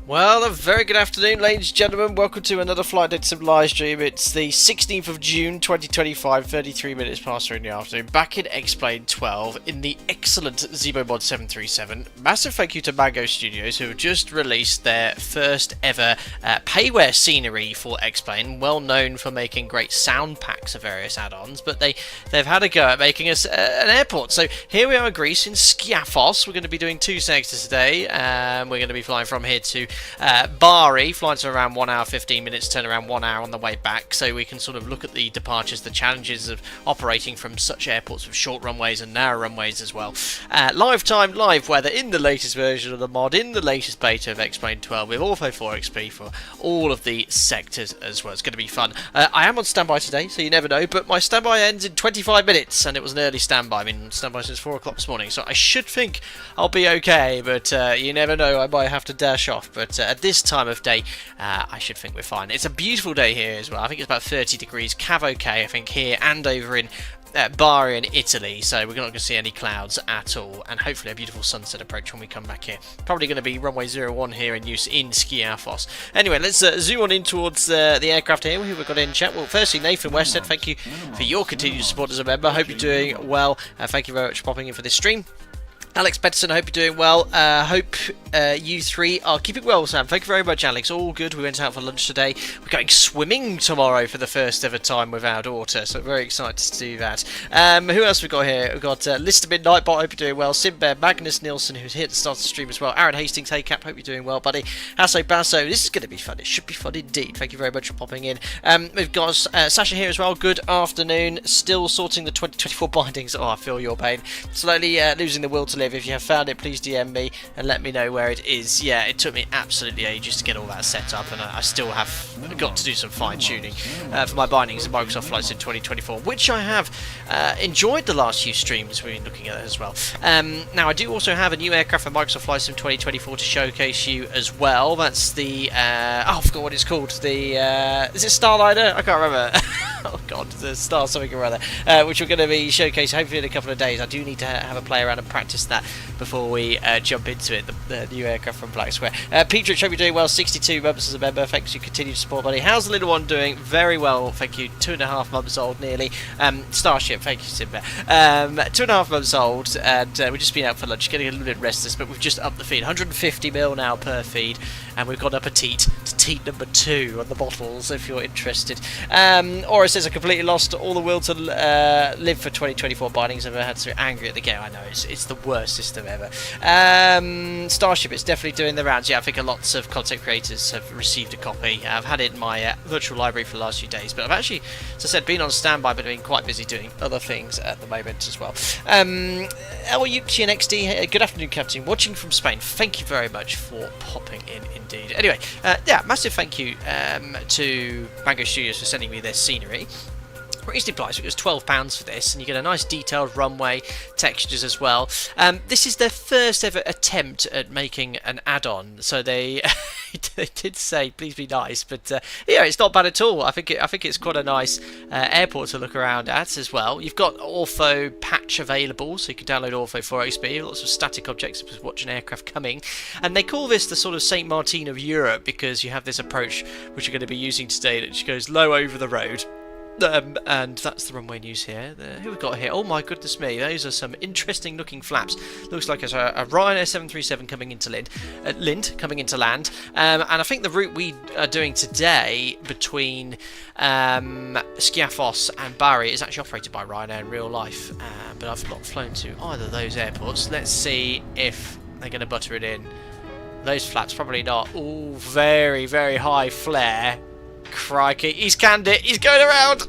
Well, a very good afternoon, ladies and gentlemen. Welcome to another Flight Data Sim live stream. It's the 16th of June, 2025, 33 minutes past 3 in the afternoon. Back in X-Plane 12 in the excellent ZIBO Mod 737. Massive thank you to Mango Studios, who have just released their first ever payware scenery for X-Plane. Well known for making great sound packs of various add-ons, but they've had a go at making us an airport. So here we are in Greece, in Skiathos. We're going to be doing two sectors today. We're going to be flying from here to Bari, flights are around 1 hour 15 minutes, turn around 1 hour on the way back, so we can sort of look at the departures, the challenges of operating from such airports with short runways and narrow runways as well. Live time, live weather in the latest version of the mod, in the latest beta of X-Plane 12 with Ortho 4XP for all of the sectors as well. It's going to be fun. I am on standby today, so you never know, but my standby ends in 25 minutes, and it was an early standby. I mean, standby since 4 o'clock this morning, so I should think I'll be okay, but you never know, I might have to dash off. But at this time of day, I should think we're fine. It's a beautiful day here as well. I think it's about 30 degrees, cav okay, I think, here and over in Bari in Italy, so we're not going to see any clouds at all, and hopefully a beautiful sunset approach when we come back here. Probably going to be runway 01 here in use in Skiathos. Anyway, let's zoom on in towards the aircraft here, who we've got in chat. Well, firstly, Nathan Westhead, thank you for your continued support as a member. Hope you're doing well. Thank you very much for popping in for this stream. Alex Peterson, I hope you're doing well. Hope you three are keeping well, Sam. Thank you very much, Alex. All good. We went out for lunch today. We're going swimming tomorrow for the first ever time with our daughter, so very excited to do that. Who else we got here? We've got Lister Midnight, but I hope you're doing well. Simbear, Magnus Nielsen, who's here to start the stream as well. Aaron Hastings, hey Cap, hope you're doing well, buddy. Hasso Basso, this is going to be fun. It should be fun indeed. Thank you very much for popping in. We've got Sasha here as well. Good afternoon. Still sorting the 2024 bindings. Oh, I feel your pain. Slowly losing the will to live. If you have found it, please DM me and let me know where it is. Yeah, it took me absolutely ages to get all that set up, and I still have got to do some fine tuning for my bindings and Microsoft flights in 2024, which I have enjoyed the last few streams we've been looking at as well. Now I do also have a new aircraft for Microsoft flights in 2024 to showcase you as well. That's the I forgot what it's called. The is it Starliner? I can't remember. Oh god, the Star something or other, which we're going to be showcasing hopefully in a couple of days. I do need to have a play around and practice that before we jump into it, the new aircraft from Black Square. Peter, hope you're doing well. 62 months as a member. Thanks for your continued support, buddy. How's the little one doing? Very well, thank you. 2.5 months old nearly. Starship, thank you, Simba. 2.5 months old, and we've just been out for lunch, getting a little bit restless, but we've just upped the feed. 150 mil now per feed, and we've gone up a teat to teat number 2 on the bottles if you're interested. Aura says I completely lost all the will to live for 2024 bindings. I've had so angry at the game. I know, it's the worst system ever. Starship, it's definitely doing the rounds. Yeah, I think lots of content creators have received a copy. I've had it in my virtual library for the last few days, but I've actually, as I said, been on standby, but been quite busy doing other things at the moment as well. LUXI and XD, good afternoon, Captain. Watching from Spain. Thank you very much for popping in indeed. Anyway, yeah, massive thank you to Mango Studios for sending me their scenery. Reasonably priced. It was £12 for this, and you get a nice detailed runway, textures as well. This is their first ever attempt at making an add-on, so they they did say please be nice, but yeah, it's not bad at all. I think it's quite a nice airport to look around at as well. You've got Ortho patch available, so you can download Ortho 4XP. Lots of static objects to watch an aircraft coming, and they call this the sort of Saint Martin of Europe because you have this approach which you're going to be using today that just goes low over the road. And that's the runway news here. Who we got here? Oh my goodness me, those are some interesting looking flaps. Looks like it's a Ryanair 737 coming into Lind, coming into land. And I think the route we are doing today between Skiathos and Bari is actually operated by Ryanair in real life. But I've not flown to either of those airports. Let's see if they're going to butter it in. Those flaps, probably not. Oh, very, very high flare. Crikey, he's canned it, he's going around.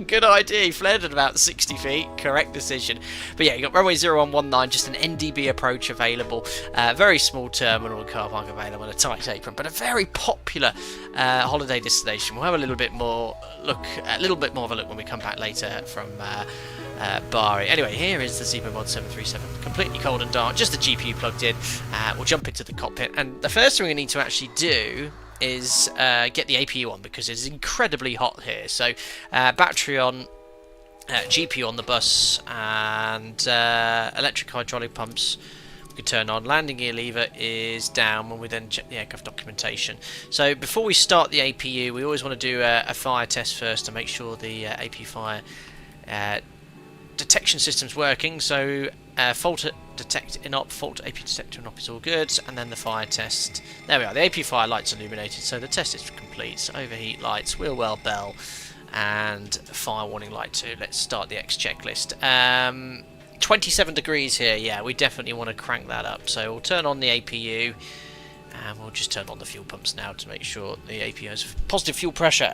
Good idea, he flared at about 60 feet, correct decision. But yeah, you got runway 0119, just an NDB approach available, very small terminal car park available, and a tight apron, but a very popular holiday destination. We'll have a little bit more of a look when we come back later from Bari. Anyway, here is the ZIBO Mod 737, completely cold and dark, just the GPU plugged in. We'll jump into the cockpit, and the first thing we need to actually do is get the APU on, because it's incredibly hot here. So battery on, GPU on the bus, and electric hydraulic pumps we can turn on. Landing gear lever is down when we then check the aircraft documentation. So before we start the APU, we always want to do a fire test first to make sure the AP fire detection system's working. So fault detect in op, fault AP detector in op is all good, and then the fire test. There we are. The AP fire lights illuminated, so the test is complete. So overheat lights, wheel well bell, and fire warning light 2. Let's start the X checklist. 27 degrees here. Yeah, we definitely want to crank that up. So we'll turn on the APU. And we'll just turn on the fuel pumps now to make sure the APU has positive fuel pressure.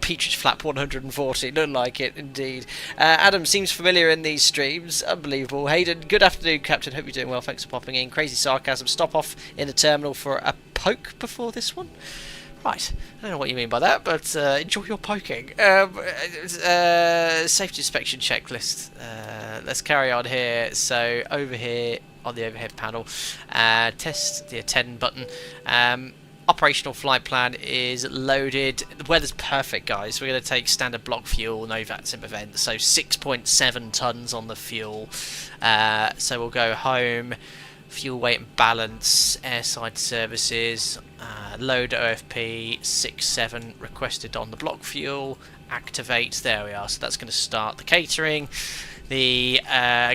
Peaches flap 140, don't like it indeed. Adam seems familiar in these streams, unbelievable. Hayden, good afternoon, Captain. Hope you're doing well. Thanks for popping in. Crazy sarcasm. Stop off in the terminal for a poke before this one. Right, I don't know what you mean by that, but enjoy your poking. Safety inspection checklist. Let's carry on here. So over here on the overhead panel, test the attend button. Operational flight plan is loaded. The weather's perfect, guys. We're going to take standard block fuel, no VATSIM event, so 6.7 tons on the fuel. So we'll go home. Fuel weight and balance, airside services, load OFP 67 requested on the block fuel, activate, there we are. So that's going to start the catering, the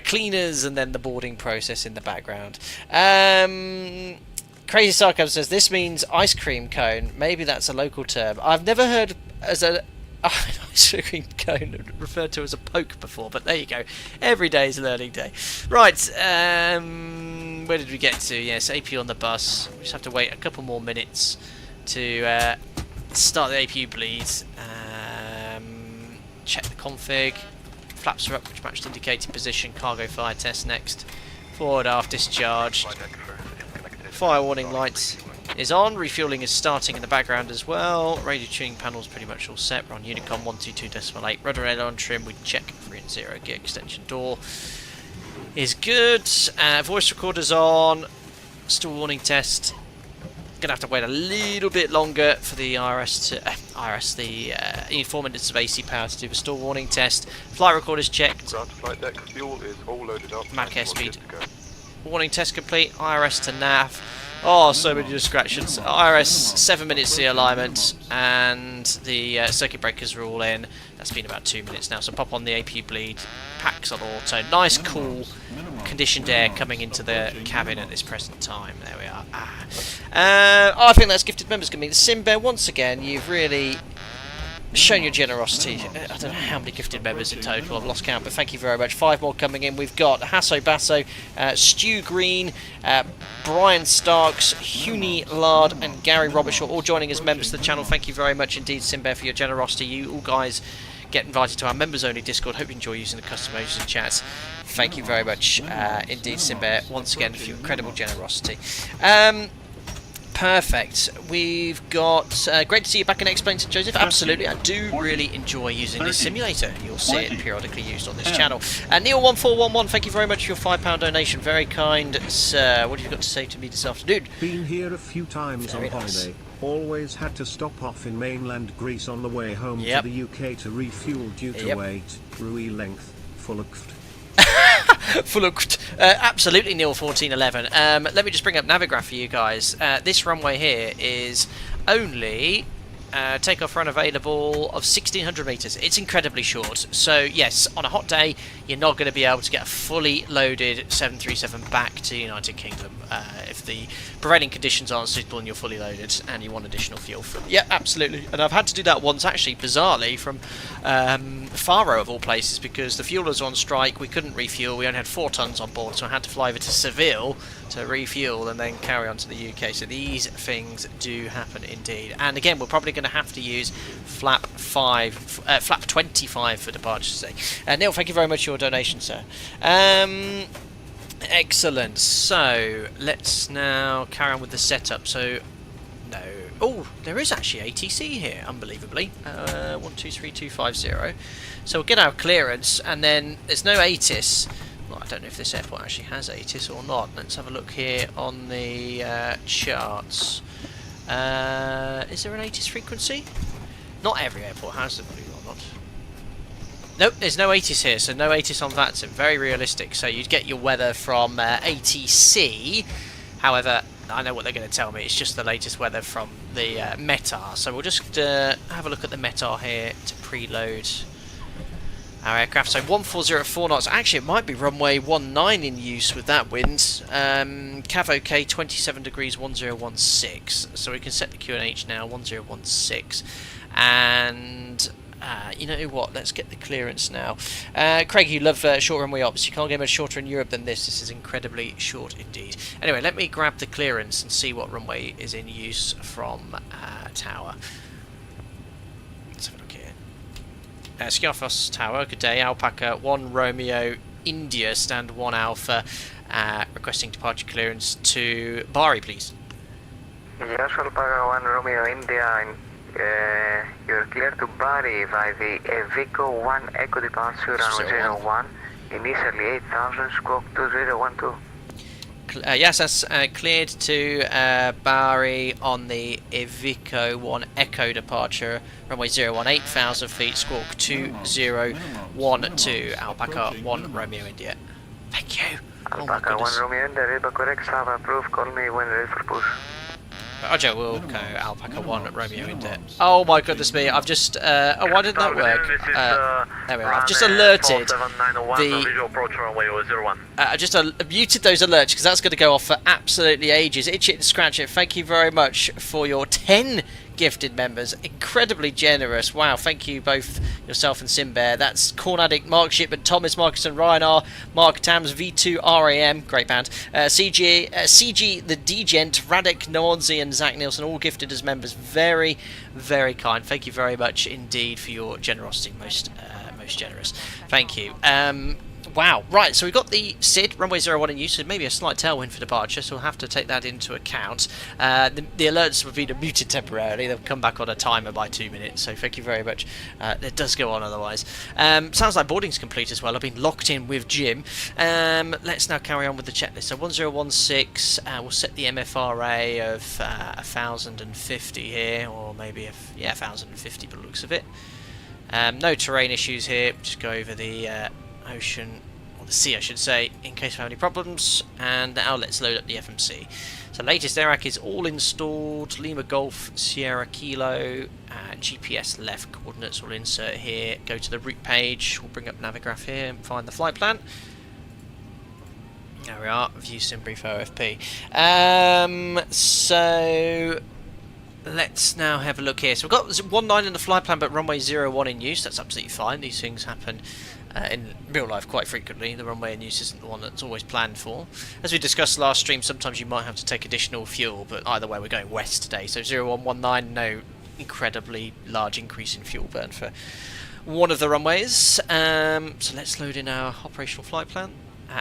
cleaners, and then the boarding process in the background. Crazy Sarcasm says this means ice cream cone. Maybe that's a local term. I've never heard as an ice cream cone referred to as a poke before, but there you go. Every day is a learning day. Right, where did we get to? Yes, AP on the bus. We just have to wait a couple more minutes to start the APU bleed. Check the config. Flaps are up, which matched indicated position. Cargo fire test next. Forward aft discharged. Fire warning lights is on. Refueling is starting in the background as well. Radio tuning panel's pretty much all set. We're on Unicom 122.8. Rudder aileron trim. We check 3 and 0. Gear extension door is good. Voice recorder's on. Stall warning test. Gonna have to wait a little bit longer for the the informant of AC power to do the stall warning test. Flight recorder's checked. Ground to flight deck. Fuel is all loaded up. Mac airspeed. Warning test complete. IRS to nav. Oh, so many distractions. IRS 7 minutes to the alignment, and the circuit breakers are all in. That's been about 2 minutes now. So pop on the APU bleed. Packs on auto. Nice, cool, conditioned air coming into the cabin at this present time. There we are. I think that's gifted members going to be the Simbear once again. You've really shown your generosity. I don't know how many gifted members in total, I've lost count, but thank you very much. 5 more coming in. We've got Hasso Basso, Stu Green, Brian Starks, Huni Lard, and Gary Robertshaw all joining as members of the channel. Thank you very much indeed, Simbear, for your generosity. You all guys get invited to our members only Discord. Hope you enjoy using the custom emojis and chats. Thank you very much indeed, Simbear, once again for your incredible generosity. Perfect. We've got... great to see you back in Explain, St. Joseph. Absolutely. I do really enjoy using this simulator. You'll see it periodically used on this channel. Neil1411, thank you very much for your £5 donation. Very kind, sir. What have you got to say to me this afternoon? Been here a few times on holiday. Always had to stop off in mainland Greece on the way home to the UK to refuel due to weight, Rui length, Fullukt. Absolutely, Neil1411. Let me just bring up Navigraph for you guys. This runway here is only takeoff run available of 1600 metres. It's incredibly short. So yes, on a hot day, you're not going to be able to get a fully loaded 737 back to the United Kingdom if the prevailing conditions aren't suitable and you're fully loaded and you want additional fuel. Yeah, absolutely. And I've had to do that once, actually, bizarrely, from Faro of all places, because the fuel was on strike. We couldn't refuel. We only had 4 tons on board, so I had to fly over to Seville to refuel and then carry on to the UK. So these things do happen indeed. And again, we're probably going to have to use flap 25 for departure today. Neil, thank you very much for your donation, sir. Excellent. So let's now carry on with the setup. So no. Oh, there is actually ATC here, unbelievably. 123250. So we'll get our clearance, and then there's no ATIS. Well, I don't know if this airport actually has ATIS or not. Let's have a look here on the charts. Is there an ATIS frequency? Not every airport has them, believe it or not. Nope, there's no ATIS here, so no ATIS on that sim. Very realistic. So you'd get your weather from ATC. However, I know what they're going to tell me. It's just the latest weather from the METAR. So we'll just have a look at the METAR here to preload our aircraft. So 1404 knots. Actually, it might be runway 19 in use with that wind. Cav OK, 27 degrees 1016. So we can set the QNH now, 1016. And you know what? Let's get the clearance now. Craig, you love short runway ops. You can't get much shorter in Europe than this. This is incredibly short indeed. Anyway, let me grab the clearance and see what runway is in use from Tower. Let's have a look here. Skiathos Tower, good day. Alpaca 1 Romeo India, stand 1 Alpha, requesting departure clearance to Bari, please. Yes, Alpaca 1 Romeo India, you're clear to Bari by the Vico 1 Echo departure runway 01, initially 8000, squawk 2012. Yes, that's cleared to Bari on the Ivico 1 Echo departure, runway 01, 8,000 feet, squawk 2012, Alpaca 1 Romeo India. Thank you. Alpaca 1 Romeo India, RIBA correct, SAV approved, call me when ready for push. Roger, we'll go Alpaca 1 Romeo India. Oh my goodness me, I've just, oh, why didn't that work? There we are, I've just alerted I just muted those alerts because that's going to go off for absolutely ages. Itch it and scratch it, thank you very much for your 10 gifted members, incredibly generous. Wow, thank you both yourself and Simbear. That's Corn Addict, Mark Shipman, Thomas Marcus and Ryan R, Mark Tams, V2 RAM, great band, CG the Degent, Radek Noonzi and Zach Nielsen, all gifted as members. Very, very kind. Thank you very much indeed for your generosity. Most generous. Thank you. Wow, right, so we've got the SID, runway 01 in use, so maybe a slight tailwind for departure, so we'll have to take that into account. The alerts have been muted temporarily, they'll come back on a timer by 2 minutes, so thank you very much. It does go on otherwise. Sounds like boarding's complete as well, I've been locked in with Jim. Let's now carry on with the checklist. So 1016, we'll set the MFRA of 1050 here, or maybe, 1050 by the looks of it. No terrain issues here, just go over the ocean, or the sea I should say, in case we have any problems. And now let's load up the FMC. So latest AIRAC is all installed, Lima Golf, Sierra Kilo, GPS left coordinates we'll insert here, go to the route page, we'll bring up Navigraph here and find the flight plan. There we are, view SimBrief OFP. So let's now have a look here. So we've got 19 in the flight plan, but runway 01 in use. That's absolutely fine. These things happen in real life quite frequently. The runway in use isn't the one that's always planned for. As we discussed last stream, sometimes you might have to take additional fuel, but either way we're going west today. So 0119, no incredibly large increase in fuel burn for one of the runways. So let's load in our operational flight plan.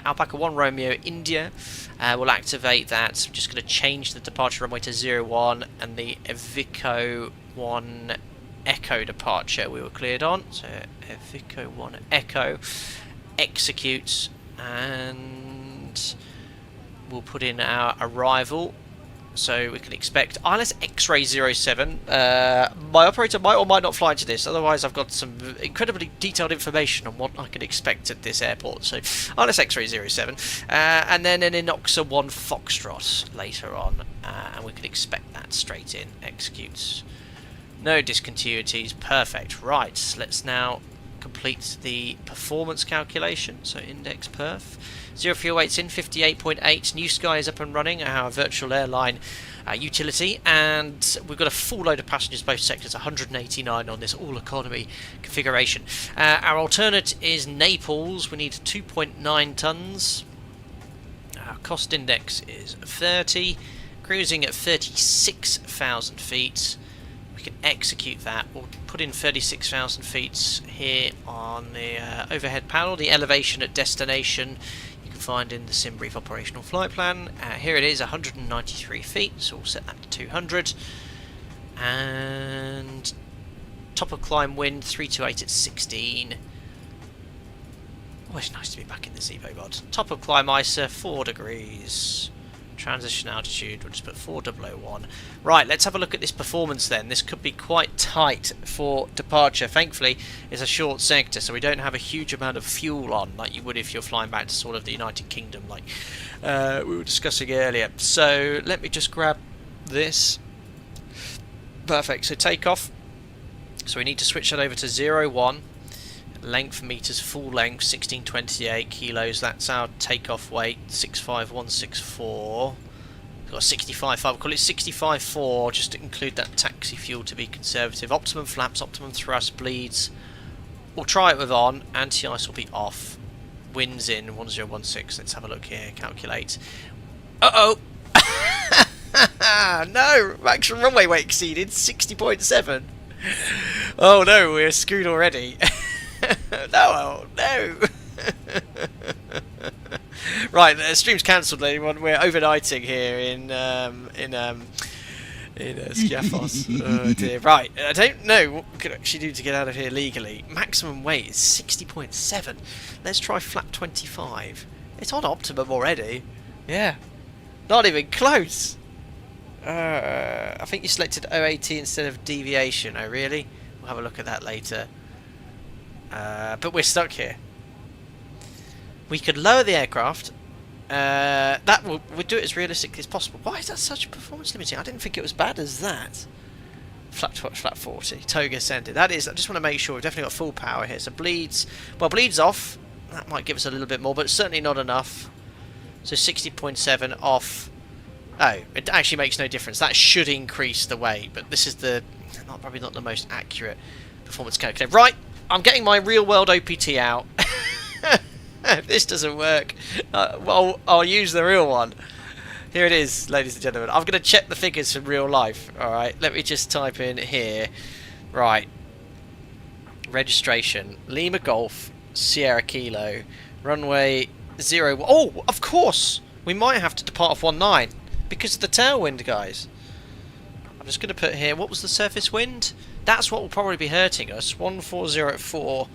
Alpaca 1 Romeo India, we'll activate that. I'm just going to change the departure runway to 01 and the Ivico 1 Echo departure we were cleared on. So Ivico 1 Echo, execute, and we'll put in our arrival. So we can expect ILS X-Ray 07. My operator might or might not fly into this, otherwise I've got some incredibly detailed information on what I can expect at this airport. So ILS X-Ray 07, and then an Inoxa 1 Foxtrot later on, and we can expect that straight in, execute. No discontinuities, perfect. Right, let's now complete the performance calculation. So index perf. 0 fuel weights in, 58.8. New Sky is up and running, our virtual airline utility, and we've got a full load of passengers, both sectors, 189 on this all-economy configuration. Our alternate is Naples. We need 2.9 tonnes. Our cost index is 30, cruising at 36,000 feet. We can execute that. We'll put in 36,000 feet here on the overhead panel. The elevation at destination you can find in the SimBrief operational flight plan. Here it is, 193 feet, so we'll set that to 200. And top of climb wind 328 at 16. Always nice to be back in the ZIBO mod. Top of climb ISA 4 degrees. Transition altitude, we'll just put 4001. Right, let's have a look at this performance then. This could be quite tight for departure. Thankfully, it's a short sector, so we don't have a huge amount of fuel on, like you would if you're flying back to sort of the United Kingdom, like we were discussing earlier. So let me just grab this. Perfect, so takeoff. So we need to switch that over to 01. Length meters, full length, 1628 kilos. That's our takeoff weight, 65164. We've got 65.5. We'll call it 65.4, just to include that taxi fuel to be conservative. Optimum flaps, optimum thrust, bleeds. We'll try it with on. Anti-ice will be off. Winds in 1016. Let's have a look here. Calculate. Uh-oh! No! Maximum runway weight exceeded 60.7. Oh no, we're screwed already. No. Right, the stream's cancelled, everyone. We're overnighting here in Skiathos. Oh dear. Right, I don't know what we could actually do to get out of here legally. Maximum weight is 60.7. Let's try flap 25. It's on optimum already. Yeah, not even close. I think you selected OAT instead of deviation. Oh really? We'll have a look at that later. But we're stuck here. We could lower the aircraft. That we'll do it as realistically as possible. Why is that such a performance limiting? I didn't think it was bad as that. Flat 40. Toga ascended. That is. I just want to make sure we've definitely got full power here. So bleeds. Well, bleeds off. That might give us a little bit more, but certainly not enough. So 60.7 off. Oh, it actually makes no difference. That should increase the weight, but this is the probably not the most accurate performance calculator. Right. I'm getting my real-world OPT out. If this doesn't work, well, I'll use the real one. Here it is, ladies and gentlemen. I'm going to check the figures from real life. Alright, let me just type in here. Right. Registration. Lima Golf, Sierra Kilo, runway 0... Oh, of course! We might have to depart off 19 because of the tailwind, guys. I'm just going to put here, what was the surface wind? That's what will probably be hurting us. 140 at 4.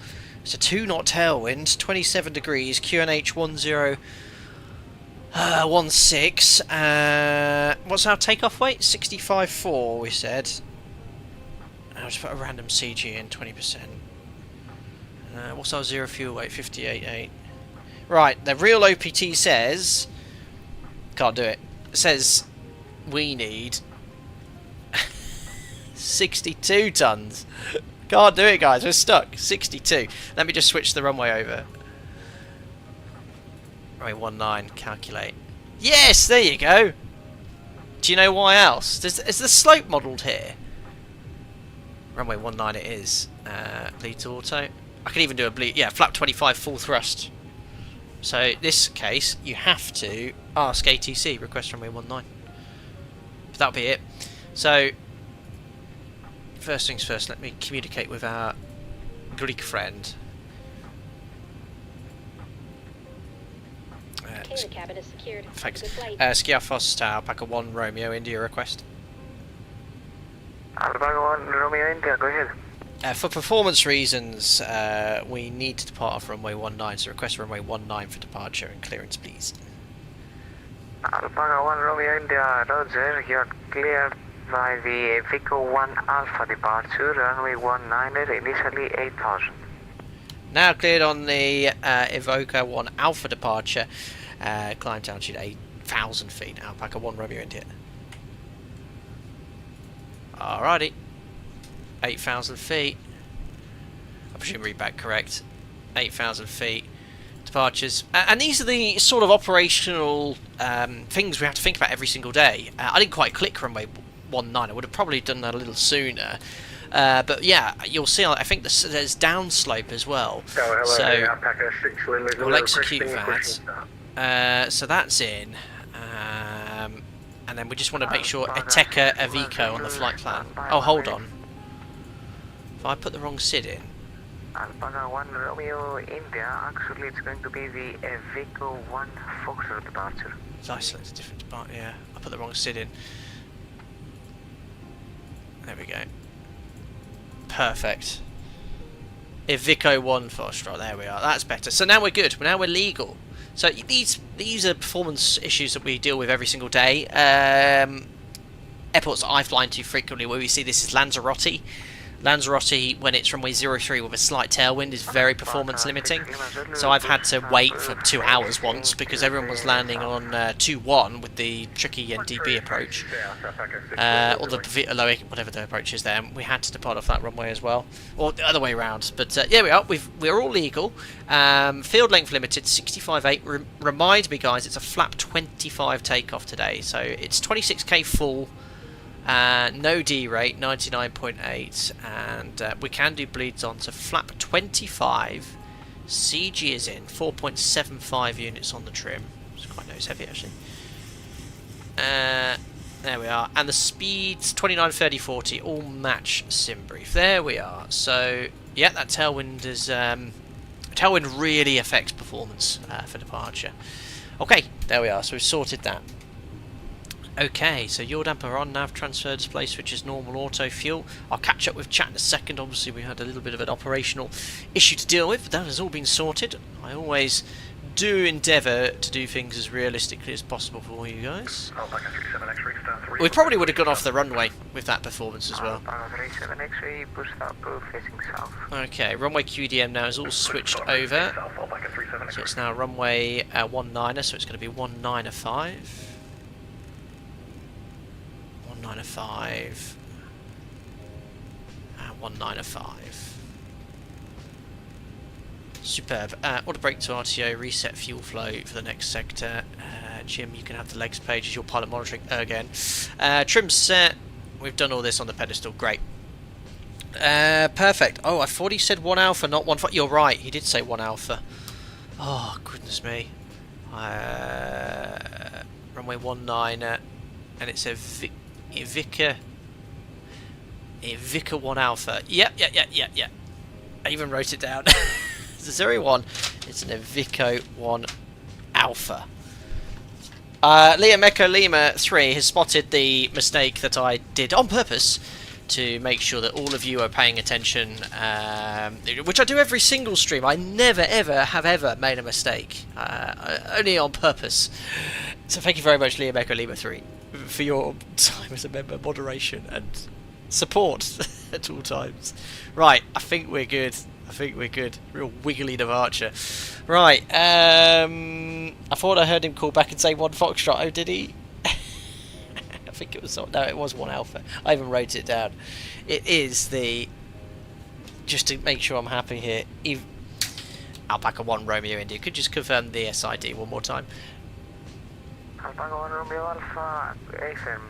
It's a 2-knot tailwind, 27 degrees, QNH 1016. What's our takeoff weight? 65.4, we said. I'll just put a random CG in, 20%. What's our zero fuel weight? 58.8. Right, the real OPT says... Can't do it. It says we need... 62 tons. Can't do it, guys. We're stuck. 62. Let me just switch the runway over. Runway 19. Calculate. Yes, there you go. Do you know why else? Is the slope modelled here? Runway 19 it is. Bleed to auto. I can even do a bleed. Yeah, flap 25 full thrust. So in this case, you have to ask ATC, request runway 19. That'll be it. So... First things first, let me communicate with our Greek friend. The cabin is secured. Thanks. Skiathos Tower, Alpaca 1 Romeo, India request. Alpaca 1 Romeo, India, go ahead. For performance reasons, we need to depart off runway 19, so request runway 19 for departure and clearance, please. Alpaca 1 Romeo, India, Roger, you're cleared by the Vico 1 Alpha departure, runway 19, initially 8,000. Now cleared on the Evoca 1 Alpha departure, climb altitude 8,000 feet, Alpaca 1 Romeo, India. Alrighty, 8,000 feet. I presume read back correct. 8,000 feet. Departures. And these are the sort of operational things we have to think about every single day. I didn't quite click runway 19. I would have probably done that a little sooner. But yeah, you'll see, I think there's downslope as well. Hello, so Alpaca 6 Lima, we'll execute that. So that's in. And then we just want to make sure Ateca Avico on the flight plan. Oh, hold on. If I put the wrong SID in. Alpaca 1 Romeo, India, actually it's going to be the Vico 1 Foxtrot departure. Did I select a different departure? Yeah, I put the wrong SID in. There we go. Perfect. Ivico 1 Foxtrot, there we are. That's better. So now we're good. Now we're legal. So these are performance issues that we deal with every single day. Airports that I fly into frequently where we see this is Lanzarote. Lanzarote, when it's runway 03 with a slight tailwind, is very performance limiting. So I've had to wait for 2 hours once because everyone was landing on 2-1 with the tricky NDB approach. Or the low, whatever the approach is there. And we had to depart off that runway as well. Or the other way around. But yeah, we are. We're all legal. Field length limited, 65.8. Remind me, guys, it's a flap 25 takeoff today. So it's 26k full. No D rate, 99.8, and we can do bleeds on, so flap 25, CG is in, 4.75 units on the trim, it's quite nose heavy actually. There we are, and the speeds, 29, 30, 40, all match sim brief, there we are. So, yeah, that tailwind is, tailwind really affects performance for departure. Okay, there we are, so we've sorted that. Okay, so yaw damper on, nav transfer display switch is normal auto fuel. I'll catch up with chat in a second. Obviously we had a little bit of an operational issue to deal with, but that has all been sorted. I always do endeavour to do things as realistically as possible for you guys. We probably would have gone off the runway with that performance as well. Okay, runway QDM now is all switched over. So it's now runway 19er, so it's going to be 195. 195 and 195. Superb. Order brake to RTO, reset fuel flow for the next sector. Jim, you can have the legs page as your pilot monitoring again. Trim set. We've done all this on the pedestal. Great. Perfect. Oh, I thought he said 1 alpha, not 1. You're right. He did say 1 alpha. Oh, goodness me. Runway 19er, and it's a Ivica 1 alpha. Yep. I even wrote it down. It's a 01. It's an Ivico 1 alpha. Liam Echo Lima 3 has spotted the mistake that I did on purpose to make sure that all of you are paying attention, which I do every single stream. I never have made a mistake, only on purpose. So thank you very much, Liam Echo Lima 3, for your time as a member, moderation and support at all times. Right, I think we're good. Real wiggly departure. Right, I thought I heard him call back and say 1 Foxtrot. Oh, did he? I think it was... No, it was 1 Alpha. I even wrote it down. It is the... Just to make sure I'm happy here, Alpaca 1 Romeo India. Could you just confirm the SID one more time? Alpaca 1 Romeo Alpha, FM,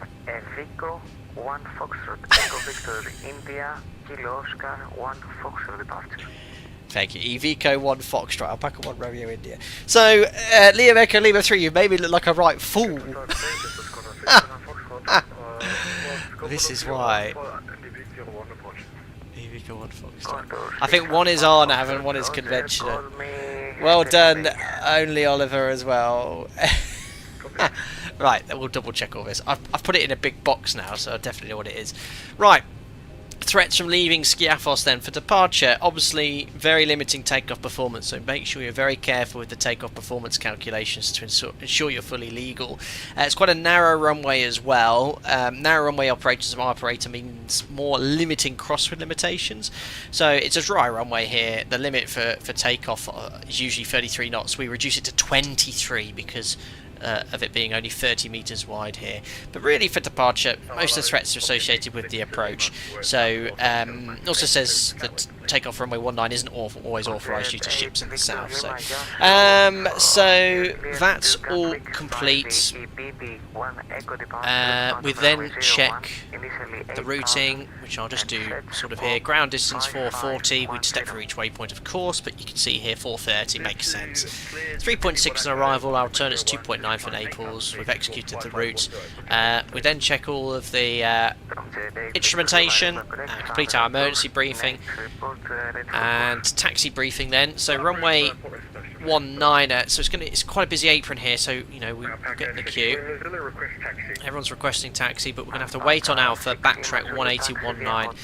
Vico 1 Foxtrot, Echo Victor, India, Kilo Oscar, 1 Foxtrot departure. Thank you. Evico 1 Foxtrot, Alpaca 1 Romeo India. So, Liam Echo Lima 3, you made me look like a right fool. This is why. Evico 1 Foxtrot. I think 1 is RNAV and 1 is conventional. Well done, only Oliver as well. Right, we'll double check all this. I've put it in a big box now, so I definitely know what it is. Right, threats from leaving Skiathos then for departure. Obviously, very limiting takeoff performance, so make sure you're very careful with the takeoff performance calculations to ensure you're fully legal. It's quite a narrow runway as well. Narrow runway operator means more limiting crosswind limitations. So it's a dry runway here. The limit for takeoff is usually 33 knots. We reduce it to 23 because of it being only 30 meters wide here. But really for departure, most of the threats are associated with the approach. So it also says that takeoff runway 19 isn't always authorised due to ships in the south. So that's all complete. We then check the routing, which I'll just do sort of here. Ground distance 440, we'd step through each waypoint of course, but you can see here 430 makes sense. 3.6 on arrival, our turn is 2.9 for Naples. We've executed the route. We then check all of the instrumentation, complete our emergency briefing and taxi briefing then. So runway 19er, so it's quite a busy apron here, so you know we'll get in the queue. Everyone's requesting taxi, but we're going to have to wait on Alpha, backtrack 180, 19,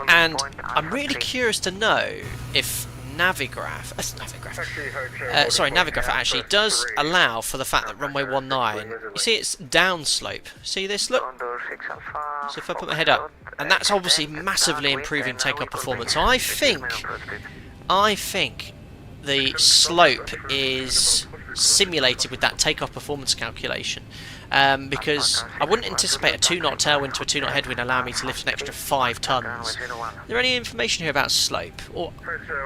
and I'm really curious to know if Navigraph actually does allow for the fact that runway 19, you see it's downslope. See this, look? So if I put my head up, and that's obviously massively improving takeoff performance. So I think the slope is simulated with that takeoff performance calculation. Because I wouldn't anticipate a 2-knot tailwind to a 2-knot headwind allowing me to lift an extra 5 tons. Is there any information here about slope? Or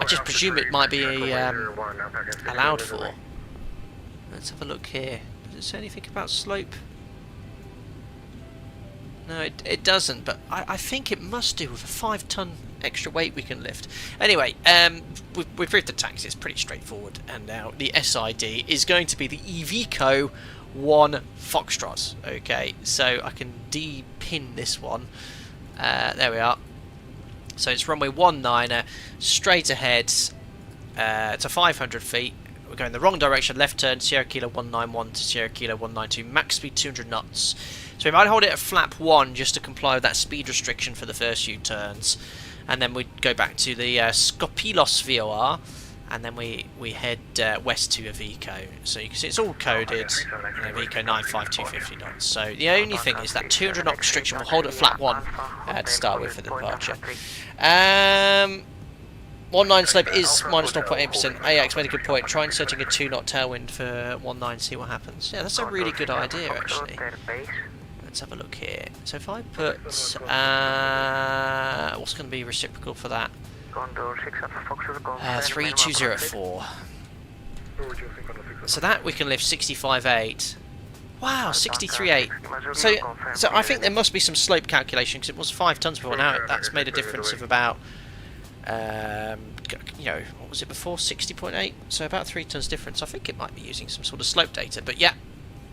I just presume it might be allowed for. Let's have a look here. Does it say anything about slope? No, it doesn't, but I think it must do with a 5-ton extra weight we can lift. Anyway, we've proved the tanks, it's pretty straightforward, and now the SID is going to be the EVCO 1 Foxtrot. Okay, so I can de-pin this one. There we are. So it's runway 19, straight ahead to 500 feet. We're going the wrong direction, left turn, Sierra Kilo 191 to Sierra Kilo 192, max speed 200 knots. So we might hold it at flap 1 just to comply with that speed restriction for the first few turns. And then we go back to the Skopilos VOR, and then we head west to Iveco. So you can see it's all coded, Iveco 95250 knots. So the only thing is that 200 knot restriction will hold at flap 1 to start with for the departure. 19 slope is minus 0.8%. AX made a good point. Try inserting a 2-knot tailwind for 19, see what happens. Yeah, that's a really good idea actually. Let's have a look here. So if I put what's going to be reciprocal for that? 3204. So that we can lift 65.8. Wow, 63.8. So I think there must be some slope calculation because it was 5 tons before. Now that's made a difference of about what was it before? 60.8. So about 3 tons difference. I think it might be using some sort of slope data. But yeah,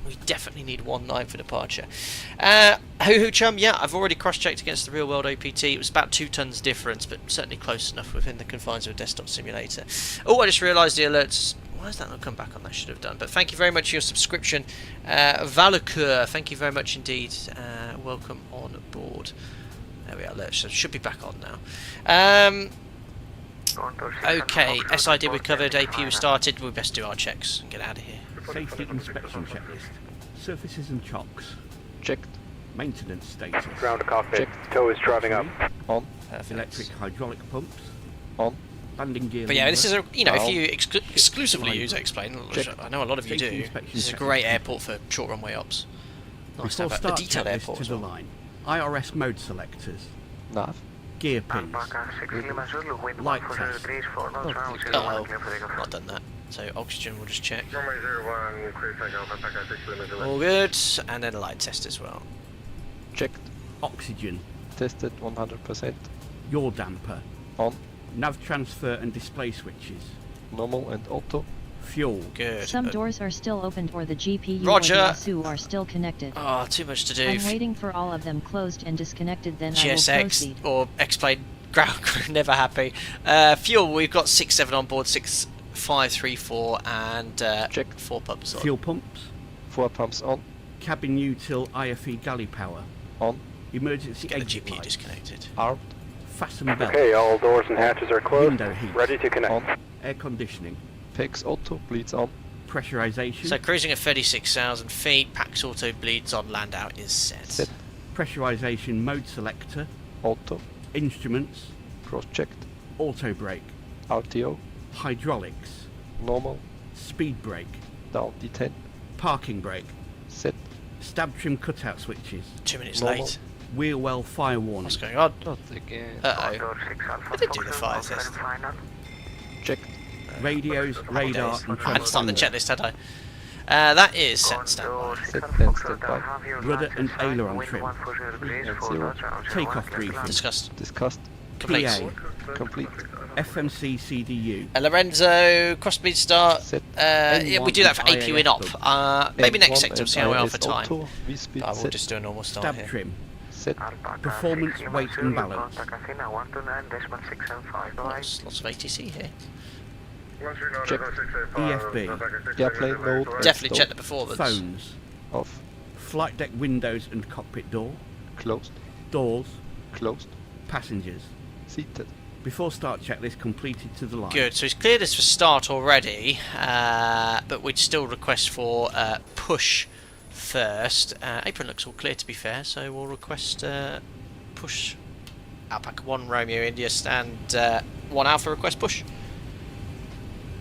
we definitely need 19 for departure. Hoo Chum, yeah, I've already cross-checked against the real-world OPT. It was about 2 tons difference, but certainly close enough within the confines of a desktop simulator. Oh, I just realised the alerts. Why has that not come back on? That should have done. But thank you very much for your subscription. Valacur, thank you very much indeed. Welcome on board. There we are, alerts should be back on now. Okay, SID we covered, APU started. We best do our checks and get out of here. Safety inspection checklist. Surfaces and chocks. Checked. Maintenance status. Ground to cockpit. Checked. Tow is driving up. On. Electric hydraulic pumps. On. Landing gear. But yeah, this is a, if Well, you exclusively use Explain, which I know a lot of you do, this is a great airport for short runway ops. Nice to Before have a start detailed checklist airport to as the well. line. IRS mode selectors. Nav. Gear pins. Light test. Oh, not done that. So oxygen we'll just check. All good, and then a light test as well. Checked. Oxygen. Tested 100%. Yaw damper. On. Nav transfer and display switches. Normal and auto. Fuel. Good. Some doors are still opened or the GPU Roger. or the SU are still connected. Oh, too much to do. I'm waiting for all of them closed and disconnected, then I will GSX proceed. or Explain ground crew never happy. Fuel, we've got 6-7 on board, 6-5-3-4 and Check. 4 pumps on. Fuel pumps. 4 pumps on. Cabin util IFE galley power. On. Emergency Get the exit GPU lights. disconnected. Armed. Fasten belt. Okay, all doors and hatches are closed. Window heat. Ready to connect. On. Air conditioning. PEX auto. Bleeds on. Pressurization. So cruising at 36,000 feet, PAX auto bleeds on, land out is set. Set. Pressurization mode selector. Auto. Instruments. Cross-checked. Auto brake. RTO. Hydraulics. Normal. Speed brake. Down D10. Parking brake. Set. Stab trim cutout switches. 2 minutes Normal. late. Wheel well fire warning. What's going on? Not again. Uh-oh. I did do the fire test. Checked. Radios, radar and I hadn't started the transponder. checklist, had I? That is set standby. Set and standby. Rudder and aileron trim. 3 and 0. Takeoff briefing. Discussed. Discussed. Complete. PA. Complete. FMC CDU. Lorenzo, cross speed start. Set. Yeah, we do that for APU in op. Maybe next sector, we'll see how we are for time. Auto. V-speed But I will set. just do a normal start Stab here. trim. Set. Performance, weight and balance. Lots of ATC here. Check. EFB. Airplane mode. and Definitely stop. check the performance. Phones. Off. Flight deck windows and cockpit door. Closed. Doors. Closed. Passengers. Seated. Before start checklist completed to the line. Good, so he's cleared us for start already, but we'd still request for push first. Apron looks all clear to be fair, so we'll request push. Alpaca 1 Romeo India stand 1 Alpha request push.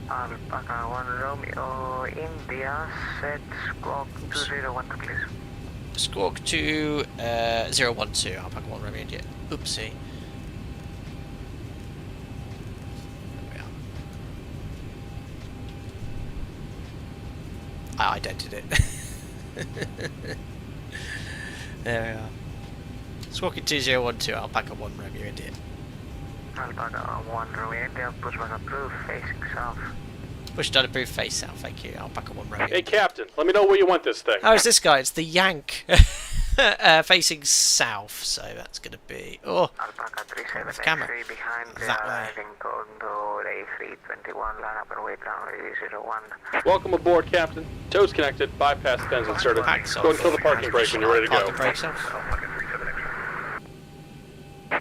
Alpaca 1 Romeo India set squawk 201 please. Squawk to 012 Alpaca 1 Romeo India. Oopsie. I dented it. There we are. Squawking 2012 Alpaca 1 Romeo India. Alpaca 1 Romeo India, push back approved, facing south. Push done approved, face south, thank you. Alpaca 1 Romeo. Hey, Captain, let me know where you want this thing. Oh, it's this guy, it's the Yank. Facing south, so that's going to be... Oh, Alpaca 37 camera. X3 behind the That way. arriving Condor A321, line up and wait runway 01. Welcome aboard, Captain. Toes connected, bypass pens inserted. Hacks Go and off. kill the parking brake when you're ready to park go. the brakes off.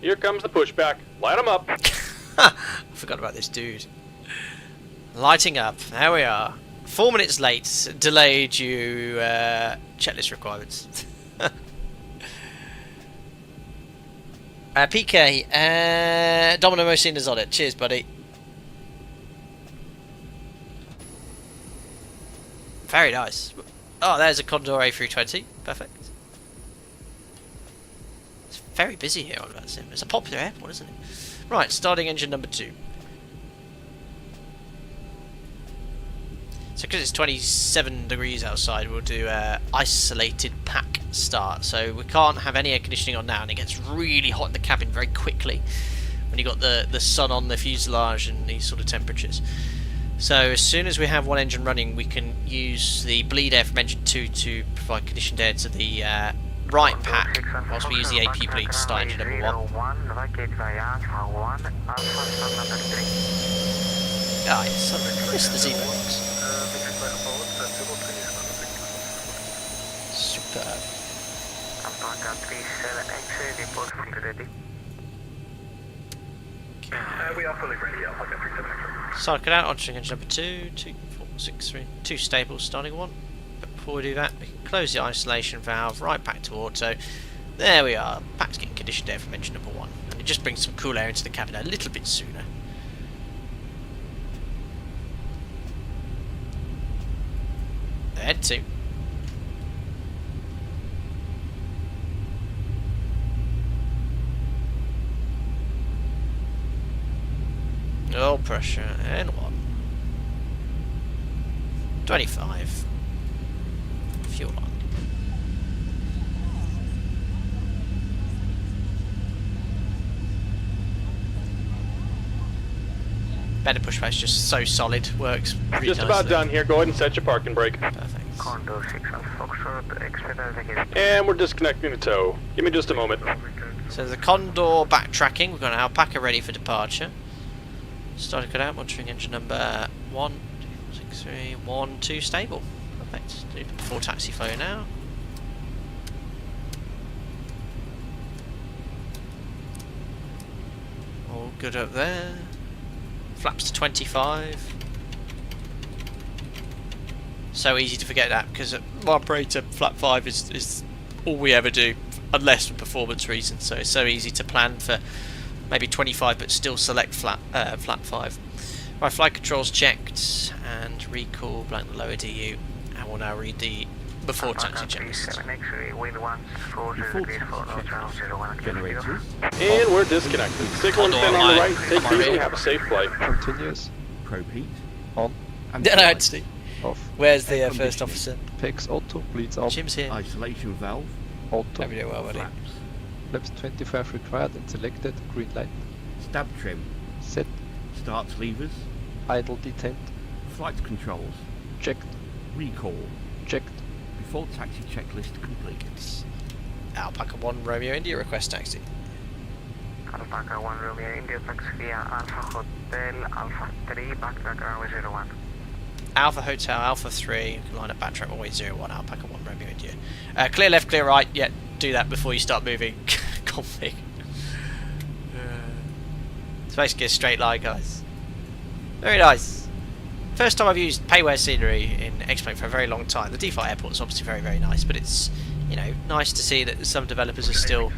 Here comes the pushback. Light them up. I forgot about this dude. Lighting up, there we are. 4 minutes late, delayed due checklist requirements. PK, Domino Mosina's on it. Cheers, buddy. Very nice. Oh, there's a Condor A320. Perfect. It's very busy here on that sim. It's a popular airport, isn't it? Right, starting engine number 2. So because it's 27 degrees outside, we'll do isolated pack start. So we can't have any air conditioning on now, and it gets really hot in the cabin very quickly when you got the sun on the fuselage and these sort of temperatures. So as soon as we have one engine running, we can use the bleed air from engine 2 to provide conditioned air to the right pack, whilst we use the AP bleed to start engine number 1. Ah, yes, I missed the ZIBO box. Superb. Alpaca 37 X-ray, report fully ready. We are fully ready, Alpaca 37 X-ray. Cycle out, entering engine number 2, 2, 4, 6, 3, 2 stable, starting 1. But before we do that, we can close the isolation valve, right back to auto. There we are, pack's getting conditioned air from engine number 1. And it just brings some cool air into the cabin a little bit sooner. Head 2. Oil pressure and 1. 25. Fuel on. Better push base, just so solid, works really Just nicely. about done here. Go ahead and set your parking brake. Perfect. Condor 6 Alpha Foxtrot, expedite again. And we're disconnecting the tow. Give me just a moment. So the Condor backtracking, we've got an Alpaca ready for departure. Starting it out, monitoring engine number 1, 2, 6, 3, 1, 2 stable. Perfect. Do full taxi flow now. All good up there. Flaps to 25. So easy to forget that because at my operator, flap 5 is all we ever do, unless for performance reasons. So it's so easy to plan for maybe 25, but still select flap 5. Right, flight controls checked and recall blank the lower DU, and we'll now read the before taxi checklist. Generators. And we're disconnected. Signal and fin on the right. Take these and have a safe flight. Continuous. Propeat. On. And No, actually. Off. Where's the Air first conditioning. officer? Pegs auto. Bleeds on. Jim's here. Isolation valve. Auto. Hope you're doing well, buddy. Flaps. Flaps 25 required and selected. Green light. Stab trim. Set. Starts levers. Idle detent. Flight controls. Checked. Recall. Checked. Before taxi checklist complete. Alpaca 1 Romeo India request taxi. Alpaca 1 Romeo India, taxi via Alpha Hotel, Alpha 3, backtrack runway 01. Alpha Hotel, Alpha 3, you can line up backtrack runway 01, Alpaca 1 Romeo India. Clear left, clear right, yeah, do that before you start moving. Config. So basically a straight line, guys. Very nice. First time I've used payware scenery in X-Plane for a very long time. The default airport is obviously very, very nice, but it's, you know, nice to see that some developers are still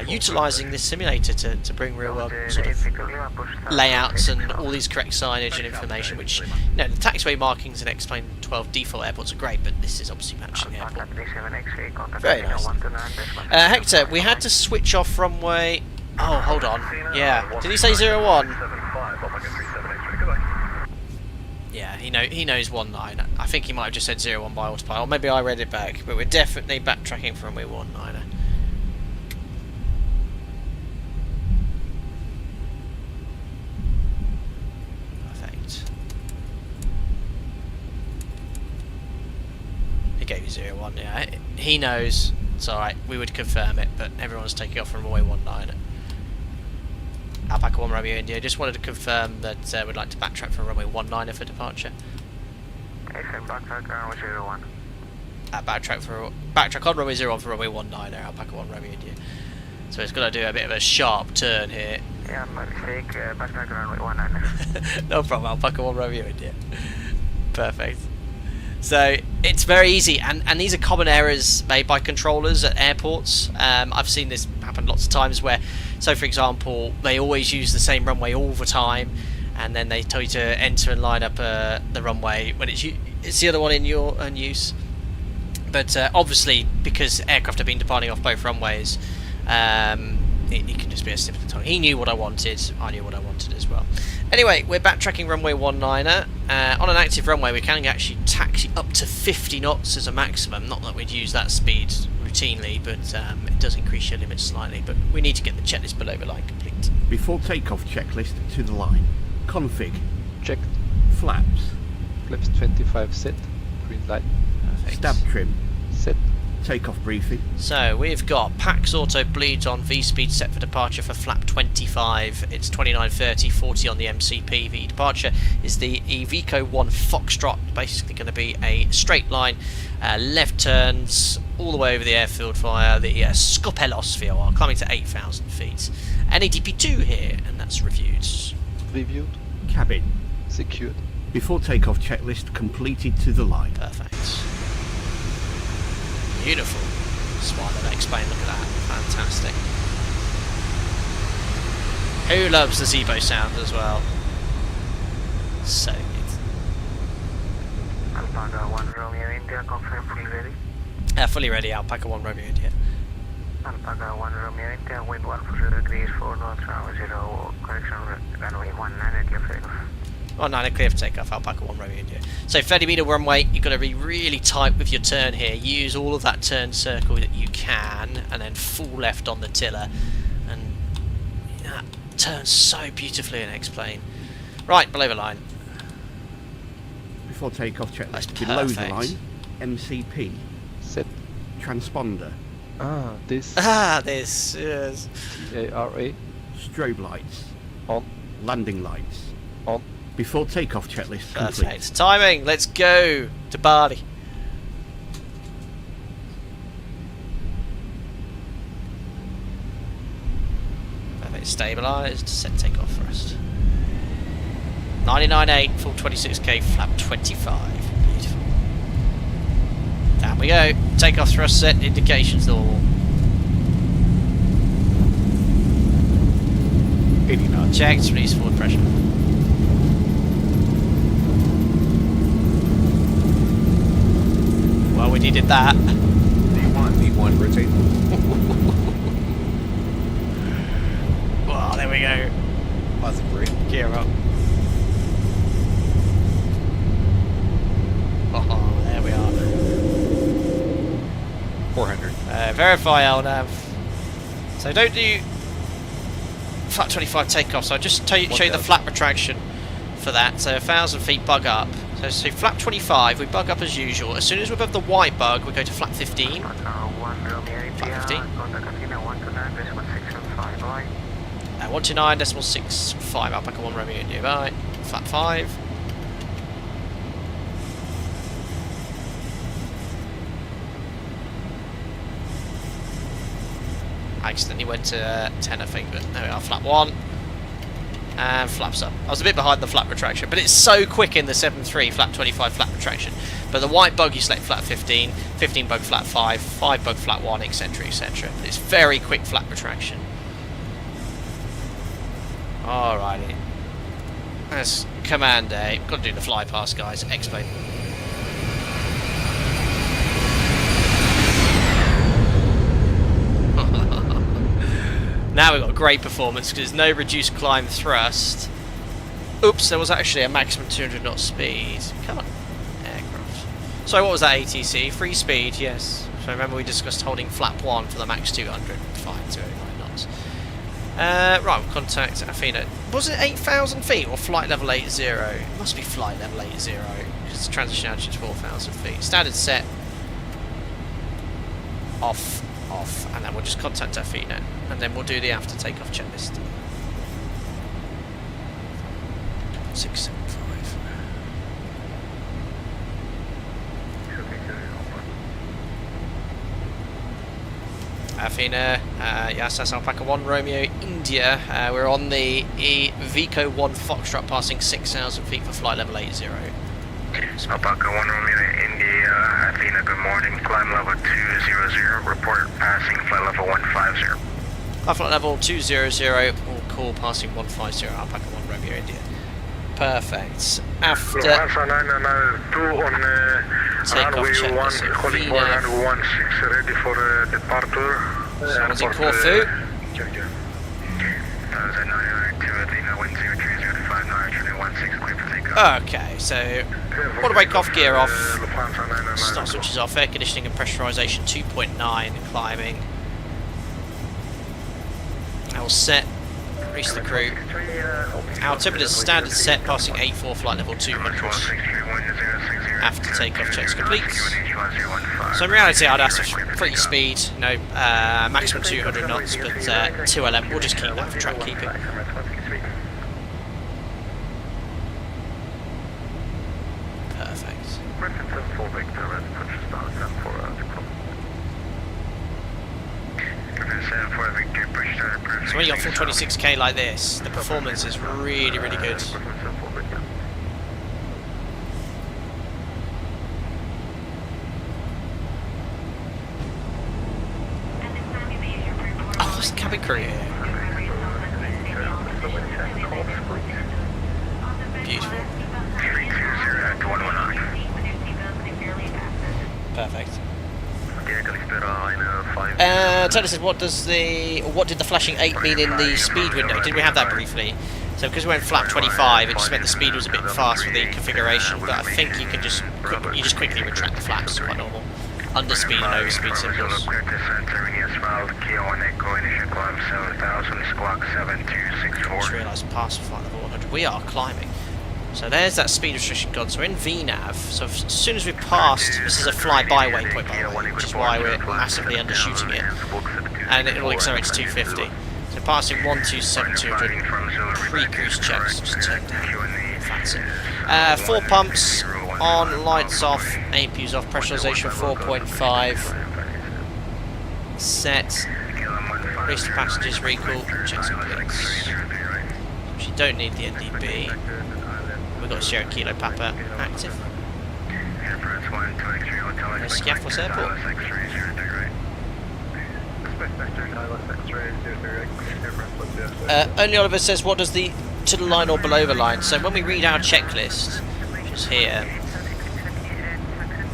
utilising this simulator to bring real world sort of layouts and all these correct signage and information, which, you know, the taxiway markings in X-Plane 12 default airports are great, but this is obviously matching the airport. Very nice. Hector, we had to switch off runway... Oh, hold on. Yeah. Did he say 01? Yeah, he knows 19. I think he might have just said 01 by autopilot, or maybe I read it back, but we're definitely backtracking from runway 19. Perfect. He gave you 01, yeah. He knows. It's alright, we would confirm it, but everyone's taking off from runway 19. Alpaca 1 Romeo India, just wanted to confirm that we'd like to backtrack from runway 19 for departure. Backtrack runway 01. Backtrack on runway 01 for runway 19, Alpaca 1 Romeo India. So it's got to do a bit of a sharp turn here. Yeah, my mistake, backtrack runway 19. No problem, Alpaca 1 Romeo India. Perfect. So it's very easy, and these are common errors made by controllers at airports. I've seen this happen lots of times where, so for example, they always use the same runway all the time, and then they tell you to enter and line up the runway when it's the other one in use. But obviously, because aircraft have been departing off both runways, it can just be a snip of the tongue. He knew what I wanted, I knew what I wanted as well. Anyway, we're backtracking runway 19. On an active runway, we can actually taxi up to 50 knots as a maximum. Not that we'd use that speed routinely, but it does increase your limits slightly. But we need to get the checklist below the line complete. Before takeoff, checklist to the line. Config. Checked. Flaps. Flaps 25 set. Green light. Perfect. Stab trim. Set. Takeoff briefing. So we've got Pax Auto bleeds on V-speed set for departure for flap 25. It's 29:30, 40 on the MCP. The departure is the Iveco 1 Foxtrot. Basically going to be a straight line, left turns all the way over the airfield via the Skopelos VOR, climbing to 8,000 feet. NADP2 here, and that's reviewed. Reviewed. Cabin. Secured. Before takeoff, checklist completed to the line. Perfect. Beautiful. Smile and explain, look at that. Fantastic. Who loves the ZIBO sound as well? So good. Alpaca 1 Romeo India, confirm fully ready. Fully ready, Alpaca 1 Romeo India. Alpaca 1 Romeo India, wind 140 degrees, 4 knots, runway 0, correction, runway 19, clear for takeoff. 19 clear for takeoff, Alpaca 1 Romeo India. So 30 metre runway, you've got to be really tight with your turn here. Use all of that turn circle that you can, and then full left on the tiller. And that turns so beautifully in X-Plane. Right, below the line. Before takeoff, checklist That's below the perfect. line. MCP. Set. Transponder. This. This, yes. TARA. Strobe lights. On. Landing lights. On. Before takeoff, checklist complete. Perfect. Timing, let's go to Bari. Perfect, stabilised, set takeoff first. 99.8, full 26k, flap 25. Beautiful. Down we go. Takeoff thrust set, indications normal. 80 knots. Checked, release forward pressure. Well, we needed that. V1, rotate. Well, there we go. Positive brake. Gear up. Oh, there we are. 400. Verify LNAV. So don't do flap 25 takeoff. So I'll just show you the flap retraction for that. So 1,000 feet bug up. So flap 25, we bug up as usual. As soon as we're above the white bug, we go to flap 15. Alpaca 1 Romeo India, Flap 15. contact Athena 129.675, bye. 129.65, Alpaca 1 Romeo India, bye. Flap 5. I accidentally went to 10, I think, but there we are, flap 1. And flaps up. I was a bit behind the flap retraction, but it's so quick in the 7.3 flap 25 flap retraction. But the white bug you select flap 15, 15 bug flap 5, 5 bug flap 1, etc, etc. It's very quick flap retraction. Alrighty. That's command A. Got to do the fly pass, guys. Explain. Now we've got great performance because there's no reduced climb thrust. Oops, there was actually a maximum 200 knot speed. Come on, aircraft. So what was that ATC? Free speed, yes. So remember we discussed holding flap 1 for the max 200. Fine, 289 knots. Right, we'll contact Athena. Was it 8,000 feet or flight level 80? It must be flight level 80 because the transition altitude is 4,000 feet. Standard set. Off, and then we'll just contact Athena, and then we'll do the after takeoff checklist. 675. Athena, yes, that's Alpaca 1 Romeo India. We're on the Vico 1 Foxtrot passing 6,000 feet for flight level 80. Alpaca 1 Romeo India, Athena, good morning. Climb level 200, report passing flight level 150. Flight level 200, all call passing 150, Alpaca 1 Romeo India. Perfect. After takeoff checklist, Athena. ready for departure. Someone's in Corfu. Okay, so water brake off, gear off, start switches off, air conditioning and pressurisation 2.9, climbing. All set, increase the crew. Altimeter is standard set, passing 84 flight level 200. After takeoff checks complete. So in reality I'd ask for free speed, no maximum 200 knots, but 2LM, we'll just keep that for track keeping. So when you got full 26k like this, the performance is really, really good. Oh, what's the cabin crew here? Beautiful. Perfect. Tony says, what did the flashing 8 mean in the speed window? Did we have that briefly? So because we went flap 25, it just meant the speed was a bit fast for the configuration, but I think you can just quickly retract the flaps, quite normal. Underspeed and overspeed symbols. Just realised past flight level 100. We are climbing. So there's that speed restriction gone. So we're in VNAV. So as soon as we've passed, this is a fly-by waypoint by the way, which is why we're massively undershooting it. And it will accelerate to 250. So passing 127,200 pre-cruise checks. Just turn down. Fancy. 4 pumps on, lights off, APUs off, pressurization 4.5. Set. Release the passengers, recall, checks and clicks. You don't need the NDB. We've got Sierra Kilo Papa active. There's Skiathos Airport. Only Oliver says, what does the to the line or below the line? So when we read our checklist, which is here,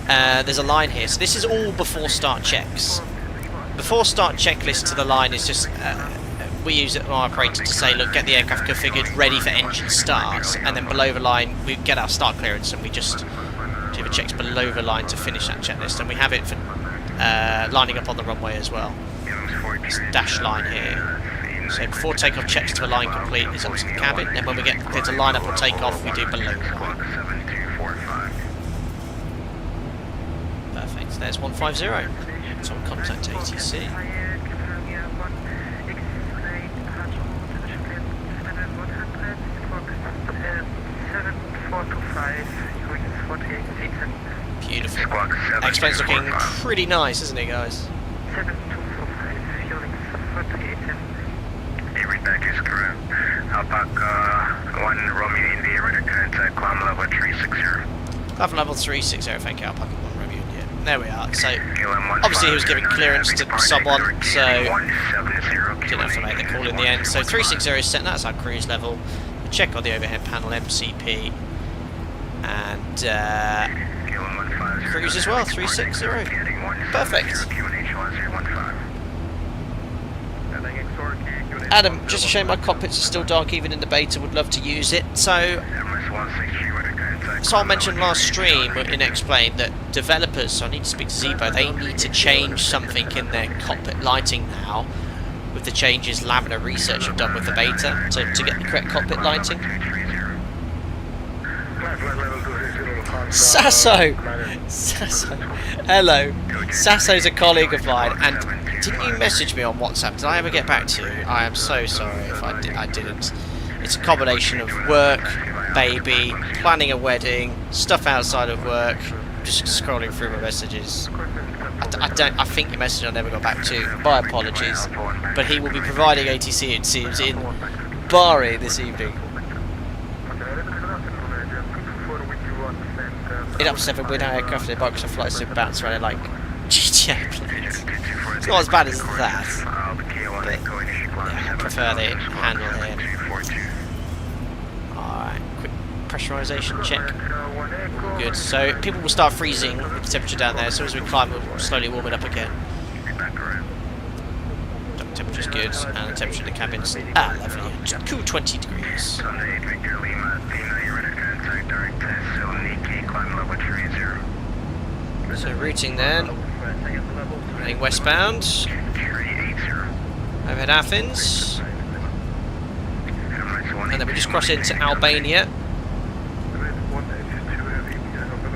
there's a line here. So this is all before start checks. Before start checklist to the line is just we use it on our operator to say, look, get the aircraft configured, ready for engine start, and then below the line we get our start clearance and we just do the checks below the line to finish that checklist, and we have it for lining up on the runway as well. This dash line here. So before takeoff checks to the line complete is up to the cabin, and then when we get clear to line up or take off, we do below the line. Perfect, there's 150. So we'll contact ATC. Beautiful. X-plane's looking pretty nice, isn't it, guys? Every back is correct. Alpaca Alpha level 360, thank you, Alpha 1 Romeo India. There we are, so obviously he was giving clearance to someone, so didn't have to make the call in the end. So 360 is set, that's our cruise level. We'll check on the overhead panel, MCP, and cruise as well, 360. Perfect. Adam, just a shame my cockpits are still dark even in the beta, would love to use it. So I mentioned last stream in Explain that developers, so I need to speak to ZIBO, they need to change something in their cockpit lighting now with the changes Lavender Research have done with the beta to get the correct cockpit lighting. Sasso! Hello. Sasso's a colleague of mine, and didn't you message me on WhatsApp? Did I ever get back to you? I am so sorry if I didn't. It's a combination of work, baby, planning a wedding, stuff outside of work, just scrolling through my messages. I think your message I never got back to. My apologies. But he will be providing ATC, it seems, in Bari this evening. In up 7 Win aircraft, their Microsoft flights to bounce around like GTA planes. It's not as bad as that, but yeah, I prefer the handle here. Alright, quick pressurisation check. All good. So people will start freezing with the temperature down there. As soon as we climb, we'll slowly warm it up again. The temperature's good, and the temperature in the cabin's lovely. Cool 20 degrees. So routing then, running westbound, overhead Athens, and then we just cross into Albania.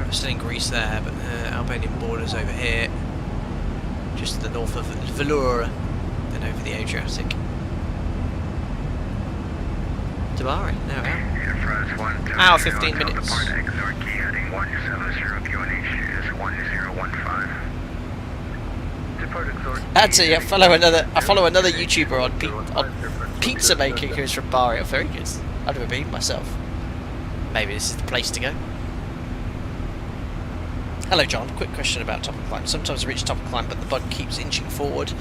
We're still in Greece there, but Albanian border's over here, just to the north of Vlora, then over the Adriatic. To Bari, there we are. Hour 15 minutes. Actually, I follow another YouTuber on pizza making who's from Bari. Oh, very good. I've never been myself. Maybe this is the place to go. Hello, John. Quick question about top of climb. Sometimes I reach top of climb, but the bug keeps inching forward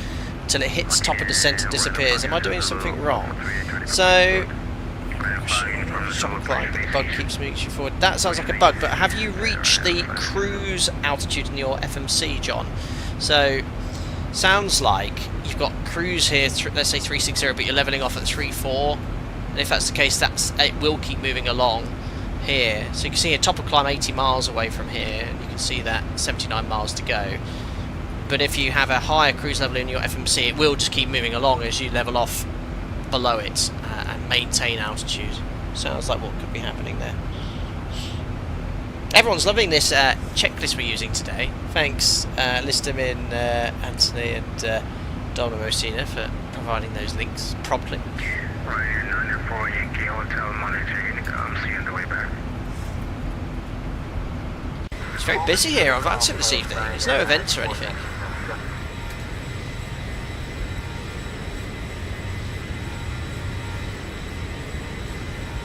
until it hits top of descent and disappears. Am I doing something wrong? So, top of climb, but the bug keeps moving forward. That sounds like a bug, but have you reached the cruise altitude in your FMC, John? So, sounds like you've got cruise here, let's say 360, but you're levelling off at 3.4. And if that's the case, it will keep moving along here. So you can see here, top of climb 80 miles away from here, and you can see that 79 miles to go. But if you have a higher cruise level in your FMC, it will just keep moving along as you level off below it and maintain altitude. Sounds like what could be happening there. Everyone's loving this checklist we're using today. Thanks, Listermin, Anthony, and Donna Mosina for providing those links promptly. It's very busy here on Vanson this evening. There's no events or anything.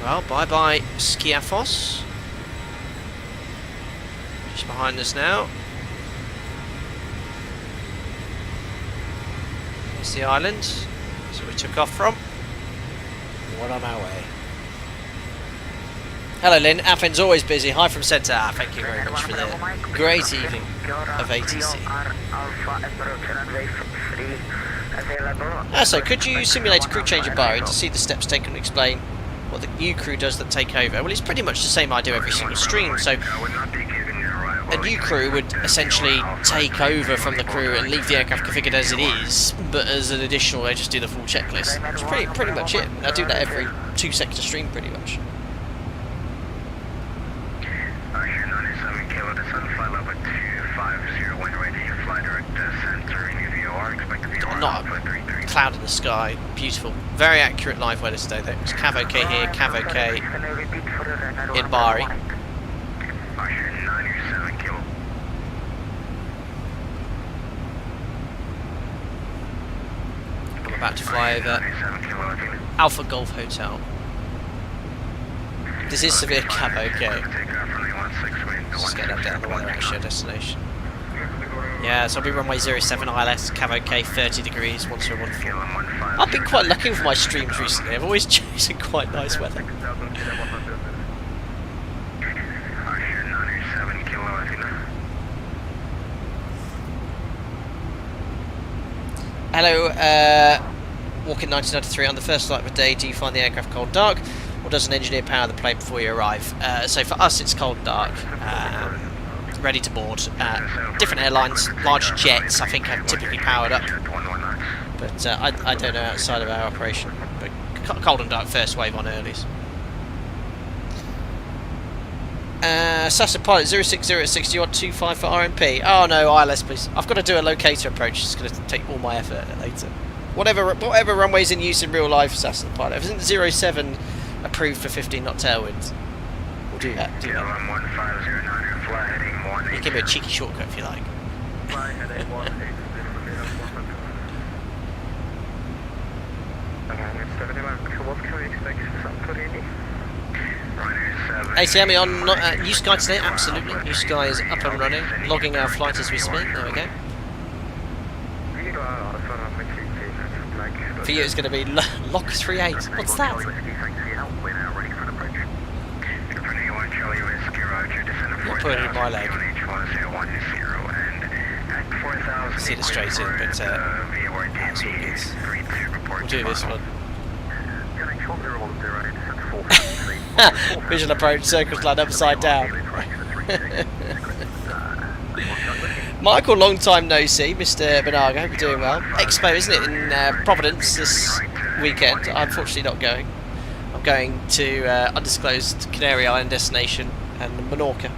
Well, bye-bye Skiathos. Just behind us now. Here's the island. So we took off from. We're on our way. Hello Lynn, Athens always busy. Hi from Centre. Thank you very much for the great evening of ATC. So could you simulate a crew change in Bari to see the steps taken and explain what the new crew does that take over? Well, it's pretty much the same I do every single stream. So a new crew would essentially take over from the crew and leave the aircraft configured as it is, but as an additional they just do the full checklist. That's pretty much it. I do that every 2 sector stream pretty much. Not a cloud in the sky, beautiful, very accurate live weather today. There's Cav OK here, Cav OK in Bari. I'm about to fly over Alpha Golf Hotel. This is severe cab, okay. Just get that down the weather actually, destination. Yeah, so I'll be runway 07 ILS, cab okay, 30 degrees, 1014. I've been quite lucky for my streams recently. I've always chosen quite nice weather. Hello, Walking 1993. On the first flight of the day, do you find the aircraft cold dark, or does an engineer power the plane before you arrive? So for us, it's cold dark. Ready to board. Different airlines, large jets, I think, are typically powered up. But I don't know outside of our operation. But cold and dark first wave on earlies. Sasa Pilot 06060, you want 25 for RMP? Oh no, ILS please. I've got to do a locator approach, it's going to take all my effort later. Whatever runway's in use in real life, Sasa Pilot. If it's 07 approved for 15 knot tailwinds, we'll do that. You can give me a cheeky shortcut if you like. ATM on New Sky today? Absolutely. New Sky is up and running, logging our flight as we speak. There we go. For you it's going to be Lock 38. What's that? You'll put it in my leg. See it straight in, but that's all good. We'll do this one. Visual approach, circles line upside down. Michael, long time no see. Mr. Benaga, hope you're doing well. Expo, isn't it, in Providence this weekend? I'm unfortunately not going. I'm going to undisclosed Canary Island destination and Menorca.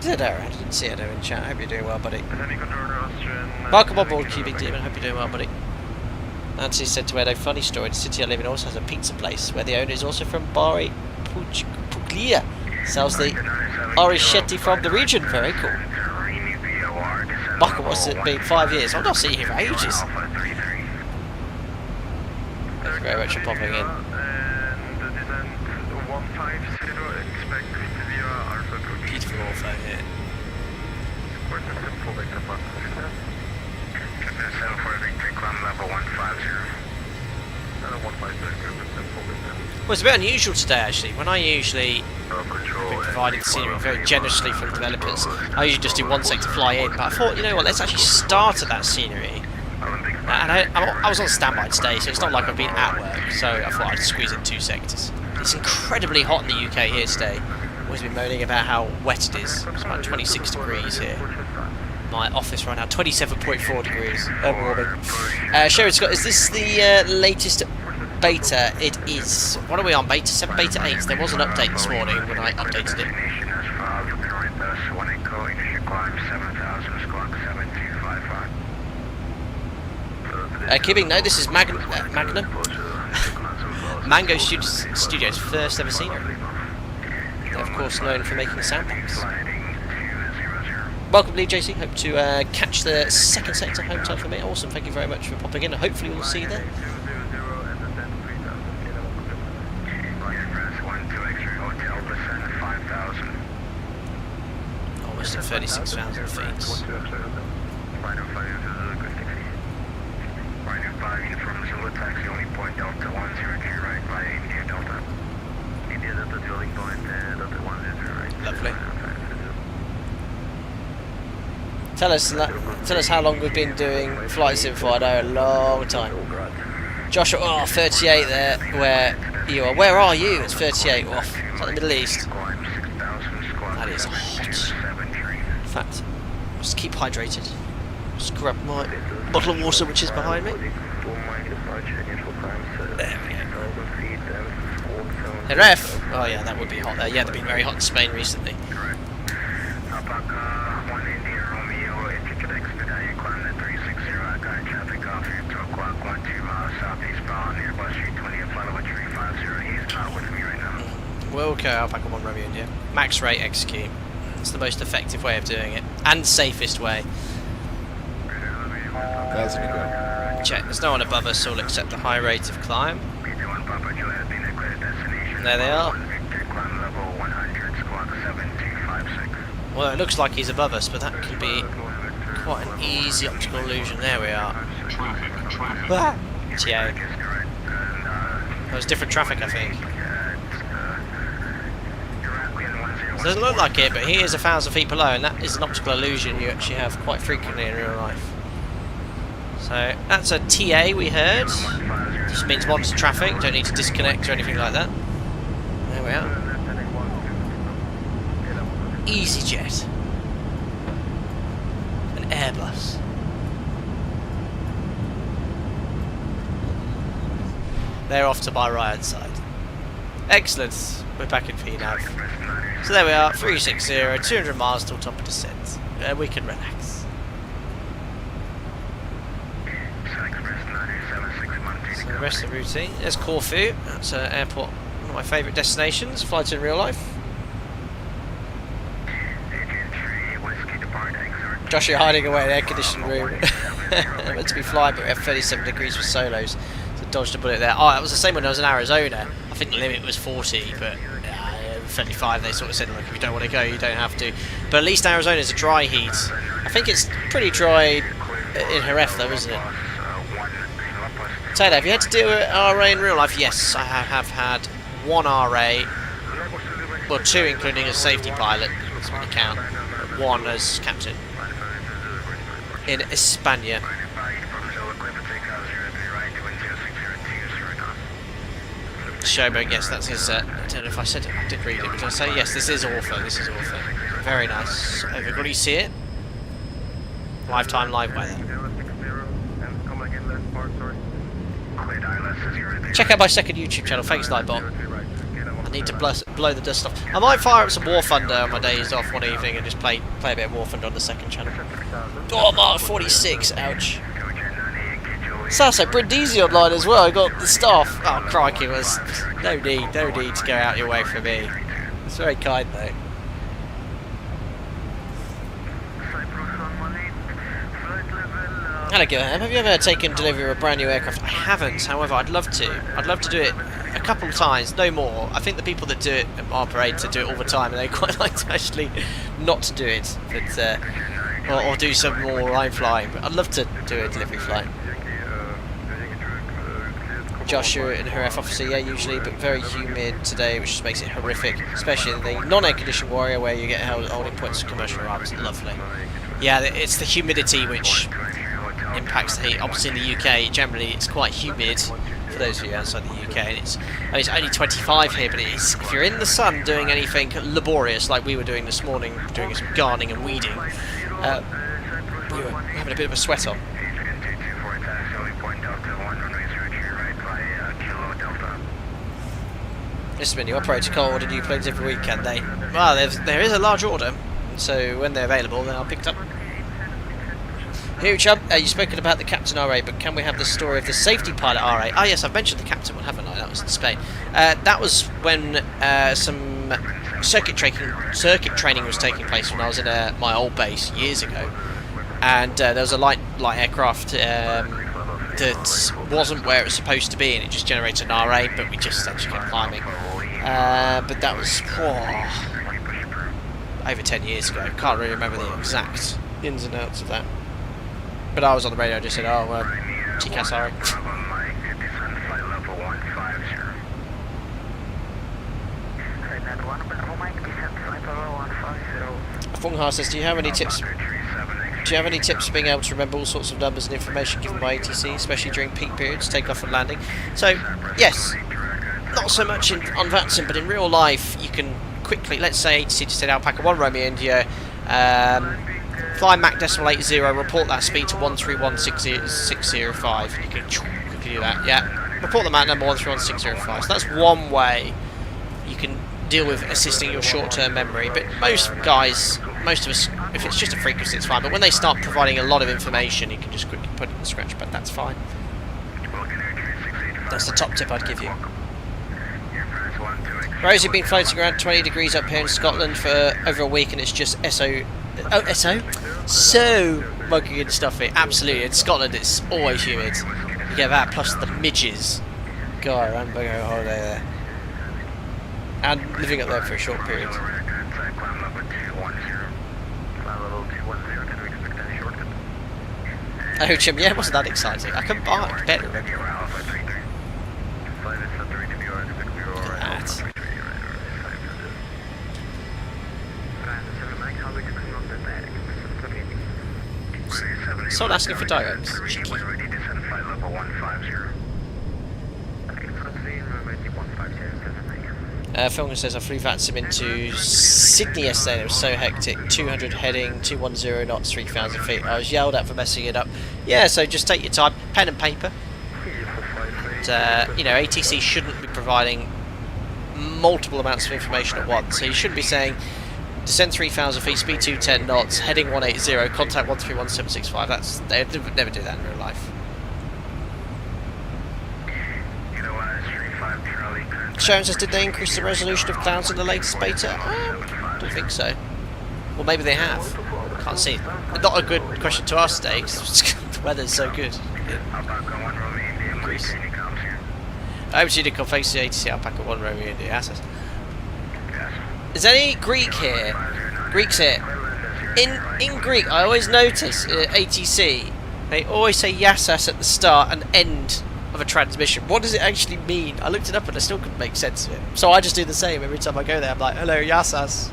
ZIBO, I didn't see it in chat. I hope you're doing well, buddy. Welcome on board, Cubic Demon. Hope you're doing well, buddy. Nancy said to Edo, funny story. The city I live in also has a pizza place where the owner is also from Bari, Puglia. Sells the oriscetti from the region. Very cool. Michael, what's it been? 5 years? I've not seen you for ages. Thank you very much for popping in. Beautiful ortho here. Well, it's a bit unusual today actually. When I usually been providing scenery very generously from developers, I usually just do one sector fly in, but I thought, you know what, let's actually start at that scenery. And I was on standby today, so it's not like I've been at work, so I thought I'd squeeze in 2 sectors. It's incredibly hot in the UK here today. Always been moaning about how wet it is. It's about 26 degrees here. My office right now, 27.4 degrees. Warming. Sherry Scott, is this the latest beta? It is. What are we on? Beta 7, beta 8. There was an update this morning when I updated it. Kibbing, no, this is Magnum. Mango Studios' first ever scenery. They're of course known for making sound packs. Welcome, Lee JC. Hope to catch the second sector home time for me. Awesome, thank you very much for popping in. Hopefully we'll see you there. Almost at 36,000 feet. Lovely. Tell us how long we've been doing flight sim for. I know, a long time. Joshua, oh, 38 there, where you are. Where are you? It's 38 off. It's like the Middle East. That is hot. In fact, just keep hydrated. Just grab my bottle of water which is behind me. There we go. The ref! Oh yeah, that would be hot there. Yeah, they've been very hot in Spain recently. Wilco, Alpaca 1 Romeo India. Max rate execute. That's the most effective way of doing it, and safest way. Check, there's no one above us, so we'll accept the high rate of climb. And there they are. Well, it looks like he's above us, but that could be quite an easy optical illusion. There we are. Ah, TA. There's different traffic, I think. Doesn't look like it, but he is 1,000 feet below, and that is an optical illusion you actually have quite frequently in real life. So that's a TA we heard. Just means monitor traffic. Don't need to disconnect or anything like that. There we are. EasyJet. An Airbus. They're off to my right side. Excellent. We're back in VNAV. So there we are, 360, 200 miles till top of descent. We can relax. So the rest of the routine. There's Corfu. That's an airport, one of my favourite destinations. Flights in real life. Josh, you're hiding away in the air-conditioned room. I'm meant to be flying, but we have 37 degrees for solos. So dodged a bullet there. Oh, that was the same when I was in Arizona. I think the limit was 40, but 35 they sort of said, look, if you don't want to go, you don't have to. But at least Arizona's a dry heat. I think it's pretty dry in Jerez though, isn't it? Taylor, have you had to deal with RA in real life? Yes, I have had one RA. Well, two including as safety pilot, that's when you count. But one as captain. In España. Showboat, yes, that's his. I don't know if I said it. I did read it. But I say yes. This is author. This is author. Very nice. Everybody see it? Lifetime live weather. Check out my second YouTube channel. Thanks, LIBD. I need to blow the dust off. I might fire up some War Thunder on my days off one evening and just play a bit of War Thunder on the second channel. Oh, Mark 46. Ouch. Sasso, Brindisi online as well. I got the staff. Oh, crikey, was no need to go out your way for me. It's very kind though. Hello, Graham. Have you ever taken delivery of a brand new aircraft? I haven't. However, I'd love to. I'd love to do it a couple of times, no more. I think the people that do it at our parade do it all the time, and they quite like to actually not to do it, but or do some more line flying. But I'd love to do a delivery flight. Josh, you're in Jerez, obviously, yeah, usually, but very humid today, which just makes it horrific, especially in the non-air-conditioned Warrior, where you get holding points of commercial routes. Lovely. Yeah, it's the humidity which impacts the heat. Obviously, in the UK, generally, it's quite humid, for those of you outside the UK, and it's only 25 here, but if you're in the sun doing anything laborious, like we were doing this morning, doing some gardening and weeding, we were having a bit of a sweat on. This has been your protocol. Order new planes every week, can they? Well, there is a large order, so when they're available, then I'll pick it up. Huge Chub, you've spoken about the Captain RA, but can we have the story of the safety pilot RA? Ah, yes, I've mentioned the Captain one, haven't I? That was in Spain. That was when some circuit training was taking place when I was in my old base years ago, and there was a light aircraft that wasn't where it was supposed to be, and it just generated an RA, but we just actually kept climbing. But that was over 10 years ago. Can't really remember the exact ins and outs of that. But I was on the radio and just said, oh, TCAS, sorry. Funghar says, do you have any tips? Do you have any tips for being able to remember all sorts of numbers and information given by ATC, especially during peak periods, takeoff and landing? So, yes, not so much on VATSIM, but in real life, you can quickly, let's say ATC just said Alpaca 1 Romeo India, fly Mach decimal 80, report that speed to 131605. You can quickly do that, yeah. Report the Mach number 131605. So that's one way you can deal with assisting your short-term memory, but most of us, if it's just a frequency, it's fine. But when they start providing a lot of information, you can just quickly put it in the scratch pad. That's fine. That's the top tip I'd give you. Rosie been floating around 20 degrees up here in Scotland for over a week, and it's just so muggy and stuffy. Absolutely, in Scotland it's always humid. You get that plus the midges. God, I remember going on holiday there and living up there for a short period. Oh, Jim, yeah, it wasn't that exciting. I can better remember. That. Someone asking for diagrams. Cheeky. Philman says I flew Vatsim into Sydney yesterday and it was so hectic. 200 heading, 210 knots, 3,000 feet. I was yelled at for messing it up. Yeah, so just take your time, pen and paper. And, you know, ATC shouldn't be providing multiple amounts of information at once. So you shouldn't be saying descend 3,000 feet, speed 210 knots, heading 180, contact 131.765. They would never do that in real life. Sharon says, did they increase the resolution of clouds in the latest beta? I don't think so. Well, maybe they have. Can't see. Not a good question to ask today, because the weather's so good. Increase. Over to you to confess the ATC Alpaca 1 Romeo India. Yes. Is there any Greek here? Greeks here. In Greek, I always notice ATC, they always say Yassas at the start and end of a transmission. What does it actually mean? I looked it up and I still couldn't make sense of it. So I just do the same every time I go there. I'm like, hello, Yassas.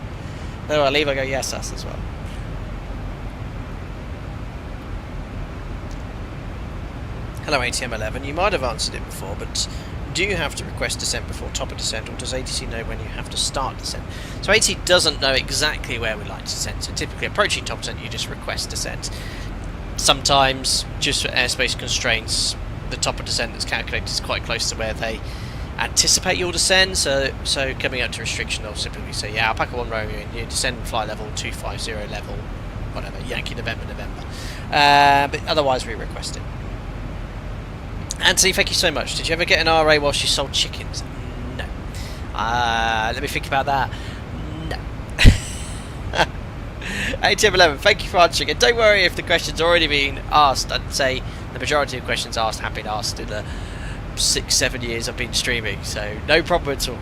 Then I leave, I go Yassas as well. Hello, ATM 11. You might have answered it before, but do you have to request descent before top of descent, or does ATC know when you have to start descent? So ATC doesn't know exactly where we like to descend. So typically approaching top descent, you just request descent. Sometimes, just for airspace constraints, the top of descent that's calculated is quite close to where they anticipate you'll descend, so coming up to restriction they'll simply say, yeah, Alpaca 1 Romeo and you descend and fly level 250 level, whatever, Yankee November. But otherwise we request it. Anthony, thank you so much. Did you ever get an RA while she sold chickens? No. Let me think about that. No. ATM 11, thank you for answering it. Don't worry if the question's already been asked. I'd say the majority of questions asked have been asked in the 6-7 years I've been streaming, so no problem at all.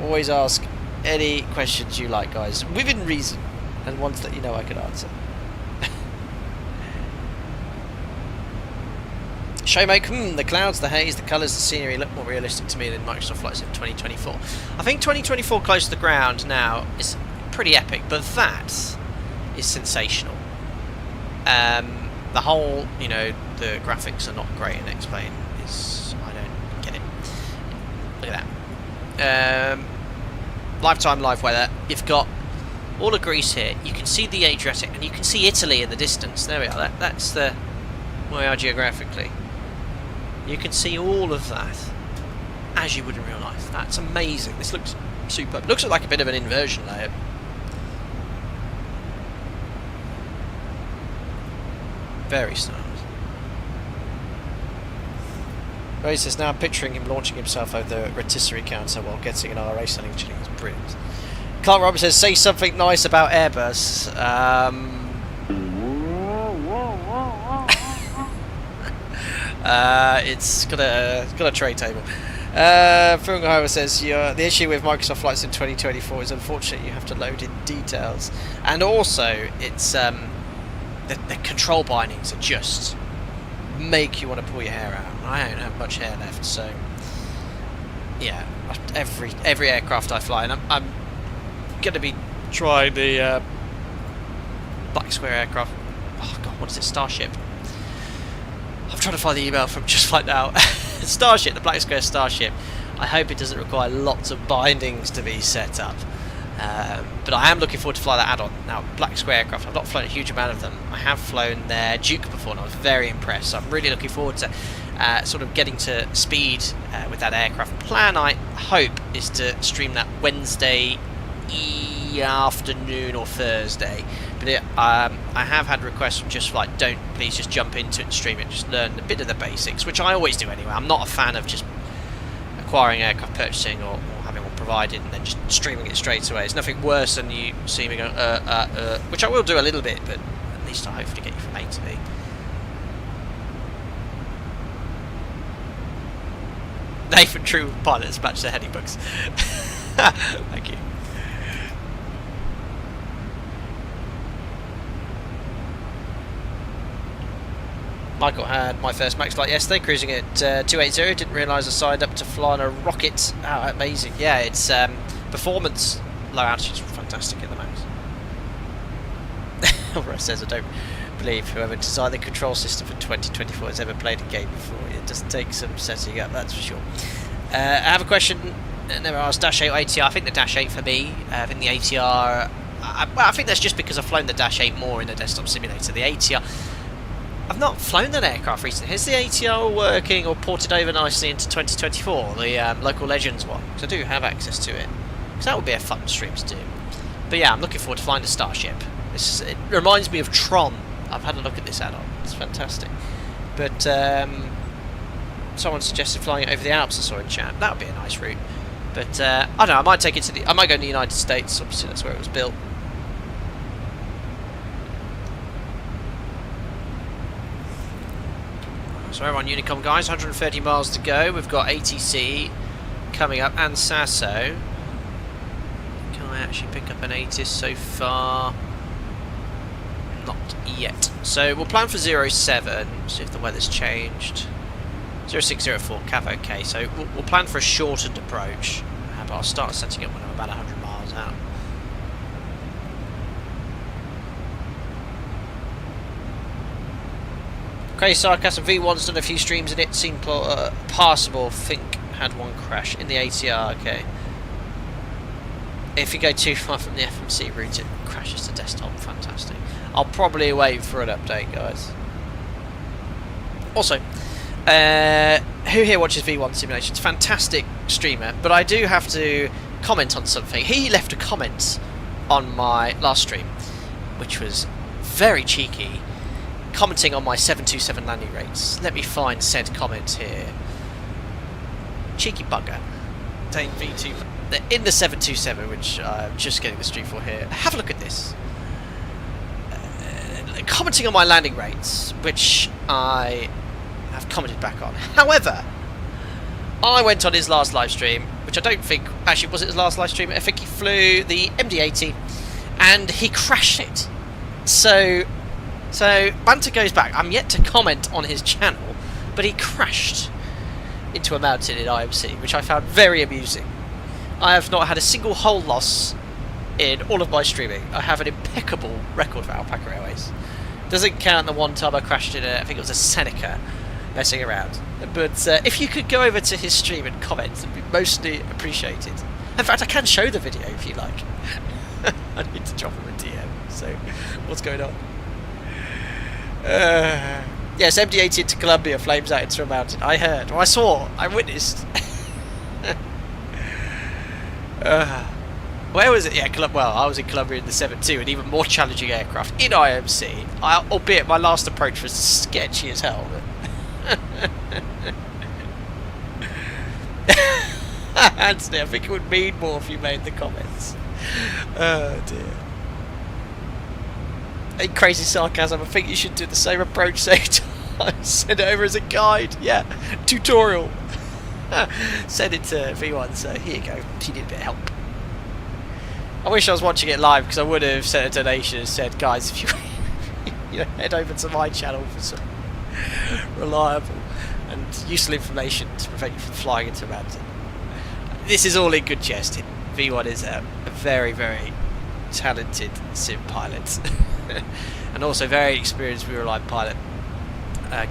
Always ask any questions you like, guys, within reason, and ones that you know I can answer. Showmake, the clouds, the haze, the colours, the scenery look more realistic to me than Microsoft Flight Sim 2024. I think 2024 close to the ground now is pretty epic, but that is sensational. The whole, you know, the graphics are not great in X-Plane. I don't get it. Look at that. Lifetime live weather. You've got all of Greece here. You can see the Adriatic, and you can see Italy in the distance. There we are. That's the where we are geographically. You can see all of that as you would in real life. That's amazing. This looks superb. Looks like a bit of an inversion layer. Very stylish. Ray says, now I'm picturing him launching himself over the rotisserie counter while getting an RA selling chilling. It's brilliant. Clark Roberts says, say something nice about Airbus. It's got a tray table. Fungahover says, the issue with Microsoft Flight Sim 2024 is unfortunate you have to load in details, and also it's the control bindings are just make you want to pull your hair out. I don't have much hair left, so yeah, every aircraft I fly, and I'm going to be trying the Black Square aircraft. Oh god, what is it? Starship. I'm trying to find the email from just right now. Starship, the Black Square Starship. I hope it doesn't require lots of bindings to be set up. But I am looking forward to fly that add-on. Now, Black Square aircraft, I've not flown a huge amount of them. I have flown their Duke before and I was very impressed. So I'm really looking forward to sort of getting to speed with that aircraft. Plan, I hope, is to stream that Wednesday afternoon or Thursday. But I have had requests from Just Flight, don't please just jump into it and stream it, just learn a bit of the basics, which I always do anyway. I'm not a fan of just acquiring aircraft purchasing or having one provided and then just streaming it straight away. It's nothing worse than you see me go, which I will do a little bit, but at least I hopefully get you from A to B. Nathan True pilots match their heading books. Thank you. Michael had my first max flight yesterday, cruising at 280. Didn't realise I signed up to fly on a rocket. Oh, amazing. Yeah, it's performance, low altitude is fantastic in the max. Alright, says I don't believe whoever designed the control system for 2024 has ever played a game before. It does take some setting up, that's for sure. I have a question. Never asked Dash 8 or ATR. I think the Dash 8 for me. I think the ATR. I think that's just because I've flown the Dash 8 more in the desktop simulator. The ATR. I've not flown that aircraft recently. Is the ATR working or ported over nicely into 2024? The Local Legends one? Because I do have access to it. Because that would be a fun stream to do. But yeah, I'm looking forward to flying the Starship. It reminds me of Tron. I've had a look at this add-on. It's fantastic. But someone suggested flying it over the Alps I saw in chat. That would be a nice route. But I don't know. I might take it to I might go to the United States. Obviously, that's where it was built. So we're on Unicom, guys. 130 miles to go. We've got ATC coming up and Sasso. Can I actually pick up an ATIS so far? Not yet. So we'll plan for 07. See if the weather's changed. 0604 Cav OK. So we'll plan for a shortened approach. But I'll start setting up when I'm about 100 miles out. Crazy Sarcasm V1's done a few streams in it, seemed passable. Think had one crash in the ATR. Okay. If you go too far from the FMC route, it crashes to desktop. Fantastic. I'll probably wait for an update, guys. Also, who here watches V1 Simulations? Fantastic streamer, but I do have to comment on something. He left a comment on my last stream, which was very cheeky. Commenting on my 727 landing rates. Let me find said comment here. Cheeky bugger. Saying V2 in the 727, which I'm just getting the stream for here. Have a look at this. Commenting on my landing rates, which I have commented back on. However, I went on his last live stream, which I don't think actually was it his last live stream. I think he flew the MD-80 and he crashed it. So banter goes back. I'm yet to comment on his channel, but he crashed into a mountain in IMC, which I found very amusing. I have not had a single hull loss in all of my streaming. I have an impeccable record for Alpaca Airways. Doesn't count the one time I crashed in I think it was a Seneca, messing around. But if you could go over to his stream and comment, it'd be mostly appreciated. In fact, I can show the video if you like. I need to drop him a DM. So, what's going on? Yes, MD-80 into Colombia, flames out into a mountain. I heard. Well, I saw. I witnessed. Where was it? Yeah, well, I was in Colombia in the 7.2, an even more challenging aircraft in IMC. Albeit my last approach was sketchy as hell. Anthony, I think it would mean more if you made the comments. Oh dear. Hey, Crazy Sarcasm, I think you should do the same approach same time. Send it over as a guide. Yeah, tutorial. Send it to V1, so here you go. She need a bit of help. I wish I was watching it live because I would have sent a donation and said, guys, if you head over to my channel for some reliable and useful information to prevent you from flying into a mountain. This is all in good jest. V1 is a very, very talented sim pilot and also very experienced real-life pilot,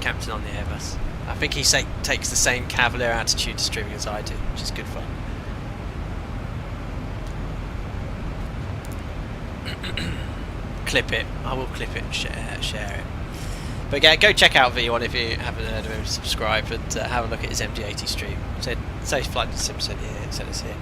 captain on the Airbus. I think he takes the same cavalier attitude to streaming as I do, which is good fun. Clip it. I will clip it and share it. But yeah, go check out V1 if you haven't heard of him. Subscribe and have a look at his MD-80 stream. Say Flight Sim said here. Said it's here.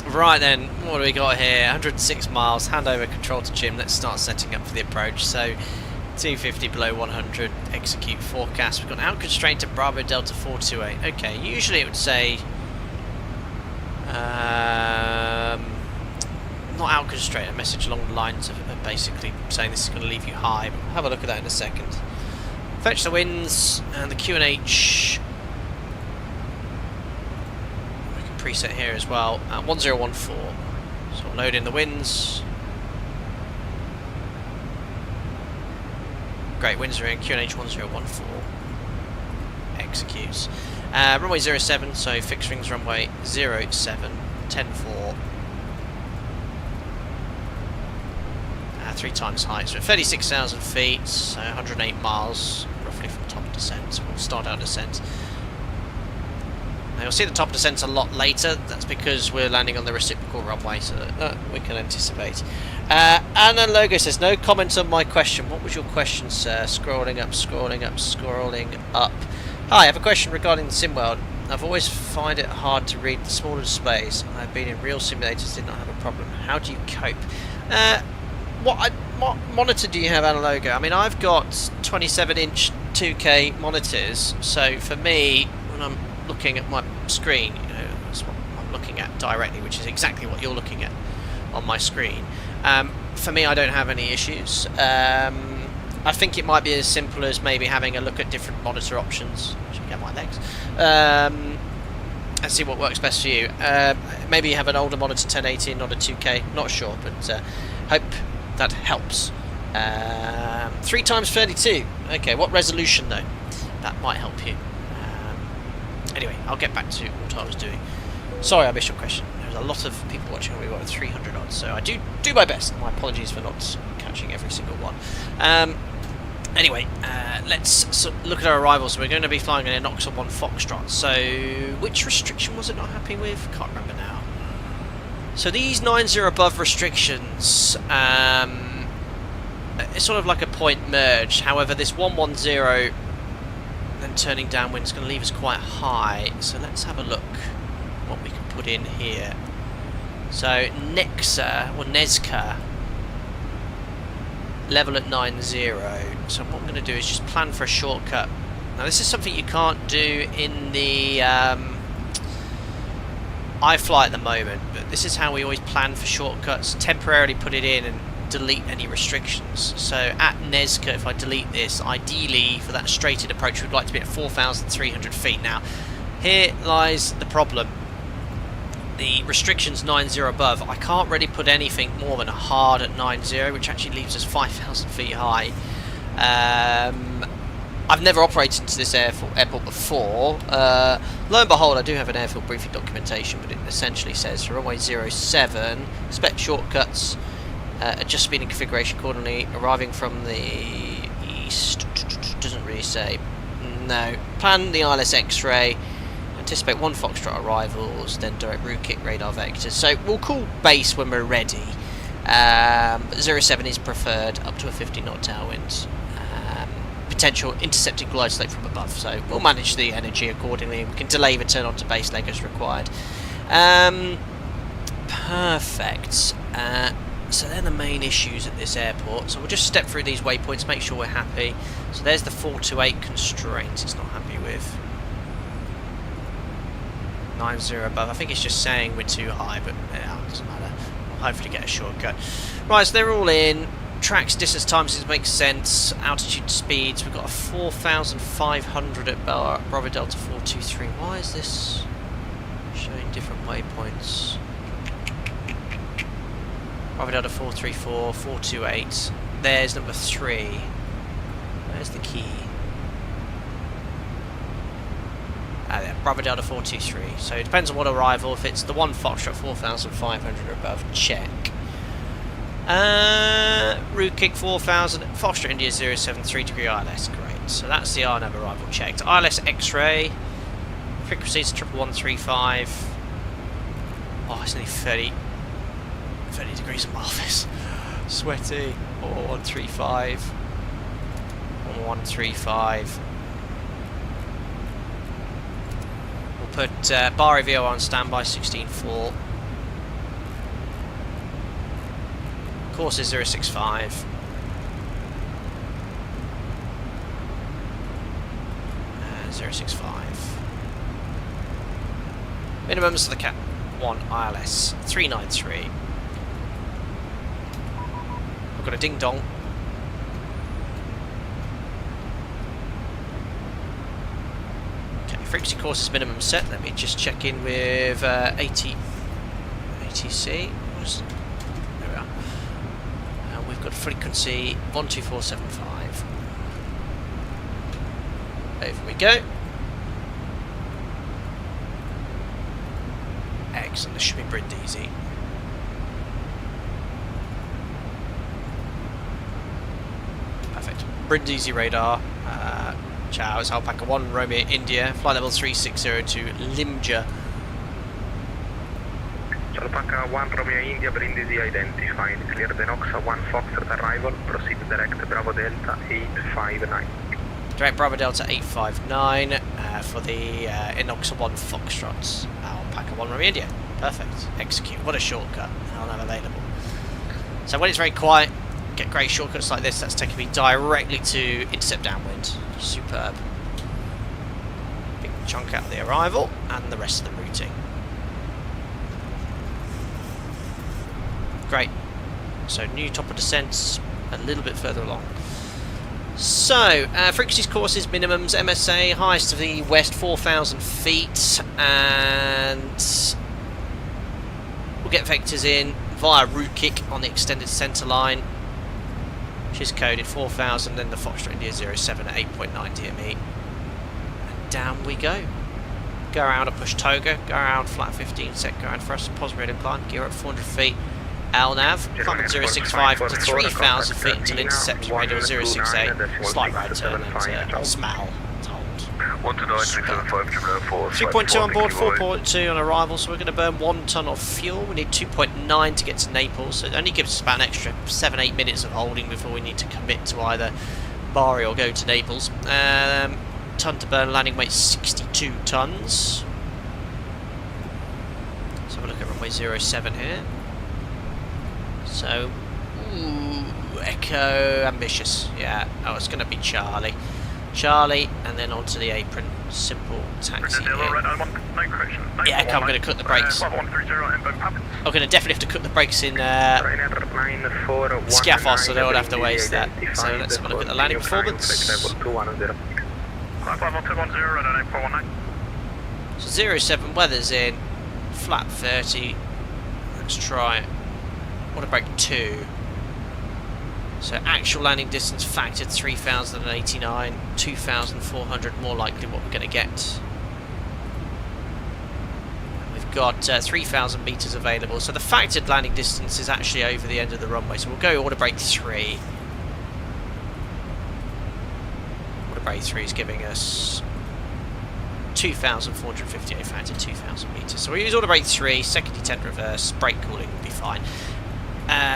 Right then, what do we got here? 106 miles. Hand over control to Jim. Let's start setting up for the approach. So 250 below 100, execute forecast. We've got out constraint to Bravo Delta 428. Okay, usually it would say not out constraint, a message along the lines of basically saying this is going to leave you high. But we'll have a look at that in a second. Fetch the winds and the QNH. We can preset here as well at 1014. So we'll load in the winds. Great, winds are in, QNH 1014. Executes. Runway 07, so fixed wings runway 07, 10-4. 3 times height, so 36,000 feet, so 108 miles, roughly from top descent. So we'll start our descent. Now you'll see the top descent a lot later. That's because we're landing on the reciprocal runway, so that we can anticipate. Anna Logo says, no comment on my question. What was your question, sir? Scrolling up, scrolling up, scrolling up. Hi, I have a question regarding the SimWorld. I've always find it hard to read the smaller displays. I've been in real simulators, did not have a problem. How do you cope? What monitor do you have, Anna Logo? I mean, I've got 27-inch 2K monitors, so for me, when I'm looking at my screen, you know, that's what I'm looking at directly, which is exactly what you're looking at on my screen. For me, I don't have any issues. I think it might be as simple as maybe having a look at different monitor options. I should get my legs. And see what works best for you. Maybe you have an older monitor, 1080, not a 2K. Not sure, but hope that helps. 3 times 32. Okay, what resolution though? That might help you. Anyway, I'll get back to what I was doing. Sorry I missed your question. There's a lot of people watching. We've got 300 odds, so I do my best. My apologies for not catching every single one. Anyway, let's look at our arrivals. We're going to be flying an Inoxa 1 Foxtrot. So, which restriction was it not happy with? Can't remember now. So these 90 above restrictions, it's sort of like a point merge. However, this 110 then turning downwind is going to leave us quite high. So let's have a look what we can put in here. So Nexa or Nezca level at 90. So what I'm going to do is just plan for a shortcut. Now this is something you can't do in the iFly at the moment, but this is how we always plan for shortcuts. Temporarily put it in and delete any restrictions. So at Nezca, if I delete this, ideally for that straighted approach we'd like to be at 4,300 feet. Now here lies the problem. The restrictions 90 above, I can't really put anything more than a hard at 90, which actually leaves us 5,000 feet high. I've never operated into this airport before. Lo and behold, I do have an airfield briefing documentation, but it essentially says for runway 07, expect shortcuts, adjust speed and configuration accordingly, arriving from the east, doesn't really say. No, plan the ILS X-ray, anticipate 1 Foxtrot arrivals, then direct route kick radar vectors. So we'll call base when we're ready. 07 is preferred, up to a 50 knot tailwind. Potential intercepting glide slope from above, so we'll manage the energy accordingly. We can delay the turn on to base leg as required. Perfect. So they're the main issues at this airport. So we'll just step through these waypoints, make sure we're happy. So there's the 428 constraint it's not happy with. 90 above. I think it's just saying we're too high, but yeah, it doesn't matter. We'll hopefully get a shortcut. Right, so they're all in. Tracks, distance, times, it makes sense. Altitude, speeds. We've got a 4,500 at Bravo Delta 423. Why is this showing different waypoints? Bravo Delta 434, 428. There's number 3. Where's the key? Ah, there. Bravo Delta 423. So it depends on what arrival. If it's the 1 Foxtrot 4,500 or above, check. Route kick 4,000, Foxtrot India 073 degree ILS, great. So that's the RNAV arrival checked. ILS X-ray, frequency is 11135. Oh, it's nearly 30 degrees of Malthus. Sweaty. 135. 135. We'll put Bari VO on standby 16.4. Course is 065. 065. Minimums for the Cat 1 ILS 393. I've got a ding dong. Okay, frequency course is minimum set. Let me just check in with ATC. There we are. And we've got frequency 12475. Over we go. Excellent, this should be Brindisi. Perfect. Brindisi radar. Ciao, it's Alpaca 1 Romeo India. Flight level 360 to Limja. Alpaca 1 Romeo India, Brindisi identified. Clear the Noxa 1 Foxtrot arrival. Proceed direct Bravo Delta 859. Direct Bravo Delta 859 for the Inoxa 1 Foxtrot. Alpaca 1 Romeo India. Perfect. Execute. What a shortcut. I'll have available. So when it's very quiet, get great shortcuts like this. That's taking me directly to intercept downwind. Superb. Big chunk out of the arrival and the rest of the routing. Great. So new top of descents a little bit further along. So, frequencies, courses, minimums, MSA, highest to the west 4,000 feet, and we'll get vectors in via route kick on the extended centre line, which is coded 4,000, then the Foxtrot India 07 at 8.9 DME, and down we go. Go around and push Toga, go around flat 15 sec, go around first positive rate incline, gear up 400 feet. LNAV, climb at 065 to 3,000 feet until intercept radial 068, slight right turn and smell, hold. 3.2 on board, 4.2 on arrival, so we're going to burn 1 tonne of fuel. We need 2.9 to get to Naples, so it only gives us about an extra 7-8 minutes of holding before we need to commit to either Bari or go to Naples. Tonne to burn, landing weight 62 tonnes. So we'll look at runway 07 here. So, ooh, Echo, ambitious, yeah. Oh, it's going to be Charlie. Charlie, and then onto the apron. Simple taxi here. Yeah, I'm going to cut the brakes. I'm going to definitely have to cut the brakes in Skiathos, so I don't have to waste that. So let's have a look at the landing performance. So 07 weather's in, flat 30. Let's try it. What about 2? So actual landing distance factored 3,089, 2,400 more likely what we're going to get. We've got 3,000 metres available, so the factored landing distance is actually over the end of the runway, so we'll go order brake 3. Order brake 3 is giving us 2,458 factored 2,000 metres. So we'll use order brake 3, second detent reverse, brake cooling will be fine.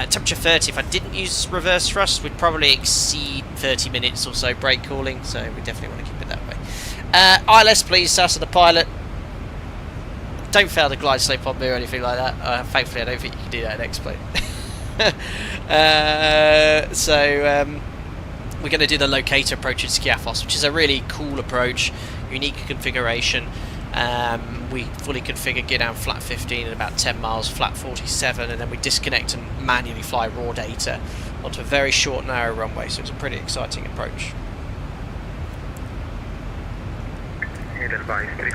Temperature 30, if I didn't use reverse thrust, we'd probably exceed 30 minutes or so brake cooling, so we definitely want to keep it that way. ILS please, SAS of the pilot. Don't fail the glide slope on me or anything like that. Thankfully I don't think you can do that in X-Plane. We're going to do the locator approach at Skiathos, which is a really cool approach, unique configuration. We fully configure gear down flat 15 at about 10 miles, flat 47, and then we disconnect and manually fly raw data onto a very short, narrow runway, so it's a pretty exciting approach.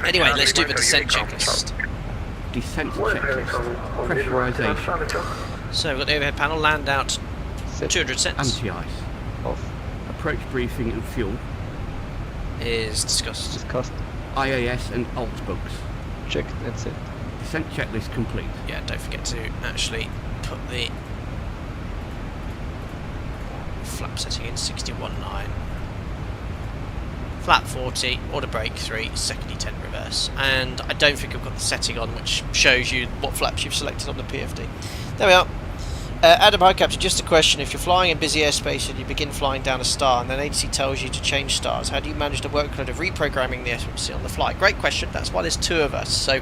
Anyway, let's do the descent checklist. Descent checklist. Pressurisation. So we've got the overhead panel, land out 200 cents. Anti-ice. Off. Approach briefing and fuel. Is discussed. Discussed. IAS and alt bugs. Checked and set. Descent checklist complete. Yeah, don't forget to actually put the flap setting in 61.9. Flat 40, order brake 3, second detent reverse. And I don't think I've got the setting on which shows you what flaps you've selected on the PFD. There we are. Adam High Captain, just a question. If you're flying in busy airspace and you begin flying down a star and then agency tells you to change stars, how do you manage the workload of reprogramming the SMC on the flight? Great question. That's why there's 2 of us. So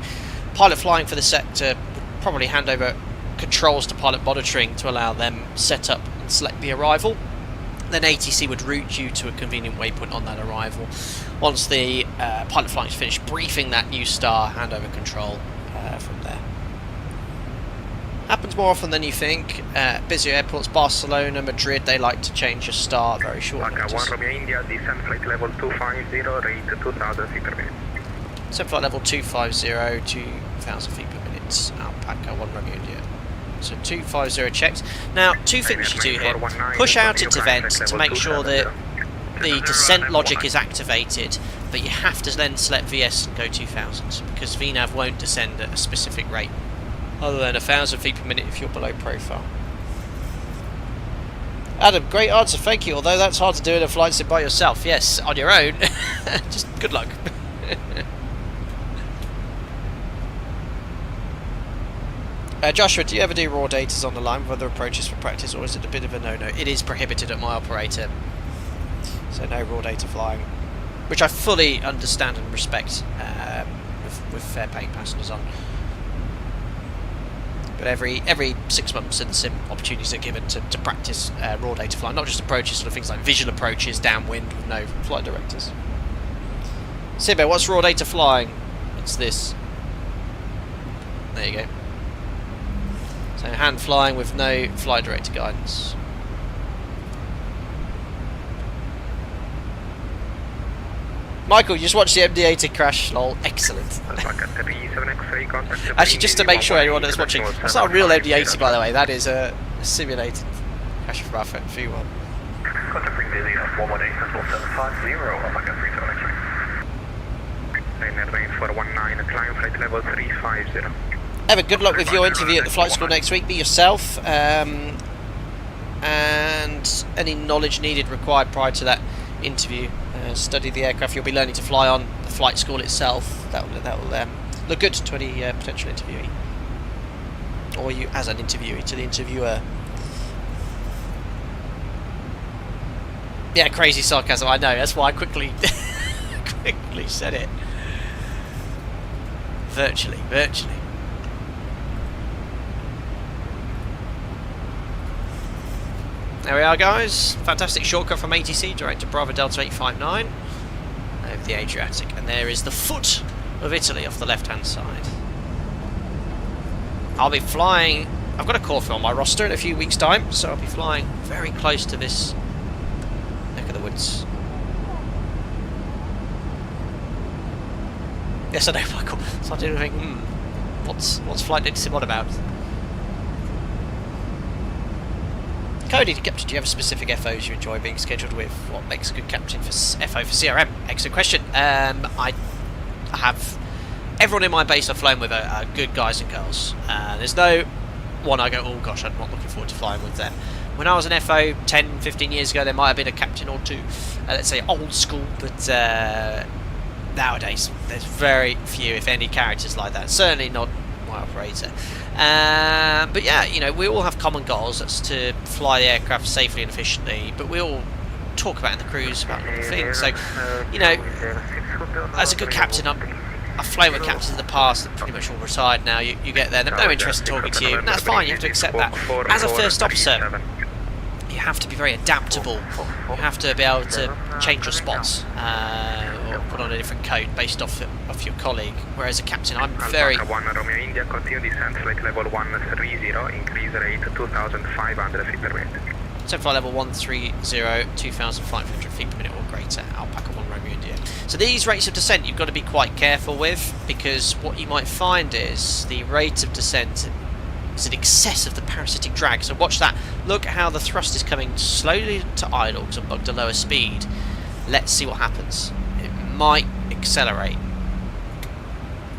pilot flying for the sector would probably hand over controls to pilot monitoring to allow them set up and select the arrival. then ATC would route you to a convenient waypoint on that arrival. Once the pilot flying is finished briefing that new star, hand over control from there. Happens more often than you think. Busy airports, Barcelona, Madrid, they like to change your start very short notice. 1 Romeo India, descent flight level 250, rate 2000 feet per minute. Descent flight level 250, 2000 feet per minute. Alpaca 1 Romeo India. So 250 checked. Now, two things you do here. Push out into vent to make sure that the descent logic is activated, but you have to then select VS and go 2000 because VNAV won't descend at a specific rate other than 1000 feet per minute if you're below profile. Adam, great answer, thank you. Although that's hard to do in a flight sim by yourself. Yes, on your own. Just good luck. Joshua, do you ever do raw datas on the line with other approaches for practice, or is it a bit of a no-no? It is prohibited at my operator, so no raw data flying, which I fully understand and respect with fare-paying passengers on. But every 6 months in the sim, opportunities are given to practice raw data flying, not just approaches, sort of things like visual approaches, downwind with no flight directors. ZIBO, what's raw data flying? It's this. There you go. So hand flying with no flight director guidance. Michael, you just watched the MD-80 crash, lol. Excellent. Actually, just to make sure everyone that's watching, that's not a real MD-80 by the way, that is a simulated crash of Rafa V1. Contact Billy 118.750, Alpaca 3783. Rainer range 419, climb flight level 350. Evan, good luck with your interview at the flight school next week. Be yourself, and any knowledge needed required prior to that interview. Study the aircraft you'll be learning to fly on, the flight school itself. That will look good to any potential interviewee, or you as an interviewee to the interviewer. Yeah, crazy sarcasm. I know. That's why I quickly said it. Virtually. There we are, guys. Fantastic shortcut from ATC direct to Bravo Delta 859 over the Adriatic, and there is the foot of Italy off the left-hand side. I'll be flying. I've got a Corfu on my roster in a few weeks' time, so I'll be flying very close to this neck of the woods. Yes, I know, Michael. So I didn't think, what's flight data sim on about? Cody, Captain, do you have specific FOs you enjoy being scheduled with? What makes a good captain for FO for CRM? Excellent question. I have everyone in my base I've flown with are good guys and girls. There's no one I go, oh gosh, I'm not looking forward to flying with them. When I was an FO 10, 15 years ago, there might have been a captain or two, let's say old school, but nowadays there's very few, if any, characters like that. Certainly not my operator. But yeah, you know, we all have common goals. That's to fly the aircraft safely and efficiently, but we all talk about in the cruise about other things. So, you know, as a good captain, I've flown with captains in the past that pretty much all retired now. You get there, they've no interest in talking to you, and that's fine, you have to accept that. As a first officer, you have to be very adaptable. You have to be able to change your spots or put on a different coat based off your colleague. Whereas a captain, I'm very. 1 Romeo India, continue descent flight level 130, increase rate 2,500 feet per minute. So flight level 130, 2,500 feet per minute or greater. Alpaca 1 Romeo India. So these rates of descent you've got to be quite careful with, because what you might find is the rate of descent is in excess of the parasitic drag. So watch that. Look at how the thrust is coming slowly to idle because I'm booked a lower speed. Let's see what happens. It might accelerate.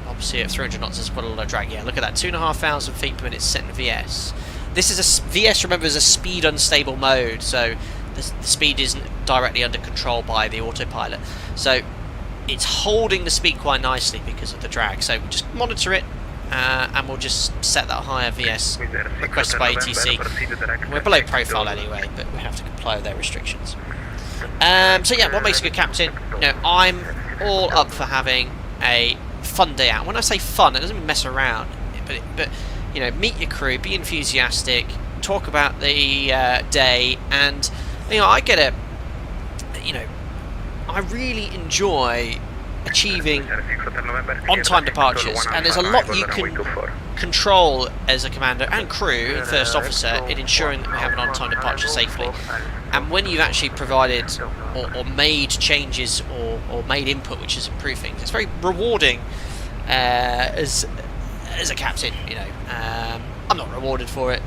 Obviously at 300 knots there's quite a lot of drag. Yeah, look at that. 2,500 feet per minute set in VS. This is a VS, remember, is a speed unstable mode, so the speed isn't directly under control by the autopilot. So it's holding the speed quite nicely because of the drag. So just monitor it. And we'll just set that higher VS requested by ATC. We're below profile anyway, but we have to comply with their restrictions. So yeah, what makes a good captain? You know, I'm all up for having a fun day out. When I say fun, it doesn't mean mess around, but you know, meet your crew, be enthusiastic, talk about the day, and You know, I get a, you know, I really enjoy achieving on-time departures, and there's a lot you can control as a commander and crew and first officer in ensuring that we have an on-time departure safely. And when you've actually provided or made changes or made input which has improved things, it's very rewarding as a captain. You know, I'm not rewarded for it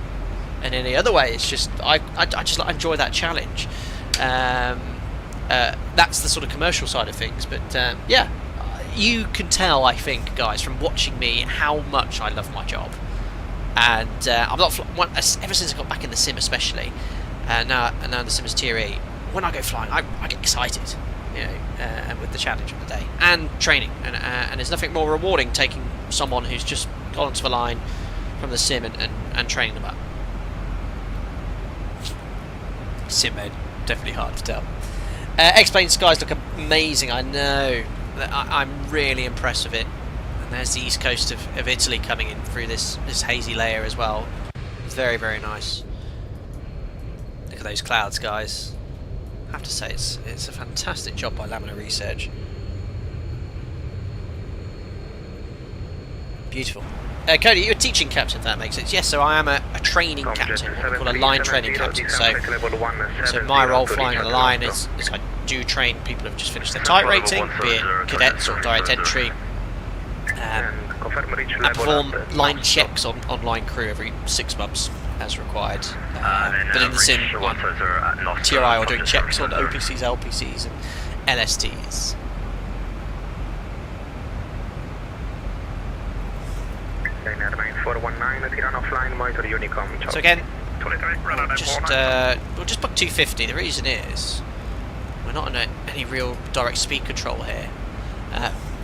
in any other way. It's just I just enjoy that challenge. That's the sort of commercial side of things, but yeah, you can tell, I think, guys, from watching me how much I love my job. And I'm not ever since I got back in the sim, especially now in the sim is tier 8. When I go flying, I get excited, you know, and with the challenge of the day and training, and there's nothing more rewarding taking someone who's just gone onto the line from the sim and training them up. Sim mode, definitely hard to tell. X-Plane skies look amazing, I know. I'm really impressed with it. And there's the east coast of Italy coming in through this hazy layer as well. Very, very nice. Look at those clouds, guys. I have to say, it's a fantastic job by Laminar Research. Beautiful. Cody, you're a teaching captain, if that makes sense. Yes, so I am a training captain, what we call a line training captain. So my role flying on the line is I do train people who have just finished their type rating, be it cadets or direct entry. I perform line checks on line crew every 6 months as required. But in the sim, on TRI, we're doing checks on OPCs, LPCs and LSTs. So again, we'll just book 250. The reason is we're not on any real direct speed control here,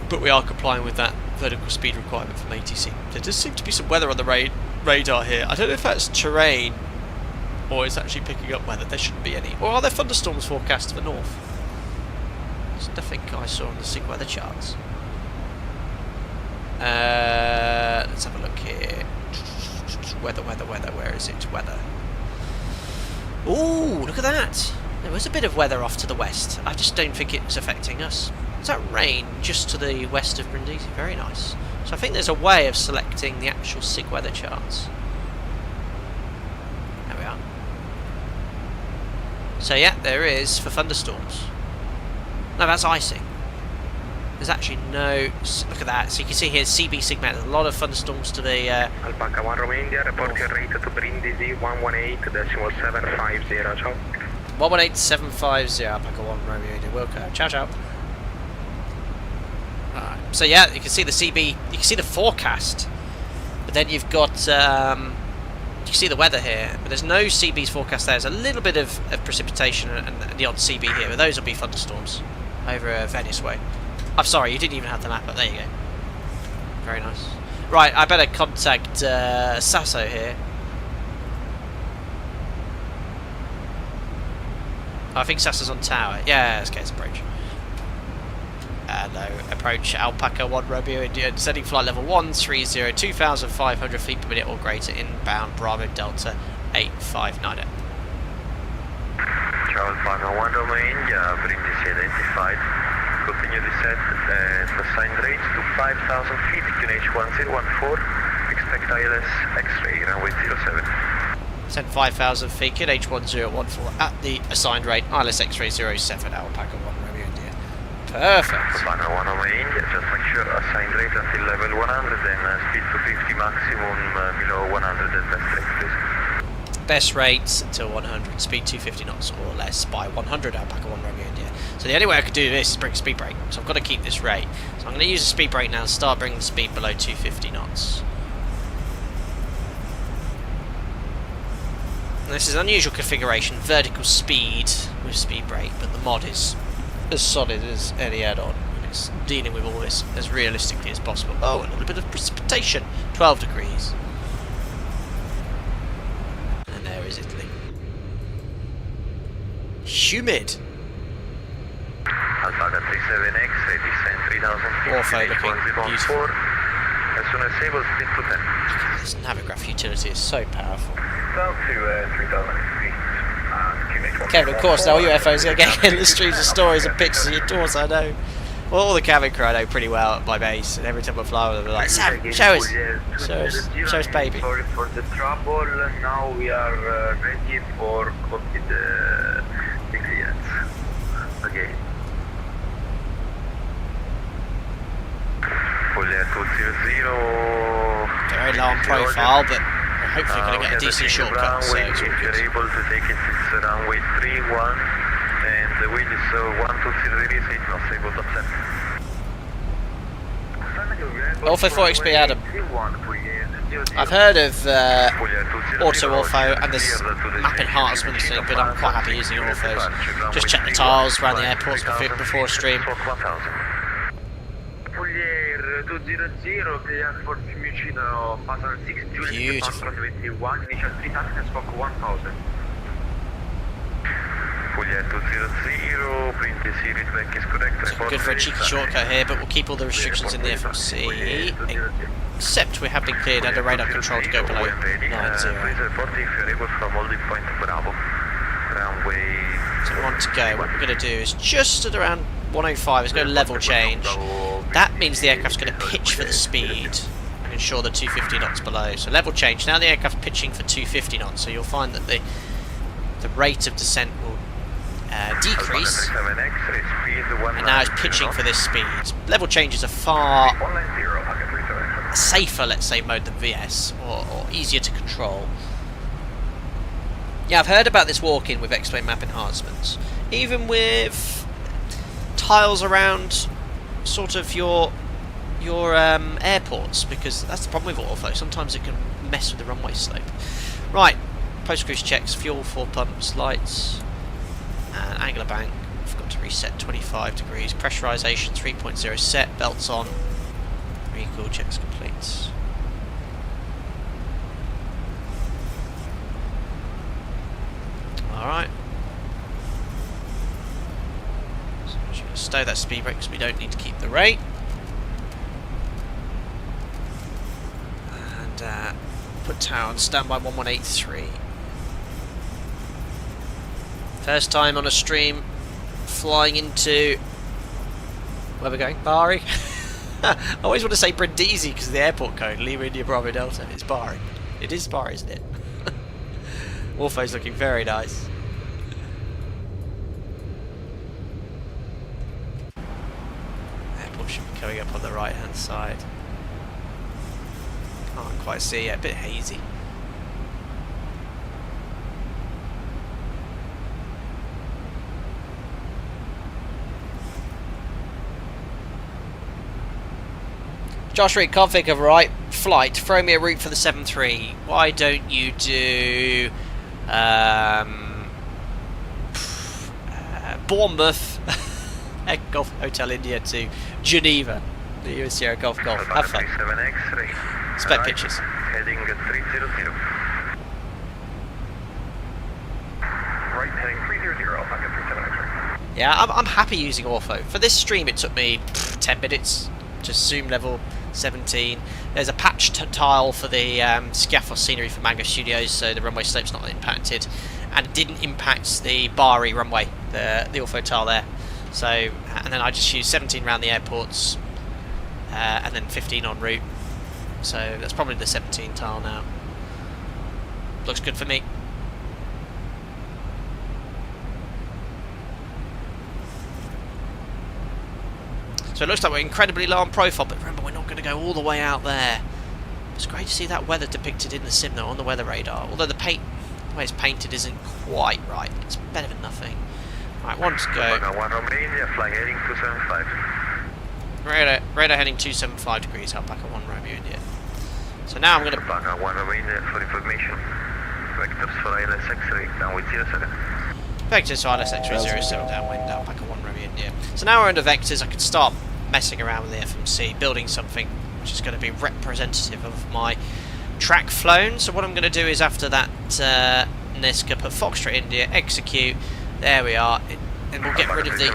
but we are complying with that vertical speed requirement from ATC. There does seem to be some weather on the radar here. I don't know if that's terrain or it's actually picking up weather. There shouldn't be any. Or are there thunderstorms forecast to the north? There's nothing I saw on the SIG weather charts. Let's have a look here. Weather, where is it? Weather. Ooh, look at that! There was a bit of weather off to the west. I just don't think it's affecting us. Is that rain just to the west of Brindisi? Very nice. So I think there's a way of selecting the actual SIG weather charts. There we are. So yeah, there is for thunderstorms. No, that's icing. There's actually no... Look at that. So you can see here CB Sigma. There's a lot of thunderstorms to the... Alpaca 1 Romeo India, report your rate to Brindisi 118.750. Ciao. 118.750, Alpaca 1 Romeo India. Wilco. Ciao, ciao. Alright. So yeah, you can see the CB... You can see the forecast. But then you've got... you can see the weather here. But there's no CB's forecast there. There's a little bit of precipitation and the odd CB here. But those will be thunderstorms over Venice way. I'm sorry, you didn't even have the map up. There you go. Very nice. Right, I better contact Sasso here. I think Sasso's on tower. Yeah, okay, it's approach. Hello, approach Alpaca 1 Romeo India. Descending flight level 130, 2,500 feet per minute or greater. Inbound Bravo Delta 859. Alpaca 1 Romeo India, Brindisi identified. Continue descent at assigned range to 5,000 feet, QNH 1014. Expect ILS X-ray, runway 07. Descent 5,000 feet, QNH 1014 at the assigned rate, ILS X-ray 07, Alpaca 1 Romeo India. Perfect. Alpaca 1 Romeo India, just make sure assigned rate until level 100 and speed to 50 maximum below 100 at best rate, please. Best rates until 100, speed 250 knots or less by 100, Alpaca 1 Romeo India. So the only way I could do this is bring a speed brake, so I've got to keep this rate. So I'm going to use a speed brake now and start bringing the speed below 250 knots. And this is an unusual configuration, vertical speed with speed brake, but the mod is as solid as any add-on. It's dealing with all this as realistically as possible. Oh, a little bit of precipitation, 12 degrees. And there is Italy. Humid. Alpaca 37X, descent 3,000 feet, Ortho looking beautiful. As soon as able, speed to 10. This Navigraph utility is so powerful. Down to 3,000 feet, Kevin, of course, now UFOs are getting in the streets of stories and pictures of your doors, I know. Well, all the cabin crew I know pretty well at my base, and every time I fly with them, they're like, Sam, show us, baby. Sorry for the trouble, now we are ready for copy the clearance. Okay. Fully 200. Very low on profile, but we're hopefully going to get a decent shortcut, so it's all if you're good. able to take it, it's runway 31, and the wind is 120 degrees, it's not able to accept. Alpha 4XP Adam. I've heard of auto-ortho and this map enhancement thing, but I'm quite happy using orthos. Just check the tiles around the airports before a stream. Beautiful. Good for a cheeky shortcut here, but we'll keep all the restrictions in the FMC, except we have been cleared under radar control to go below 90. So we want to go. What we're going to do is just at around 105 is go level change. That means the aircraft's going to pitch for the speed and ensure the 250 knots below. So level change. Now the aircraft's pitching for 250 knots, so you'll find that the rate of descent will decrease, and now it's pitching for this speed. Level change is a far safer, let's say, mode than VS, or easier to control. Yeah, I've heard about this walk-in with X-Plane map enhancements, even with tiles around sort of your airports, because that's the problem with Ortho. Sometimes it can mess with the runway slope. Right, post-cruise checks, fuel, 4 pumps, lights, and angular bank. Forgot to reset 25 degrees. Pressurization 3.0 set, belts on. Recoil checks complete. Alright. So I'm just going to stow that speed brake because we don't need to keep the rate. And put tower on standby 1183. First time on a stream flying into where we're going? Bari. I always want to say Brindisi because of the airport code. Lima India Bravo Delta. It's Bari. It is Bari, isn't it? Orpho's looking very nice. Airport should be coming up on the right hand side. Can't quite see yet, a bit hazy. Josh Reed, can't think of a right flight. Throw me a route for the 7-3. Why don't you do Bournemouth, Golf Hotel India to Geneva, the US Sierra Golf Golf. Have fun. Spec pictures. Heading 300. Right, heading 300. Yeah, I'm happy using Ortho. For this stream, it took me 10 minutes to zoom level 17. There's a patch tile for the Skiathos scenery for Mango Studios, so the runway slope's not impacted, and it didn't impact the Bari runway, the Ortho tile there. So, and then I just used 17 around the airports, and then 15 en route. So that's probably the 17 tile now. Looks good for me. So it looks like we're incredibly low on profile, but remember, we're not going to go all the way out there. It's great to see that weather depicted in the sim, though, on the weather radar. Although the paint, the way it's painted isn't quite right, but it's better than nothing. Right, one to go. Flying heading 275. Radar heading 275 degrees, Alpaca 1 Romeo India. So now I'm going to... Alpaca 1 Romeo for information. Vectors for ILS-X-ray, downwind 07. Vectors for ILS-X-ray 07, downwind, Alpaca 1 Romeo India. So now we're under vectors, I can start messing around with the FMC, building something which is going to be representative of my track flown. So what I'm going to do is, after that NISCA, put Foxtrot India, execute, there we are, and we'll get rid of the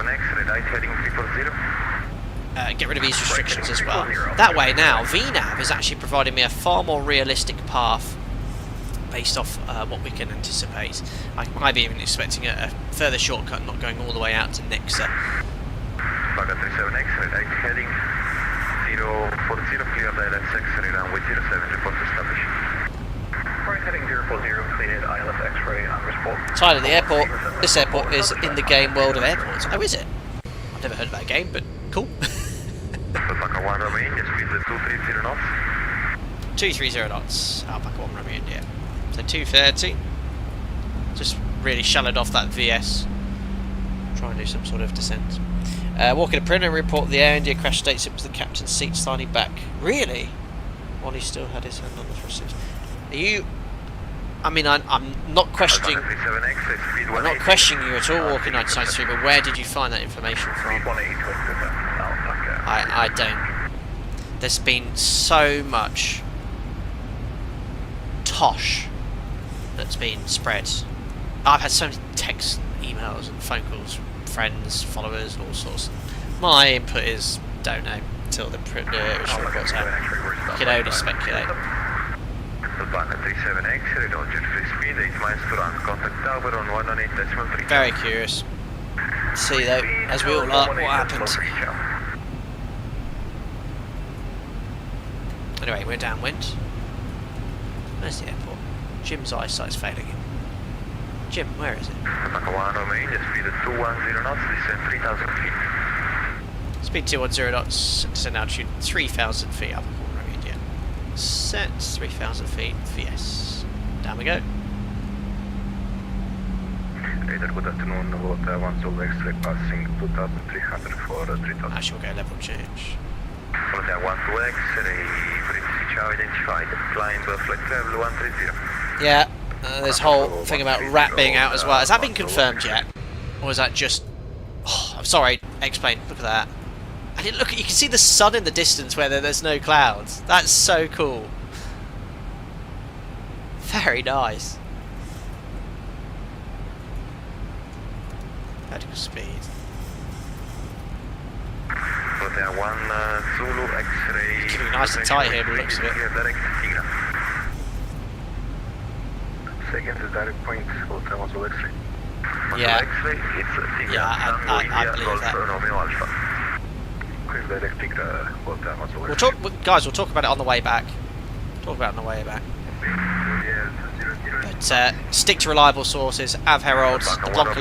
get rid of these restrictions as well. That way now, VNAV is actually providing me a far more realistic path based off what we can anticipate. I might be even expecting a further shortcut, not going all the way out to Nixa. Baga 37X, right heading 040, clear ILS X-ray runway 07, report established. Right heading 040, cleared ILS X-ray on response. Tied at the airport. This airport is in the game world of airports. Oh, is it? I've never heard of that game, but cool. Alpaca 1 Romeo India, speed 230 knots. 230 knots, Alpaca 1 Romeo India. So 230. Just really shallowed off that VS. Try and do some sort of descent. Walking a preliminary report of the Air India crash states it was the captain's seat sliding back. Really? While he still had his hand on the thrusters. Are you... I mean, I'm not questioning... I'm not questioning you at all, Walking 993, but where did you find that information from? I don't... There's been so much tosh that's been spread. I've had so many texts, emails and phone calls from friends, followers and all sorts. My input is, don't know, until the official report's out. You can only speculate. Very curious. See though, as we all are, what happened. Anyway, we're downwind. Where's the airport? Jim's eyesight's failing him. Jim, where is it? Speed 210 knots, descend altitude 3,000 feet up Romeo India. Set 3,000 feet, VS. Down we go. Good afternoon, Volta 1 Zulu X-ray passing 2,300 for 3,000. Actually, we'll go level change. Volta 1 Zulu X-ray, frequency chow identified, climb flight level 130. Yeah, this whole thing about rat being out as well. Has that been confirmed yet? Or is that just... Oh, I'm sorry, explain, look at that. I didn't look at... You can see the sun in the distance where there's no clouds. That's so cool. Very nice. Vertical speed. Volta 1 Zulu X-ray. Keeping it nice and tight here, but it looks a bit... Second is direct point, Volta 1 Zulu X-ray. Yeah. X-ray, it's Yeah, I believe that. Romeo Alpha. Direct Volta 1 Zulu We'll talk, guys, we'll talk about it on the way back. Talk about it on the way back. But stick to reliable sources, Av Heralds, the block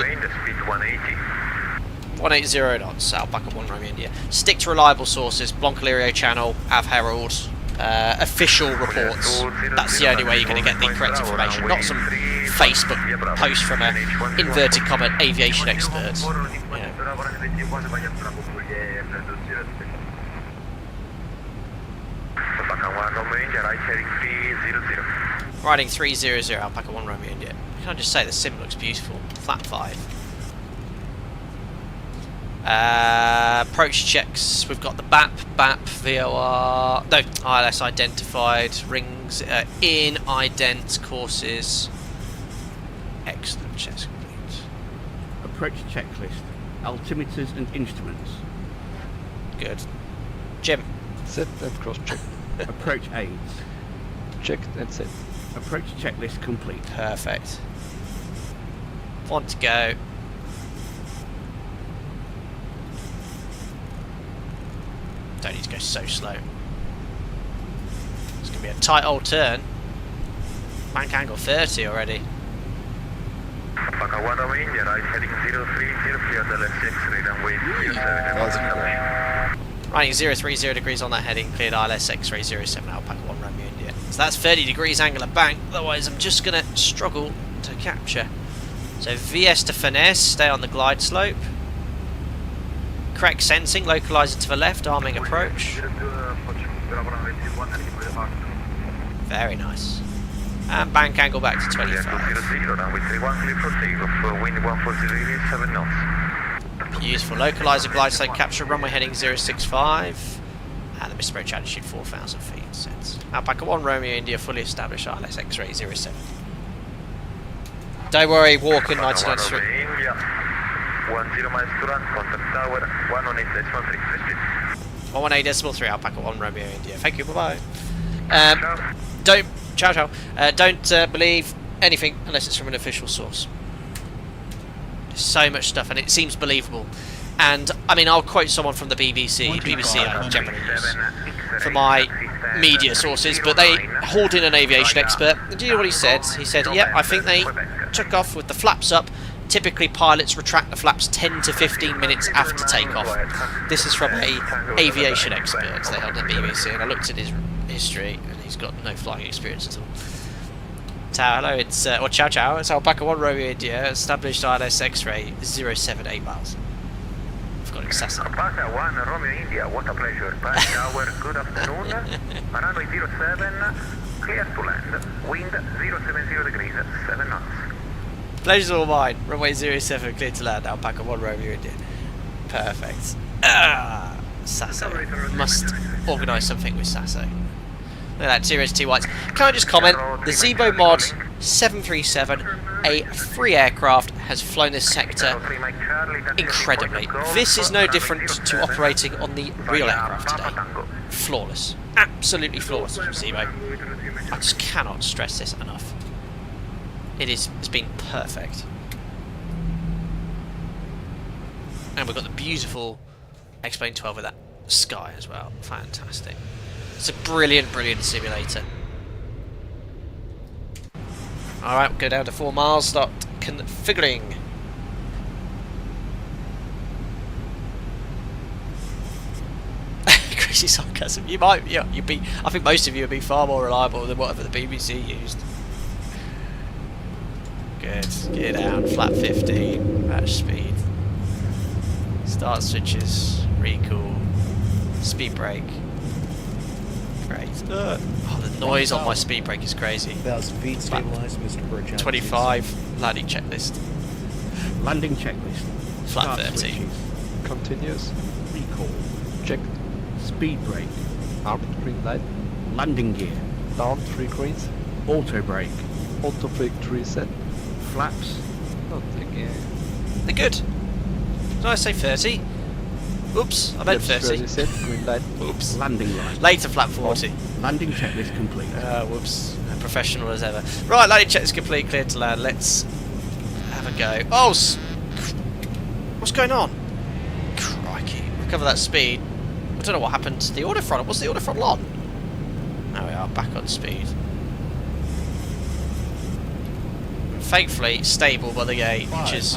180 knots, Alpaca 1 Romeo India. Stick to reliable sources, Blancolirio channel, Av Herald, official reports. That's the only way you're going to get the correct information, not some Facebook post from an inverted comma aviation expert. Yeah. Riding 300, Alpaca 1 Romeo India. Can I just say the sim looks beautiful? Flat 5. Approach checks. We've got the BAP, VOR. No, ILS identified. Rings in ident courses. Excellent. Checks complete. Approach checklist. Altimeters and instruments. Good. Jim. Set and cross check. Approach aids. Checked and set. Approach checklist complete. Perfect. Want to go. Don't need to go so slow. It's going to be a tight old turn. Bank angle 30 already. Alpaca 1 Romeo India, right heading 030, clear the left X-ray runway 07. Running 030 degrees on that heading, cleared ILS X-ray 07, Alpaca 1 Romeo India. So that's 30 degrees angular bank, otherwise I'm just going to struggle to capture. So VS to finesse, stay on the glide slope. Correct sensing, localizer to the left, arming approach. Very nice. And bank angle back to 25. Beautiful. Localizer glide slope capture, runway heading 065. And the missed approach altitude 4,000 feet. Set. Alpaca 1 Romeo India, fully established ILS X-ray 07. Don't worry, Walker 1993. 10 miles to run, contact tower 118.3. 118.3, Alpaca 1 Romeo India. Thank you, bye bye. Don't Ciao, ciao. Don't believe anything unless it's from an official source. There's so much stuff, and it seems believable. And I mean, I'll quote someone from the BBC. BBC I generally use for my media sources, but they hauled in an aviation expert. And do you know what he said? He said, "Yeah, I think they took off with the flaps up. Typically, pilots retract the flaps 10 to 15 minutes after takeoff." This is from a aviation expert they had on the BBC, and I looked at his history, and he's got no flying experience at all. Ciao, hello, it's or ciao ciao, it's Alpaca 1 Romeo India, established ILS X-ray 078 miles. I've got excessive. Alpaca 1 Romeo India, what a pleasure. Bari Tower, good afternoon. Runway 07, clear to land. Wind 070 degrees, 7 knots. Pleasure's all mine. Runway 07, clear to land. Alpaca 1 Romeo India. Perfect. Ah, Sasso. Must organise something with Sasso. Look at that, 2 whites. Can I just comment? The ZIBO mod 737, a free aircraft, has flown this sector incredibly. This is no different to operating on the real aircraft today. Flawless. Absolutely flawless from ZIBO. I just cannot stress this enough. It's been perfect. And we've got the beautiful X-Plane 12 with that sky as well. Fantastic. It's a brilliant, brilliant simulator. Alright, we'll go down to 4 miles, start configuring. Crazy sarcasm. You might, yeah, you'd be. I think most of you would be far more reliable than whatever the BBC used. Good. Get down. Flat 15. Match speed. Start switches. Recall. Speed brake. Great. Oh, the noise on my speed brake is crazy. 1,000 feet stabilized, Mr. Burchett. 25. Landing checklist. Landing checklist. Flat Start 30. switches. Continuous. Recall. Check. Speed brake. Out. Green light. Landing gear. Down 3 greens. Auto brake. Auto brake reset. Flaps. Not again. They're good. Did I say 30? Oops, I meant 30. Set. Green light. Oops. Landing line. Later, flat 40. Landing checklist complete. Whoops. Professional as ever. Right, landing check is complete. Cleared to land. Let's have a go. Oh, what's going on? Crikey. Recover that speed. I don't know what happened to the auto throttle. Was the auto throttle on? There we are, back on speed. Thankfully, stable by the gate, which is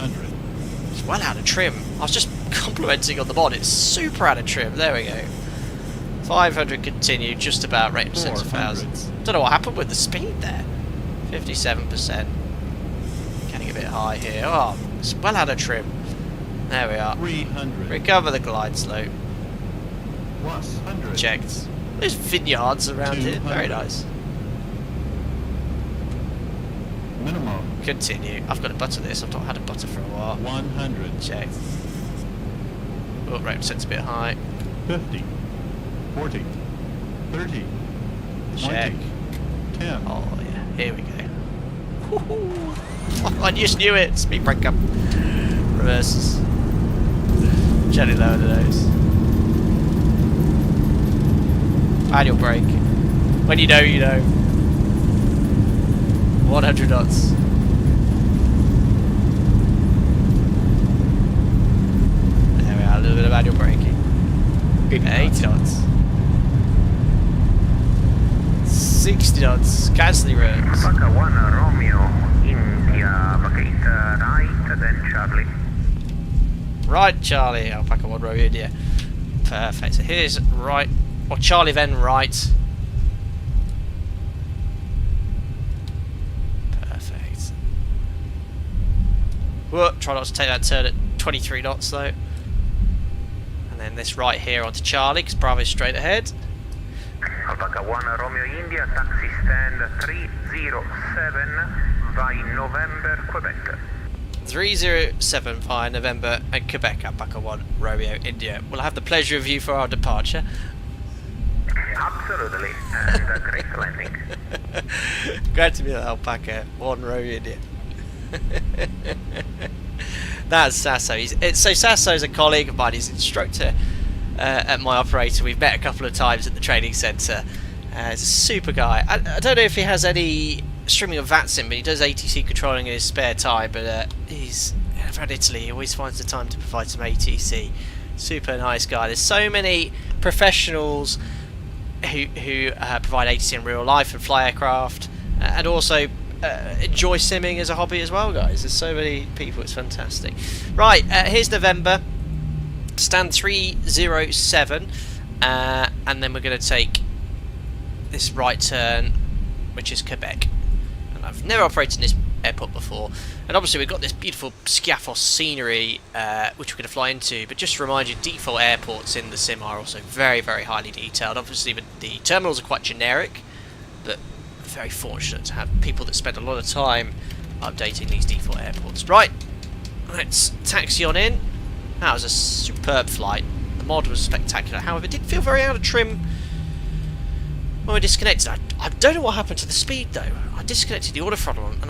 it's well out of trim. I was just complimenting on the mod. It's super out of trim. There we go. 500 continue, just about rate of 1,000. Don't know what happened with the speed there. 57%. Getting a bit high here. Oh, it's well out of trim. There we are. 300. Recover the glide slope. Plus 100. Checked. There's vineyards around here. Very nice. Minimum. Continue. I've got to butter this. I've not had a butter for a while. 100. Checked. Oh, rate set's a bit high. 50. 40. 30. Check. 20. 10. Oh yeah, here we go. Woohoo! I just knew it. Speed brake up. Reverses. Gently lower the nose. Manual brake. When you know, you know. 100 knots. There we are, a little bit of manual braking. 80 knots. 60 knots. Cancelling roads. Alpaca 1 Romeo India, vacate right, then Charlie. Right, Charlie. Alpaca 1 Romeo India. Perfect. So here's right, or Charlie then right. Perfect. Whoop, try not to take that turn at 23 knots though. And then this right here onto Charlie, because Bravo's straight ahead. Alpaca 1 Romeo India, taxi stand 307 by November, Quebec. 307 via November and Quebec, Alpaca 1 Romeo India. We'll have the pleasure of you for our departure. Absolutely, and a great landing. Glad to be at Alpaca 1 Romeo India. That's Sasso. So Sasso's a colleague of mine. He's an instructor at my operator. We've met a couple of times at the training centre. He's a super guy. I don't know if he has any streaming of VATSIM, but he does ATC controlling in his spare time. But he's from Italy. He always finds the time to provide some ATC. Super nice guy. There's so many professionals who provide ATC in real life and fly aircraft, and also enjoy simming as a hobby as well, guys. There's so many people. It's fantastic. Right, here's November. Stand 307, and then we're going to take this right turn, which is Quebec. And I've never operated in this airport before, and obviously we've got this beautiful Skiathos scenery which we're going to fly into. But just to remind you, default airports in the sim are also very, very highly detailed. Obviously the terminals are quite generic, but very fortunate to have people that spend a lot of time updating these default airports. Right, let's taxi on in. That was a superb flight. The mod was spectacular. However, it did feel very out of trim when we disconnected. I don't know what happened to the speed though. I disconnected the auto throttle, and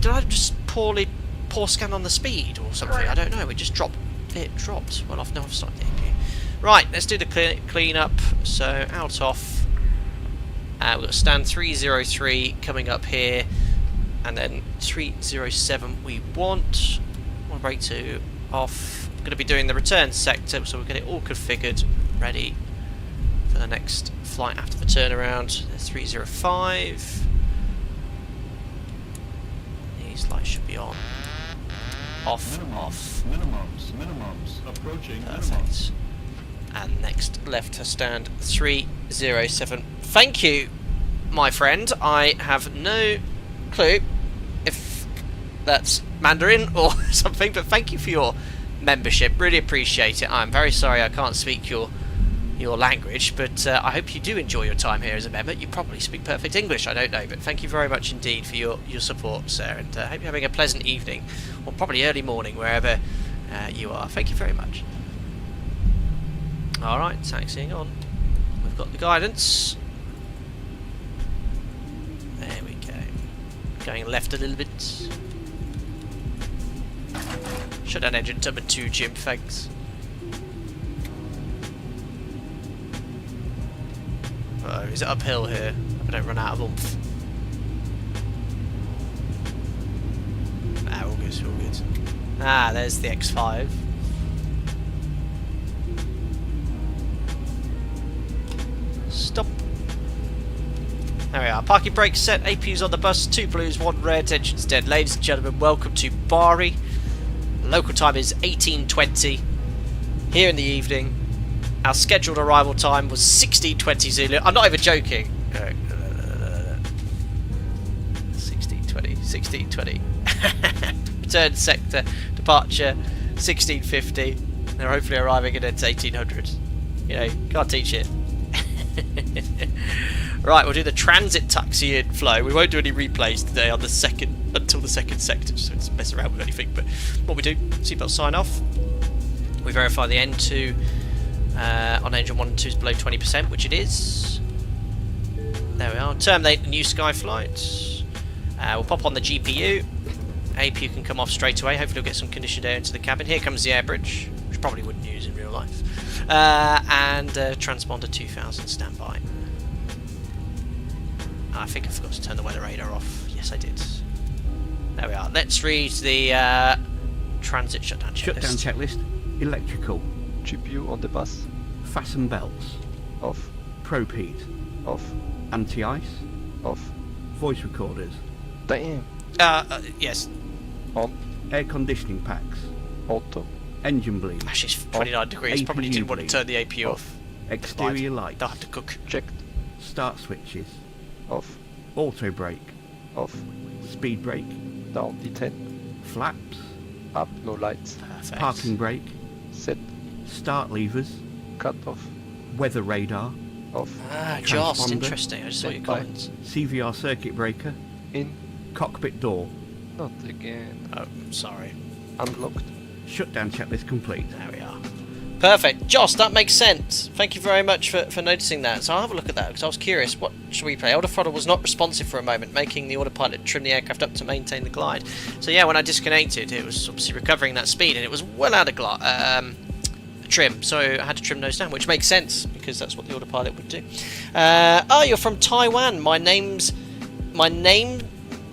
did I just poor scan on the speed or something? I don't know. It just dropped. It dropped. Well, I've started the APU. Right, let's do the clean up. So out off. We've got stand 303 coming up here, and then 307 we want. One brake to off. We're going to be doing the return sector, so we're going to get it all configured, ready for the next flight after the turnaround. 305. These lights should be on. Off, off. Minimums. Approaching Perfect. minimums. And next left to stand 307. Thank you, my friend. I have no clue if that's Mandarin or something, but thank you for your membership. Really appreciate it. I'm very sorry I can't speak your language, but I hope you do enjoy your time here as a member. You probably speak perfect English, I don't know, but thank you very much indeed for your support, sir, and I hope you're having a pleasant evening, or probably early morning, wherever you are. Thank you very much. Alright, taxiing on. We've got the guidance. There we go. Going left a little bit. Shut down engine number 2, Jim, thanks. Uh-oh, is it uphill here? I don't run out of oomph. Ah, all good, all good. Ah, there's the X5. Stop. There we are. Parking brakes set. APU's on the bus. 2 blues, 1 red. Engine's dead. Ladies and gentlemen, welcome to Bari. Local time is 18:20 here in the evening. Our scheduled arrival time was 16:20 Zulu. I'm not even joking. 16:20. Return sector departure 16:50. They're hopefully arriving at 1800. You know, can't teach it. Right, we'll do the transit taxi in flow. We won't do any replays today on the until the second sector, just so it's mess around with anything. But what we do, seatbelt sign off. We verify the N2 on engine 1 and 2 is below 20%, which it is. There we are. Terminate the new sky flight. We'll pop on the GPU. APU can come off straight away. Hopefully we'll get some conditioned air into the cabin. Here comes the air bridge, which probably wouldn't use in real life. And transponder 2000 standby. I think I forgot to turn the weather radar off. Yes, I did. There we are. Let's read the transit shutdown checklist. Shutdown checklist. Electrical. GPU on the bus. Fasten belts. Off. Probe heat. Off. Anti-ice. Off. Voice recorders. Damn. Yes. On. Air conditioning packs. Auto. Engine bleed. Actually, it's 29 degrees. Probably didn't want to turn the APU off. Exterior lights. They'll have to cook. Checked. Start switches. Off. Auto brake. Off. Speed brake. Down D10. Flaps. Up. No lights. Perfect. Parking brake. Set. Start levers. Cut off. Weather radar. Off. Ah, Jost, Transponder. interesting. I just saw your Standby. comments. CVR circuit breaker. In. Cockpit door. Not again. Oh, sorry. Unlocked. Shutdown checklist complete. There we are. Perfect. Joss, that makes sense. Thank you very much for noticing that. So I'll have a look at that, because I was curious. What should we play? Auto throttle was not responsive for a moment, making the autopilot trim the aircraft up to maintain the glide. So yeah, when I disconnected, it was obviously recovering that speed, and it was well out of trim, so I had to trim those down, which makes sense because that's what the autopilot would do. Oh, you're from Taiwan. My name's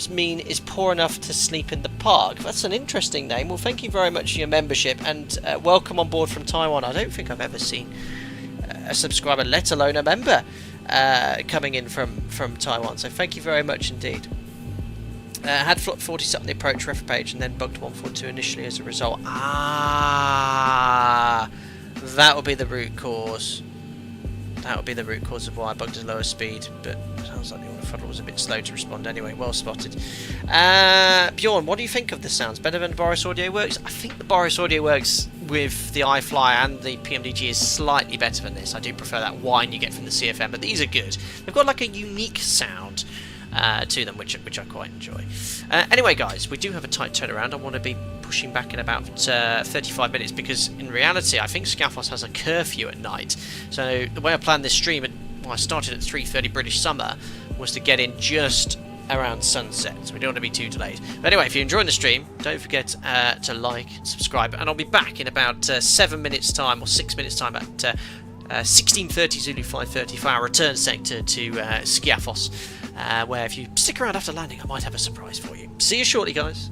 mean is poor enough to sleep in the park. That's an interesting name. Well, thank you very much for your membership, and welcome on board from Taiwan. I don't think I've ever seen a subscriber, let alone a member, coming in from Taiwan, so thank you very much indeed. Had 40 set on the approach ref page and then bugged 142 initially as a result. Ah, that would be the root cause. That would be the root cause of why I bugged at lower speed, but it sounds like the autothrottle was a bit slow to respond anyway. Well spotted. Bjorn, what do you think of the sounds? Better than the Boris Audio Works? I think the Boris Audio Works with the iFly and the PMDG is slightly better than this. I do prefer that whine you get from the CFM, but these are good. They've got like a unique sound to them, which I quite enjoy. Anyway, guys, we do have a tight turnaround. I want to be pushing back in about 35 minutes because, in reality, I think Skiathos has a curfew at night. So the way I planned this stream, I started at 3:30 British summer, was to get in just around sunset, so we don't want to be too delayed. But anyway, if you're enjoying the stream, don't forget to like, subscribe, and I'll be back in about 7 minutes time or 6 minutes time at 16:30 Zulu 5:30 for our return sector to Skiathos, where if you stick around after landing, I might have a surprise for you. See you shortly, guys.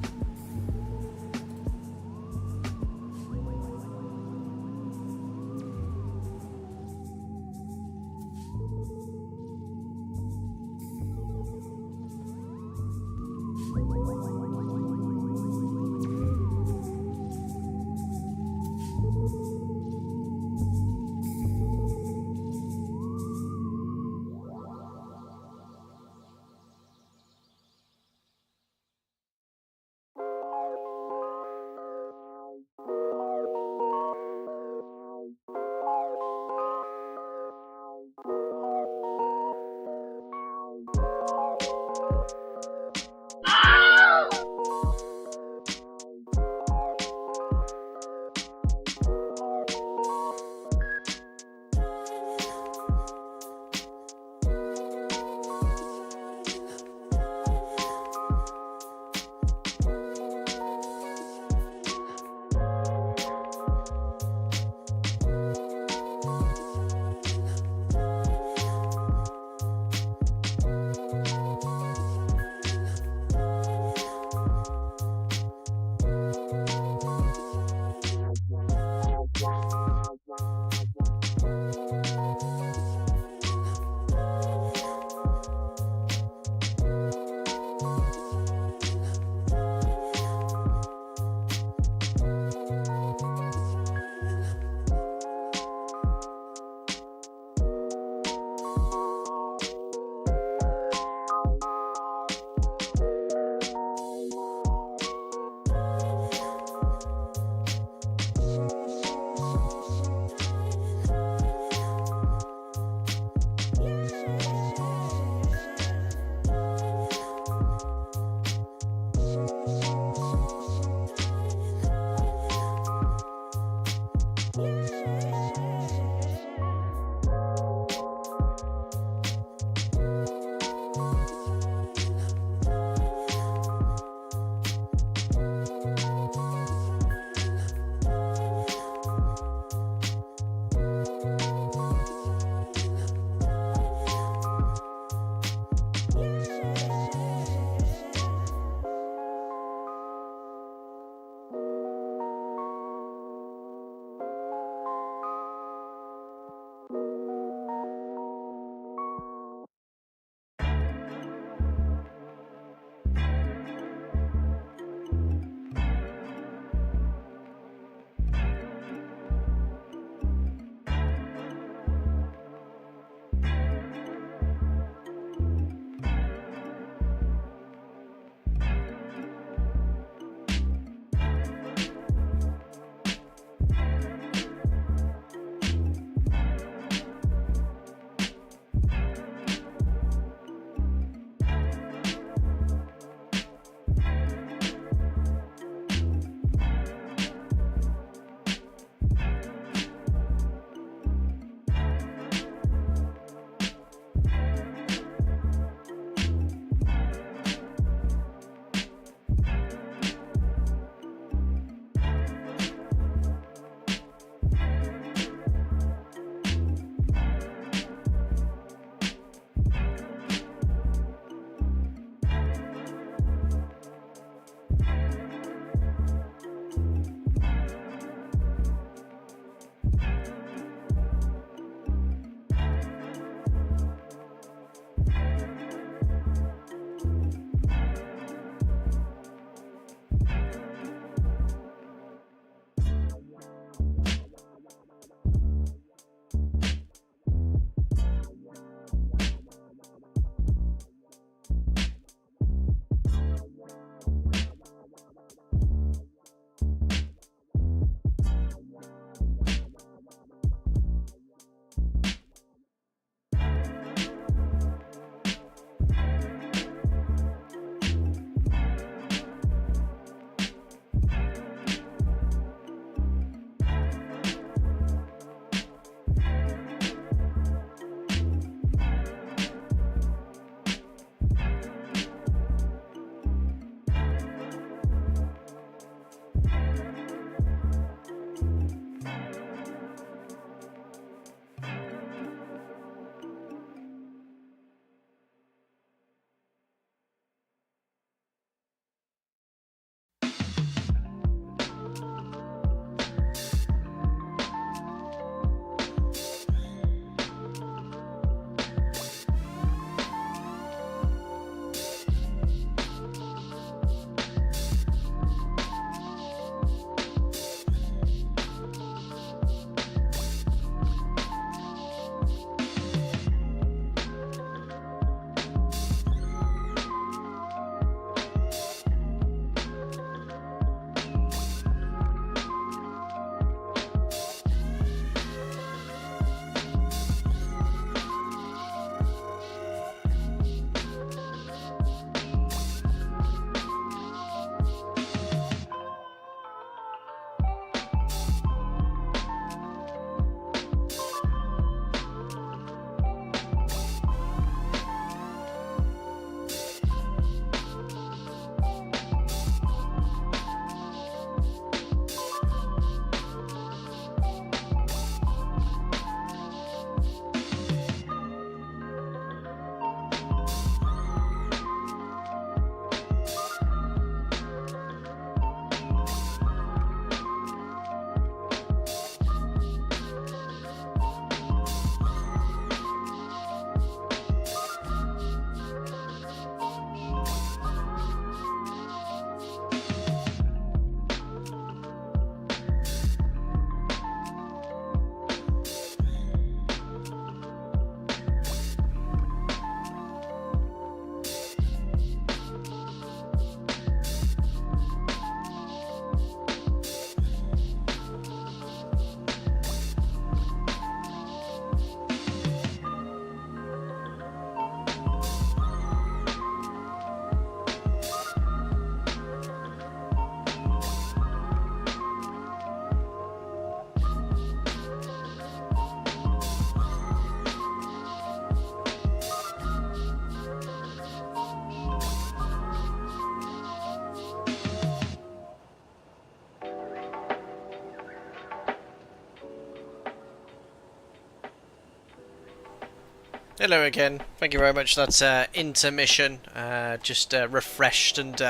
Hello again. Thank you very much. That's intermission. Just refreshed and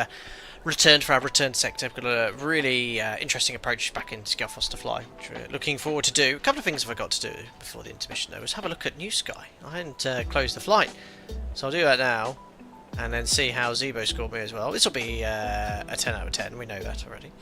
returned for our return sector. We've got a really interesting approach back in Skiathos to fly, which we're looking forward to do. A couple of things I forgot to do before the intermission though was have a look at New Sky. I hadn't closed the flight, so I'll do that now. And then see how ZIBO scored me as well. This will be a 10 out of 10, we know that already.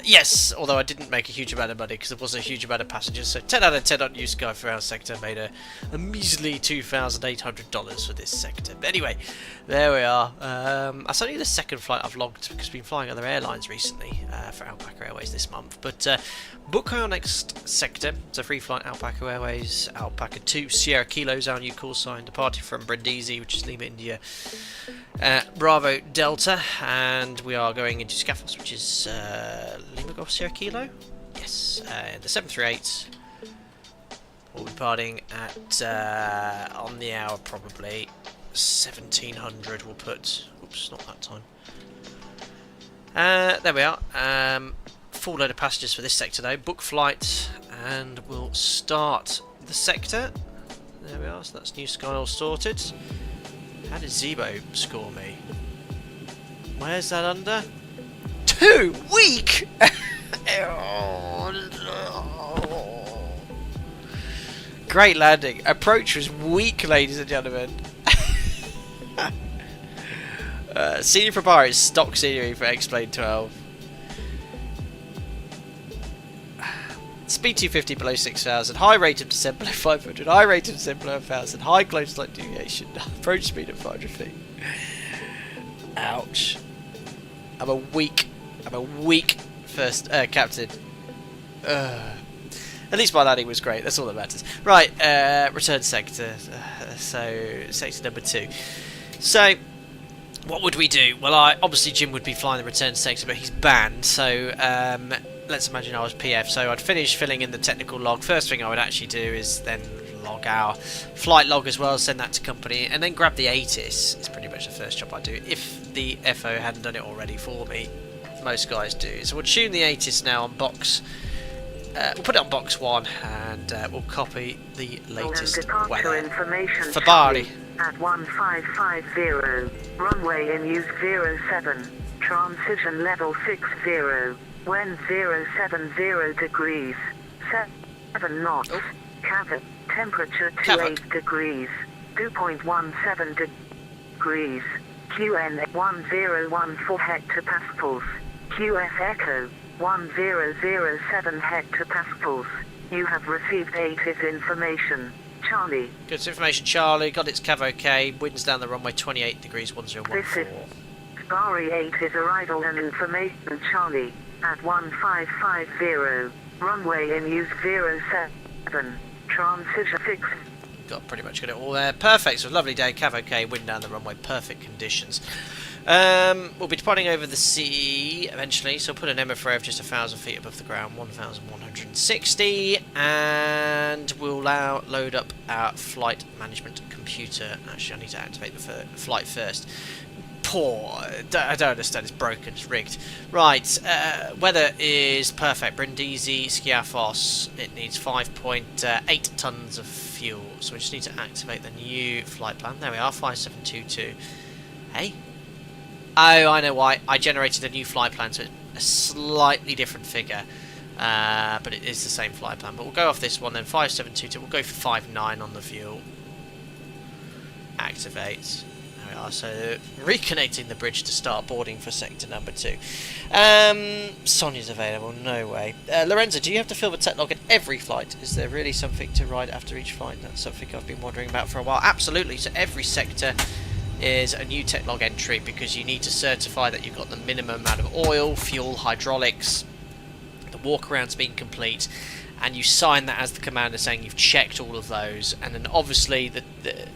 Yes, although I didn't make a huge amount of money because there wasn't a huge amount of passengers. So 10 out of 10 on New Sky for our sector, made a measly $2,800 for this sector. But anyway, there we are. That's only the second flight I've logged because I've been flying other airlines recently for Alpaca Airways this month. But book our next sector. It's a free flight Alpaca Airways, Alpaca 2, Sierra Kilo's our new call sign, departing from Brindisi, which is Lima, India. Bravo Delta, and we are going into Skiathos, which is Lima Golf Sierra Kilo. Yes, the 738. We'll be departing at on the hour probably 1700. We'll put. Oops, not that time. There we are. Full load of passengers for this sector though. Book flight, and we'll start the sector. There we are. So that's New Sky all sorted. How did ZIBO score me? Where's that under? 2! Weak! Great landing. Approach was weak, ladies and gentlemen. Scenery for Bari is stock scenery for X-Plane 12. Speed 250 below 6,000, high rate of descent below 500, high rate of descent below 1,000, high close flight deviation, approach speed of 500 feet. Ouch. I'm a weak first captain. At least my landing was great, that's all that matters. Right, return sector. So, sector number 2. So, what would we do? Well, obviously Jim would be flying the return sector, but he's banned, so let's imagine I was PF, so I'd finish filling in the technical log. First thing I would actually do is then log our flight log as well, send that to company, and then grab the ATIS. It's pretty much the first job I do, if the FO hadn't done it already for me. Most guys do. So we'll tune the ATIS now on box. We'll put it on box 1, and we'll copy the latest weather information for Bari. At 1550, runway in use 07, transition level 60, wind 070 degrees, 7 knots, cabin, temperature 28 degrees, 2.17 degrees, QN 1014 hectopascals, QF Echo 1007 hectopascals. You have received ATIS information. Charlie. Good information, Charlie. Got its cav okay. Winds down the runway 28 degrees 1014. This is Bari 8 arrival and information, Charlie. At 1550. Runway in use 07. Transition 6. Pretty much got it all there. Perfect. So lovely day. Cav okay. Wind down the runway. Perfect conditions. We'll be departing over the sea eventually, so we'll put an MFRA of just 1,000 feet above the ground, 1,160, and we'll now load up our flight management computer. Actually, I need to activate the flight first. Poor. I don't understand. It's broken. It's rigged. Right. Weather is perfect. Brindisi, Skiathos. It needs 5.8 tons of fuel, so we just need to activate the new flight plan. There we are. 5722. Hey. Oh, I know why. I generated a new flight plan, so it's a slightly different figure. But it is the same flight plan. But we'll go off this one then. 5722. We'll go for 59 on the fuel. Activate. There we are. So, reconnecting the bridge to start boarding for sector number 2. Sonia's available. No way. Lorenzo, do you have to fill the tech log at every flight? Is there really something to write after each flight? That's something I've been wondering about for a while. Absolutely. So, every sector is a new tech log entry because you need to certify that you've got the minimum amount of oil, fuel, hydraulics, the walk-around's been complete, and you sign that as the commander saying you've checked all of those. And then obviously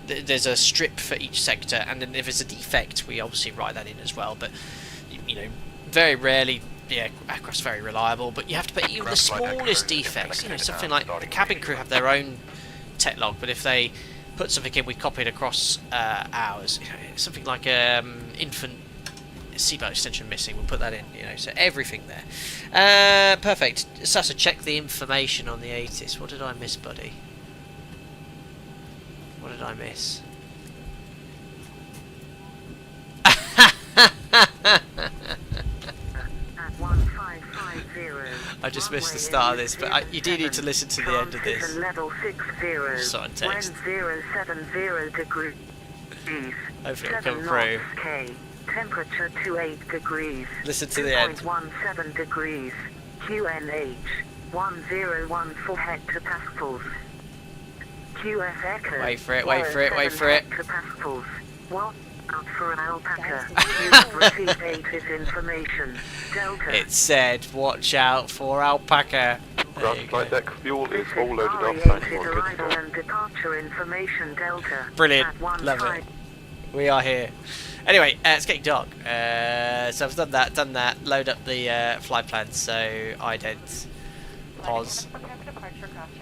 there's a strip for each sector, and then if there's a defect we obviously write that in as well. But you know, very rarely, yeah, aircraft's very reliable, but you have to put even the smallest defects. You know, something like the cabin crew have their own tech log, but if they put something in, we copy it across ours. You know, something like infant seatbelt extension missing, we'll put that in. You know, so everything there. Perfect. Sasa, check the information on the ATIS. What did I miss, buddy? What did I miss? I just missed the start of this, but you do need to listen to the end of this. Level 60. Sorry, text. 1070 degrees. Hopefully it'll come through. K. Temperature 28 degrees. Listen to the end. 2.17 degrees. QNH 1014 hectopascals. QF Echo. Wait for it, wait for it, wait for it. Hectopascals. What? Out for an alpaca. You have received ATIS information. Delta. It said, watch out for alpaca. Ground flight deck fuel is all loaded up. Bari Thanks 8 for is good arrival stuff. and departure information. Delta. Brilliant. Love it. We are here. Anyway, it's getting dark. So I've done that. Load up the flight plan. So ident, pause. God,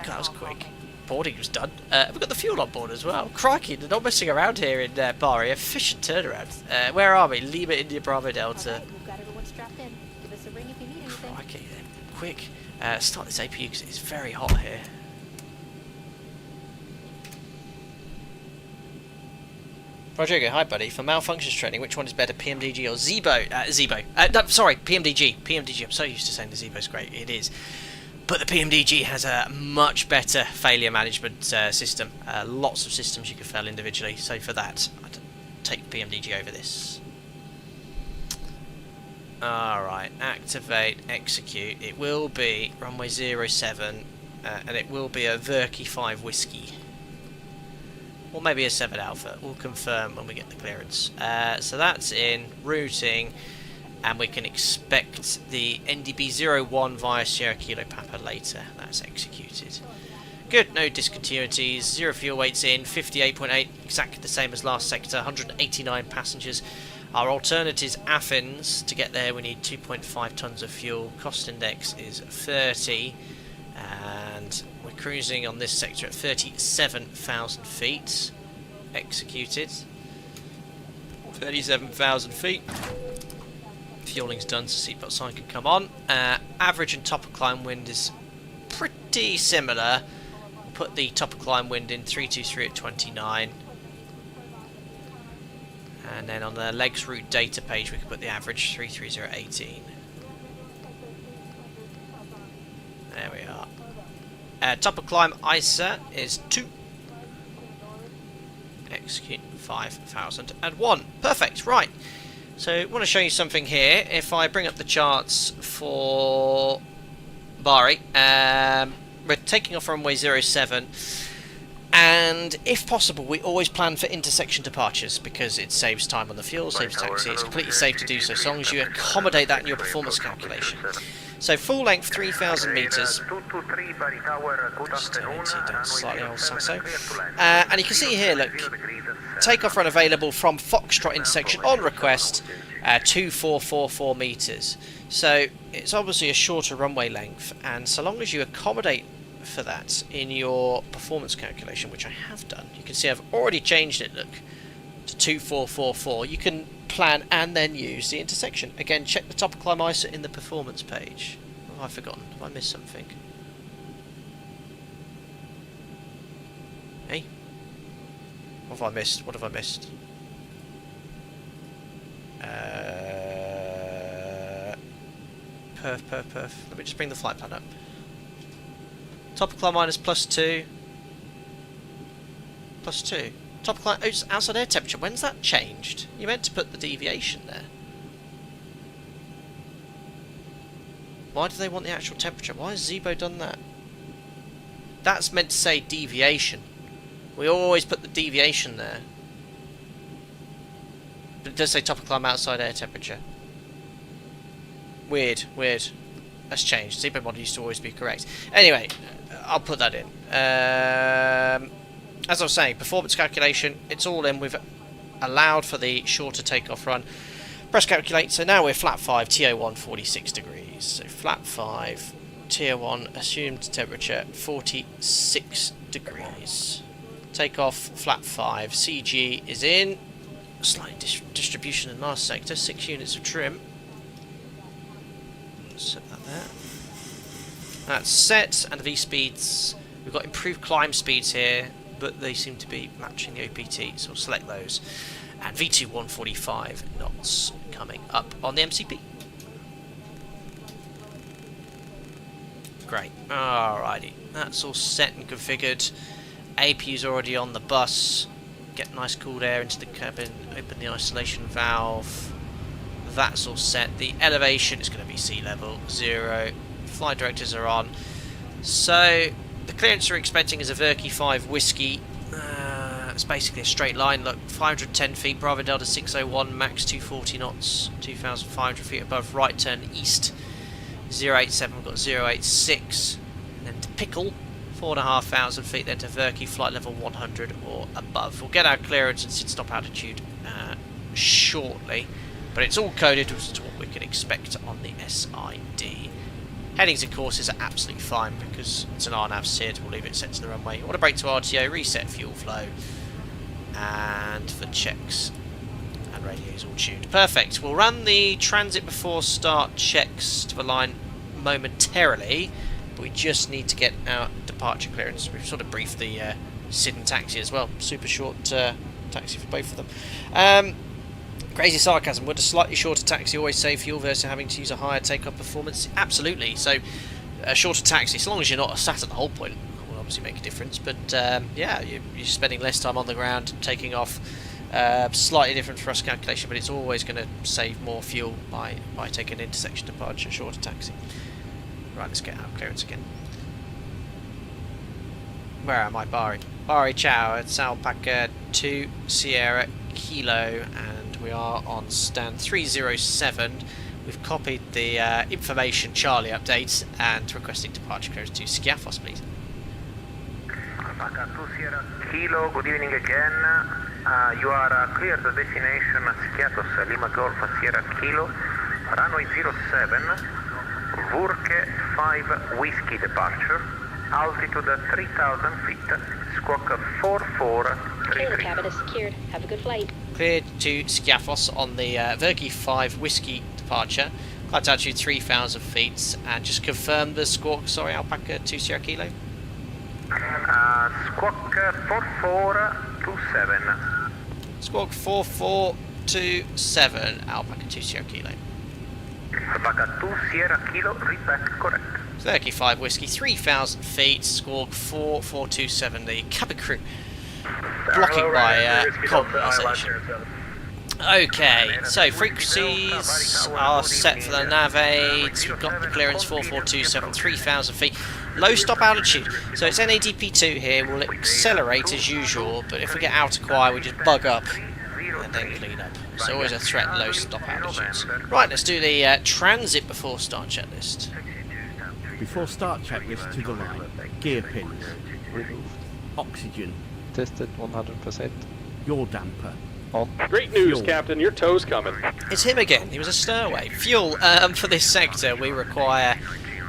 that was quick. Boarding was done. We've got the fuel on board as well. Crikey, they're not messing around here in Bari. Efficient turnaround. Where are we? Lima, India, Bravo, Delta. Okay, we've got everyone strapped in. Give us a ring if you need anything. Crikey, then. Quick. Start this APU because it's very hot here. Rodrigo, hi buddy. For malfunctions training, which one is better, PMDG or ZIBO? ZIBO. No, sorry, PMDG. PMDG. I'm so used to saying the ZIBO's great. It is. But the PMDG has a much better failure management system. Lots of systems you can fail individually. So for that, I'd take PMDG over this. Alright, activate, execute. It will be runway 07, and it will be a Verkey 5 Whiskey. Or maybe a 7 Alpha. We'll confirm when we get the clearance. So that's in, routing, and we can expect the NDB-01 via Sierra Kilo Papa later. That's executed. Good, no discontinuities. 0 fuel weights in, 58.8, exactly the same as last sector, 189 passengers. Our alternate is Athens. To get there we need 2.5 tons of fuel. Cost index is 30. And we're cruising on this sector at 37,000 feet. Executed. 37,000 feet. Fueling's done, so seatbelt sign can come on. Average and top of climb wind is pretty similar. We'll put the top of climb wind in 323 at 29. And then on the legs route data page we can put the average 330 at 18. There we are. Top of climb ISA is 2. Execute 5,001. Perfect, right. So I want to show you something here. If I bring up the charts for Bari, we're taking off runway 07. And if possible, we always plan for intersection departures because it saves time on the fuel, saves taxi. It's completely safe to do so, as long as you accommodate that in your performance calculation. So full length 3,000 metres. Just turn it down slightly, old Sasso. And you can see here, look, takeoff run available from Foxtrot intersection on request, 2444 metres. So it's obviously a shorter runway length, and so long as you accommodate for that in your performance calculation, which I have done, you can see I've already changed it, look, to 2444. You can plan and then use the intersection. Again, check the top of climb ISA in the performance page. What have I forgotten? Have I missed something? Hey? What have I missed? What have I missed? Perf. Let me just bring the flight plan up. Top of climb minus +2. +2. Top of climb, oh, it's outside air temperature. When's that changed? You meant to put the deviation there. Why do they want the actual temperature? Why has ZIBO done that? That's meant to say deviation. We always put the deviation there. But it does say top of climb outside air temperature. Weird. That's changed. ZIBO model used to always be correct. Anyway, I'll put that in. As I was saying, performance calculation, it's all in. We've allowed for the shorter takeoff run. Press calculate. So now we're flat 5, TO1, 46 degrees. So flat 5, TO1, assumed temperature, 46 degrees. Takeoff, flat 5, CG is in. Slight distribution in last sector, 6 units of trim. Set that there. That's set, and the V speeds. We've got improved climb speeds here. but they seem to be matching the OPT, so we'll select those. And V2 145 knots coming up on the MCP. Great. Alrighty, that's all set and configured. APU's already on the bus. Get nice cooled air into the cabin. Open the isolation valve. That's all set. The elevation is going to be sea level 0. Flight directors are on. So the clearance we're expecting is a Verkey 5 Whiskey. It's basically a straight line. Look, 510 feet. Bravo Delta 601. Max 240 knots. 2,500 feet above. Right turn east. 087, we've got 086, and then to Pickle, 4,500 feet, then to Verkey, flight level 100 or above. We'll get our clearance and sit stop altitude shortly, but it's all coded as to what we can expect on the SID. Headings and courses are absolutely fine because it's an RNAV SID. We'll leave it set to the runway. Auto brake to RTO, reset fuel flow, and for checks. Radio's all tuned. Perfect. We'll run the transit before start checks to the line momentarily, but we just need to get our departure clearance. We've sort of briefed the SID and taxi as well. Super short taxi for both of them. Crazy sarcasm. Would a slightly shorter taxi always save fuel versus having to use a higher takeoff performance? Absolutely. So a shorter taxi, as long as you're not sat at the whole point, will obviously make a difference. But yeah, you're spending less time on the ground, taking off. Slightly different thrust calculation, but it's always going to save more fuel by taking an intersection departure, shorter taxi. Right, let's get our clearance again. Where am I? Bari. Bari, ciao. It's Alpaca 2 Sierra Kilo, and we are on stand 307. We've copied the information Charlie update and requesting departure clearance to Skiathos, please. Alpaca 2 Sierra Kilo, good evening again. You are cleared the destination Skiathos Lima Golf Sierra Kilo, runway 07, Verkey 5 Whiskey departure, altitude 3,000 feet, squawk 4433. Okay, the cabin is secured. Have a good flight. Cleared to Skiathos on the Verkey 5 Whiskey departure, flight altitude 3,000 feet, and just confirm the squawk, sorry, Alpaca 2 Sierra Kilo. Squawk 4427. Squawk 4427, Alpaca 2 Sierra Kilo. Alpaca 2 Sierra Kilo, read back correct. Verkey 5 Whiskey, 3,000 feet, squawk 4427, the cabin crew blocking by compensation. Okay, so frequencies are set for the nav aids. We've got the clearance 4427, 3,000 feet. Low stop altitude, so it's NADP2 here. We'll accelerate as usual, but if we get out of choir, we just bug up and then clean up. It's always a threat, low stop altitudes. Right, let's do the transit before start checklist. Before start checklist to the line. Gear pins. Removed. Oxygen. Tested 100%. Yaw damper. On. Great news, Fuel. Captain. Your tow's coming. It's him again. He was a stowaway. Fuel, for this sector, we require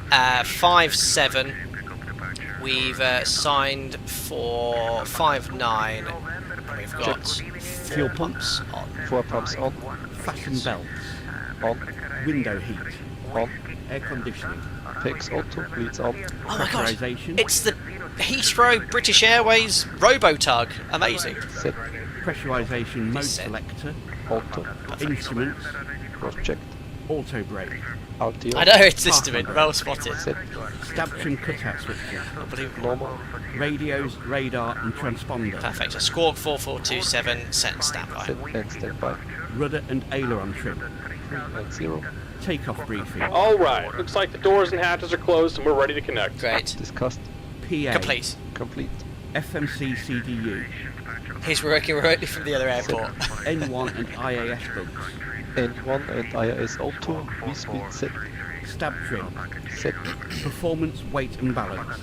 5.7. We've signed for 5.9. We've got Fuel pumps. on. 4 pumps on. Fasten belts. On. Window heat. On. Air conditioning. Fix auto. Bleeds on. Oh my god! Pressurization. It's the Heathrow British Airways Robotug. Amazing. Set. Pressurization mode Set. selector. Auto. Instruments. Cross checked. Auto brake. RTO. I know it's instrument. Well spotted. Set. Stab trim cutout switches. Unbelievable. Normal. Radios, radar and transponder. Perfect. So squawk 4427. Set and standby. Set and standby. Rudder and aileron trim. 390. Takeoff briefing. All right. Looks like the doors and hatches are closed and we're ready to connect. Great. Discussed. PA. Complete. Complete. FMC CDU. He's working remotely from the other airport. N1 and IAS bugs. N1 and IIS auto. V-speed set. Stab trim. Set. Performance, weight and balance.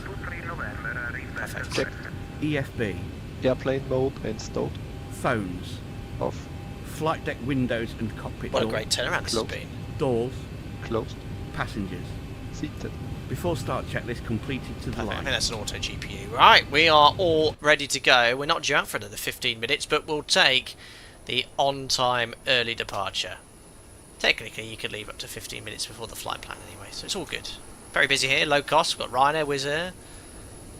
Perfect. Checked. EFB. Airplane mode and stowed. Phones. Off. Flight deck windows and cockpit What a door. great turnaround this has Close. been. Doors. Closed. Passengers. Seated. Before start checklist completed to the Perfect. I line. think that's an auto GPU. Right, we are all ready to go. We're not due out for another 15 minutes, but we'll take the on-time early departure. Technically, you could leave up to 15 minutes before the flight plan anyway, so it's all good. Very busy here, low cost. We've got Ryanair, Wizz Air,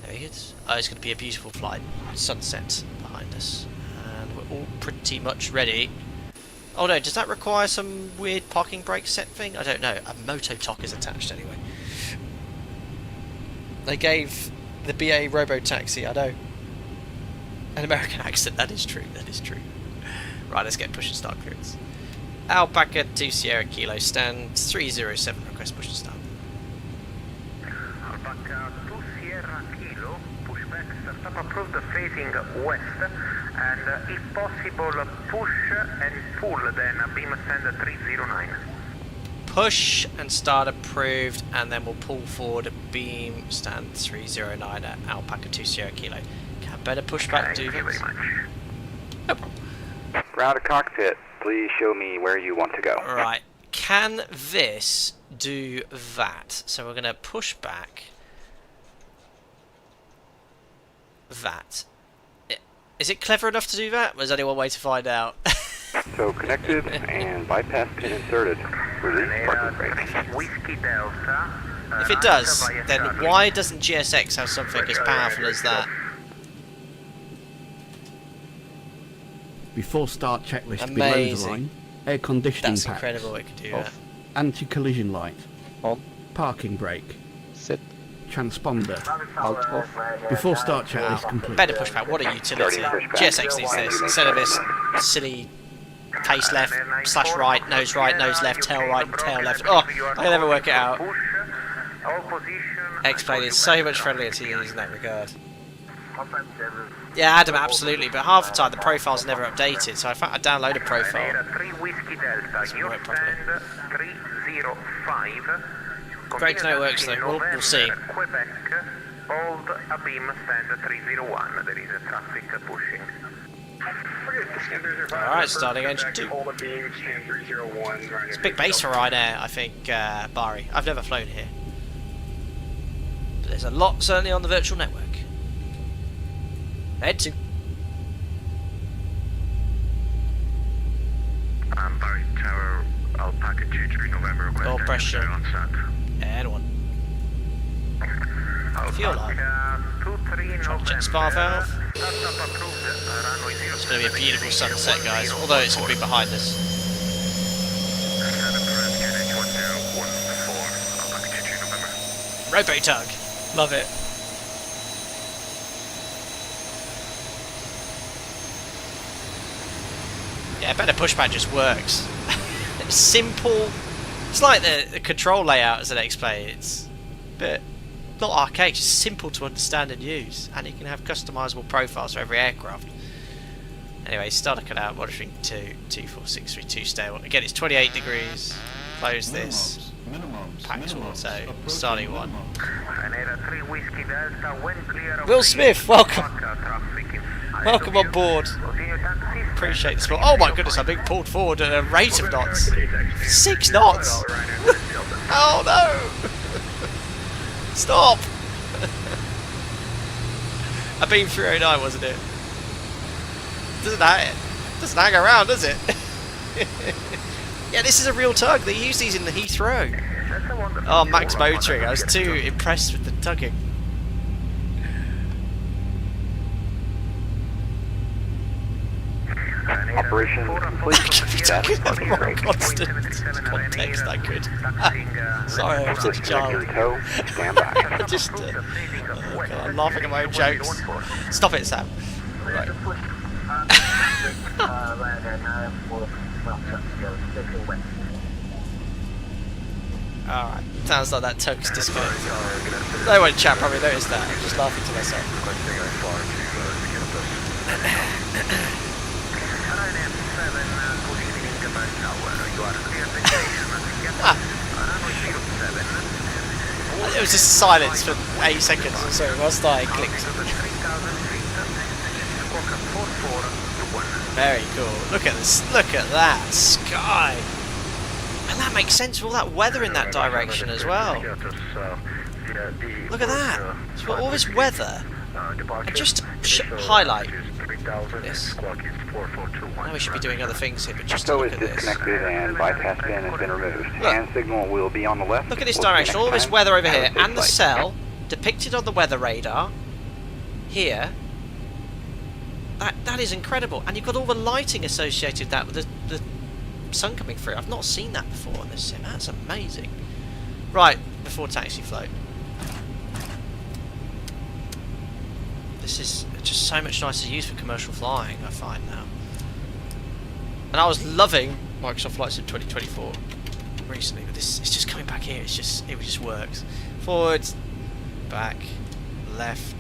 Very good. Oh, it's going to be a beautiful flight. Sunset behind us. And we're all pretty much ready. Oh no, does that require some weird parking brake set thing? I don't know. A moto tock is attached anyway. They gave the BA Robotaxi, I know, an American accent. That is true, that is true. Right, let's get push and start clearance. Alpaca 2 Sierra Kilo, stand 307, request push and start. Alpaca 2 Sierra Kilo, pushback startup approved facing west, and if possible push and pull, then beam stand 309. Push and start approved, and then we'll pull forward beam stand 309 at Alpaca 2 Sierra Kilo. Can I better push back do this? Thank you very much. No problem. Ground to cockpit, please show me where you want to go. Right, can this do that? So we're going to push back that. Is it clever enough to do that? There's only one way to find out. So connected and bypass pin inserted. Release parking brake. Whiskey Delta. If it does, then why doesn't GSX have something as powerful as that? Before start checklist below the Amazing. line. Air conditioning That's packs. incredible it can do that. Off. Anti-collision light. On. Parking brake. Set. Transponder. Alt off. Before start checklist complete. Better pushback, what a utility. GSX needs this, instead of this silly face left, slash right, nose left, tail right, and tail left. Oh, I can never work it out. X-Plane is so much friendlier to use in that regard. Yeah, Adam, absolutely, but half the time the profile's never updated, so if I download a profile, doesn't work properly. Great to know it works though, we'll see. Quebec, hold a beam stand 301, there is a traffic pushing. Alright, starting engine 2. It's a big base for Ryanair, I think, Bari. I've never flown here. But there's a lot certainly on the virtual network. Head 2. Bari Tower, Alpaca 2-3 November request. Goal pressure. On set. And 1. Fuel line. Alpaca Try to check spar valve. It's going to be a beautiful sunset, guys, although it's going to be behind us. Robo-tug. Love it. Yeah, better pushback just works. It's simple. It's like the control layout as an X-Plane. It's a bit not archaic, just simple to understand and use, and you can have customizable profiles for every aircraft. Anyway, starter cut out, monitoring 24632 stay. Again, it's 28 degrees. Close this. Packs auto. Starting 1. Will Smith, welcome. Welcome on board. Appreciate the support. Oh my goodness, I'm being pulled forward at a rate of knots. 6 knots. Oh no. Stop! A beam 309, wasn't it? Doesn't hang around, does it? Yeah, this is a real tug. They use these in the Heathrow. Oh, max motoring. I was too impressed with the tugging. Operation complete. Talking about the wrong constant context, I could. Sorry, I'm such a child. Stand by. Just, oh God, I'm laughing at my own jokes. Stop it, Sam. Right. Alright, sounds like that tug's disconnected. No one in chat probably noticed that. I'm just laughing to myself. It was just silence for 8 seconds or so whilst I clicked. Very cool. Look at this. Look at that sky. And that makes sense with all that weather in that direction as well. Look at that. So all this weather. And just to highlight this. I know we should be doing other things here, but just to So look is at this. disconnected and bypass pin has been removed. Hand signal will be on the left. Look at this We'll see you direction, next all this time. weather over Have a here, safe and the flight. cell depicted on the weather radar, here. That is incredible, and you've got all the lighting associated with that, with the sun coming through. I've not seen that before on this sim. That's amazing. Right, before taxi float. This is just so much nicer to use for commercial flying, I find now. And I was loving Microsoft Flight Sim 2024 recently, but it's just coming back here. It just works. Forward, back, left,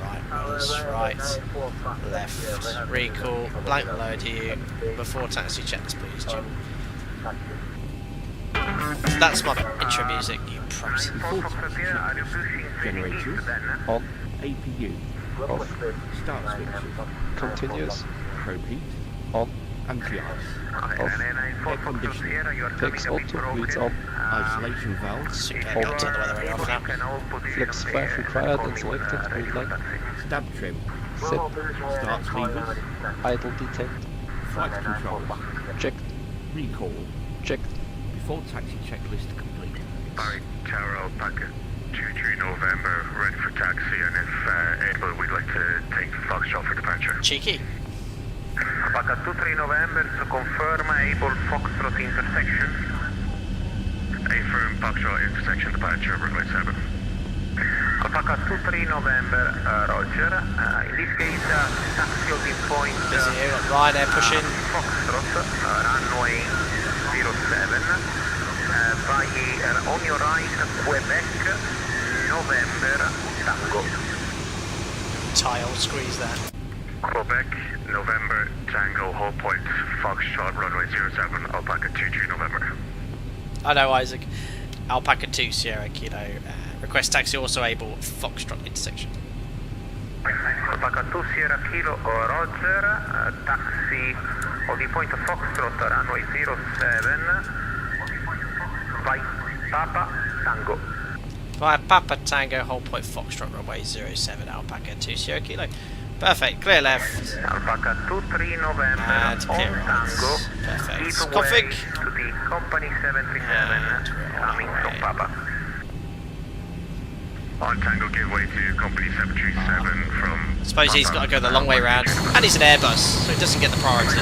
right, right, left, recall, blank load you, before taxi checklist please, Jim. That's my intro music, you pros. Generators on. APU Off. start switches Continuous. propeat On. anti-ice Off. air conditioning Takes auto. Reads on. isolation valves Super, can't turn the weather right off now. Flips 5 required and selected. Green light. stab trim Set. start levers Idle detained. flight controls Checked. recall Checked. before taxi checklist complete. Bari, Tower Alpaca, 23 November, ready for taxi, and if able, we'd like to take Foxtrot for departure. Cheeky. Alpaca 23 November, to confirm able Foxtrot intersection. Affirm Foxtrot intersection departure, runway 7. Alpaca 23 November, Roger. In this case, taxi holding point. Busy here, got Ryanair pushing. Foxtrot, runway 07. On your right, Quebec, November, Tango. Tile, squeeze that. Quebec, November, Tango, hold point, Foxtrot, runway 07, Alpaca 23 November. I know, Isaac. Alpaca 2 Sierra Kilo. Request taxi also able Foxtrot intersection. Alpaca 2 Sierra Kilo, Roger. Taxi holding point Foxtrot, runway 07. By Papa Tango. Via Papa Tango, hold point Foxtrot, runway 07, Alpaca 2 Sierra Kilo. Perfect, clear left. Alpaca 23 November, And on clear right. Tango. Perfect. Give Config. way to the company 737, coming from Papa. On Tango, give way to company 737 from... I suppose he's got to go the long way round. And he's an Airbus, so he doesn't get the priority.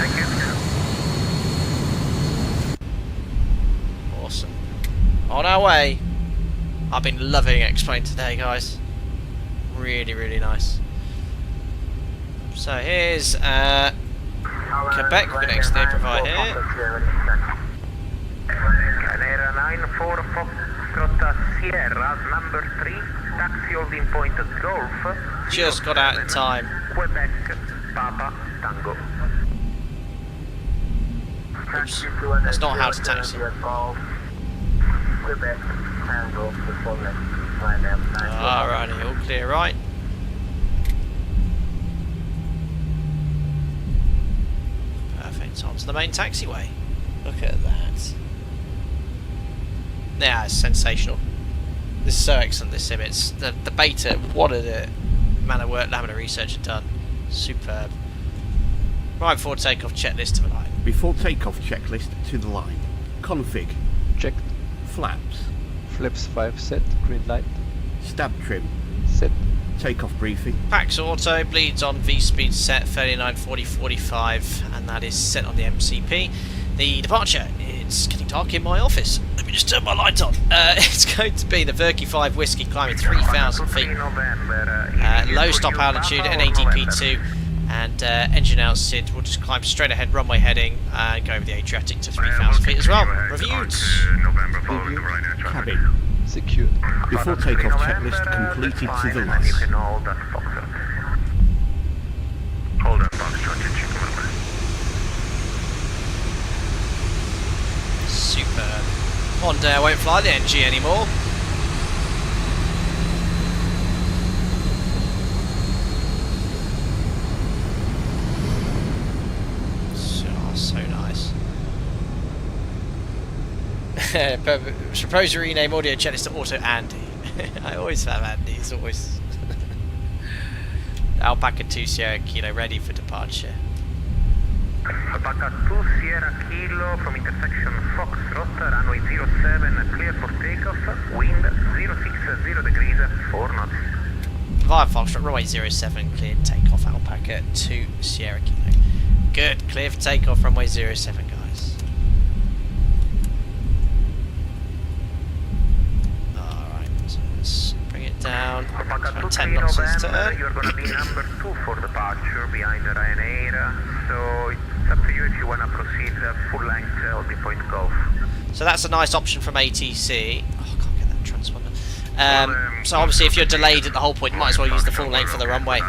Awesome. On our way. I've been loving X-Plane today, guys. Really, really nice. So here's Quebec, we're going to extend provide here. Canera 94 Foxtrot Sierra, number 3, taxi holding point Golf. Just got out in time. Quebec, Papa Tango. Oops. That's not how to taxi. Quebec, Tango, Alrighty, all clear right. Perfect, onto the main taxiway. Look at that. Yeah, it's sensational. This is so excellent, this sim. It's the beta, what a amount of work Lambda Research had done. Superb. Right before takeoff, checklist to the line. Before takeoff checklist to the line. Config. Checked. Flaps. Flips 5 set. Green light. Stab trim. Set. Takeoff briefing. Pax Auto, bleeds on V-speed set 39, 40, 45, and that is set on the MCP. The departure, it's getting dark in my office. Let me just turn my light on. It's going to be the Verky 5 Whiskey climbing 3,000 feet. Low stop altitude, NADP2, and engine out SID. We'll just climb straight ahead, runway heading, and go over the Adriatic to 3,000 feet as well. Reviewed. Review. Cabin. Secure. Before takeoff checklist completed to the line. Hold up, Foxtrot, Superb. One day I won't fly the NG anymore. So nice. Suppose you rename audio checklist to Auto Andy. I always have Andy, he's always... Alpaca 2 Sierra Kilo ready for departure. Alpaca 2 Sierra Kilo from intersection Foxtrot, runway 07, clear for takeoff, wind 060 degrees, 4 knots. via Foxtrot, runway 07, cleared takeoff, Alpaca to Sierra Kilo. Good, clear for takeoff, runway 07, guys. Alright, so let's bring it down. About 10 knots this turn. You're going to be number 2 for departure behind the Ryanair, so it's up to you if you want to proceed full length on the point Gulf. So that's a nice option from ATC. Oh, I can't get that transponder. So obviously if you're delayed at the whole point, you might as well use the full length for the runway.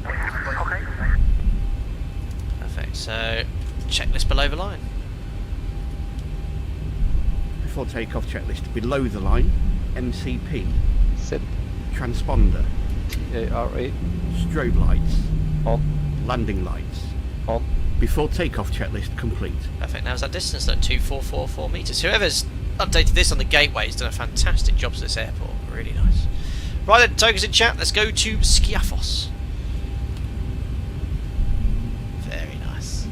Okay. Perfect, so checklist below the line. Before takeoff checklist, below the line, MCP, Set. transponder, TARA. strobe lights, On. landing lights. On. Before takeoff checklist complete. Perfect, now is that distance at 2444 metres. Whoever's updated this on the gateway has done a fantastic job to this airport. Really nice. Right then, tokens in chat, let's go to Skiathos. Very nice.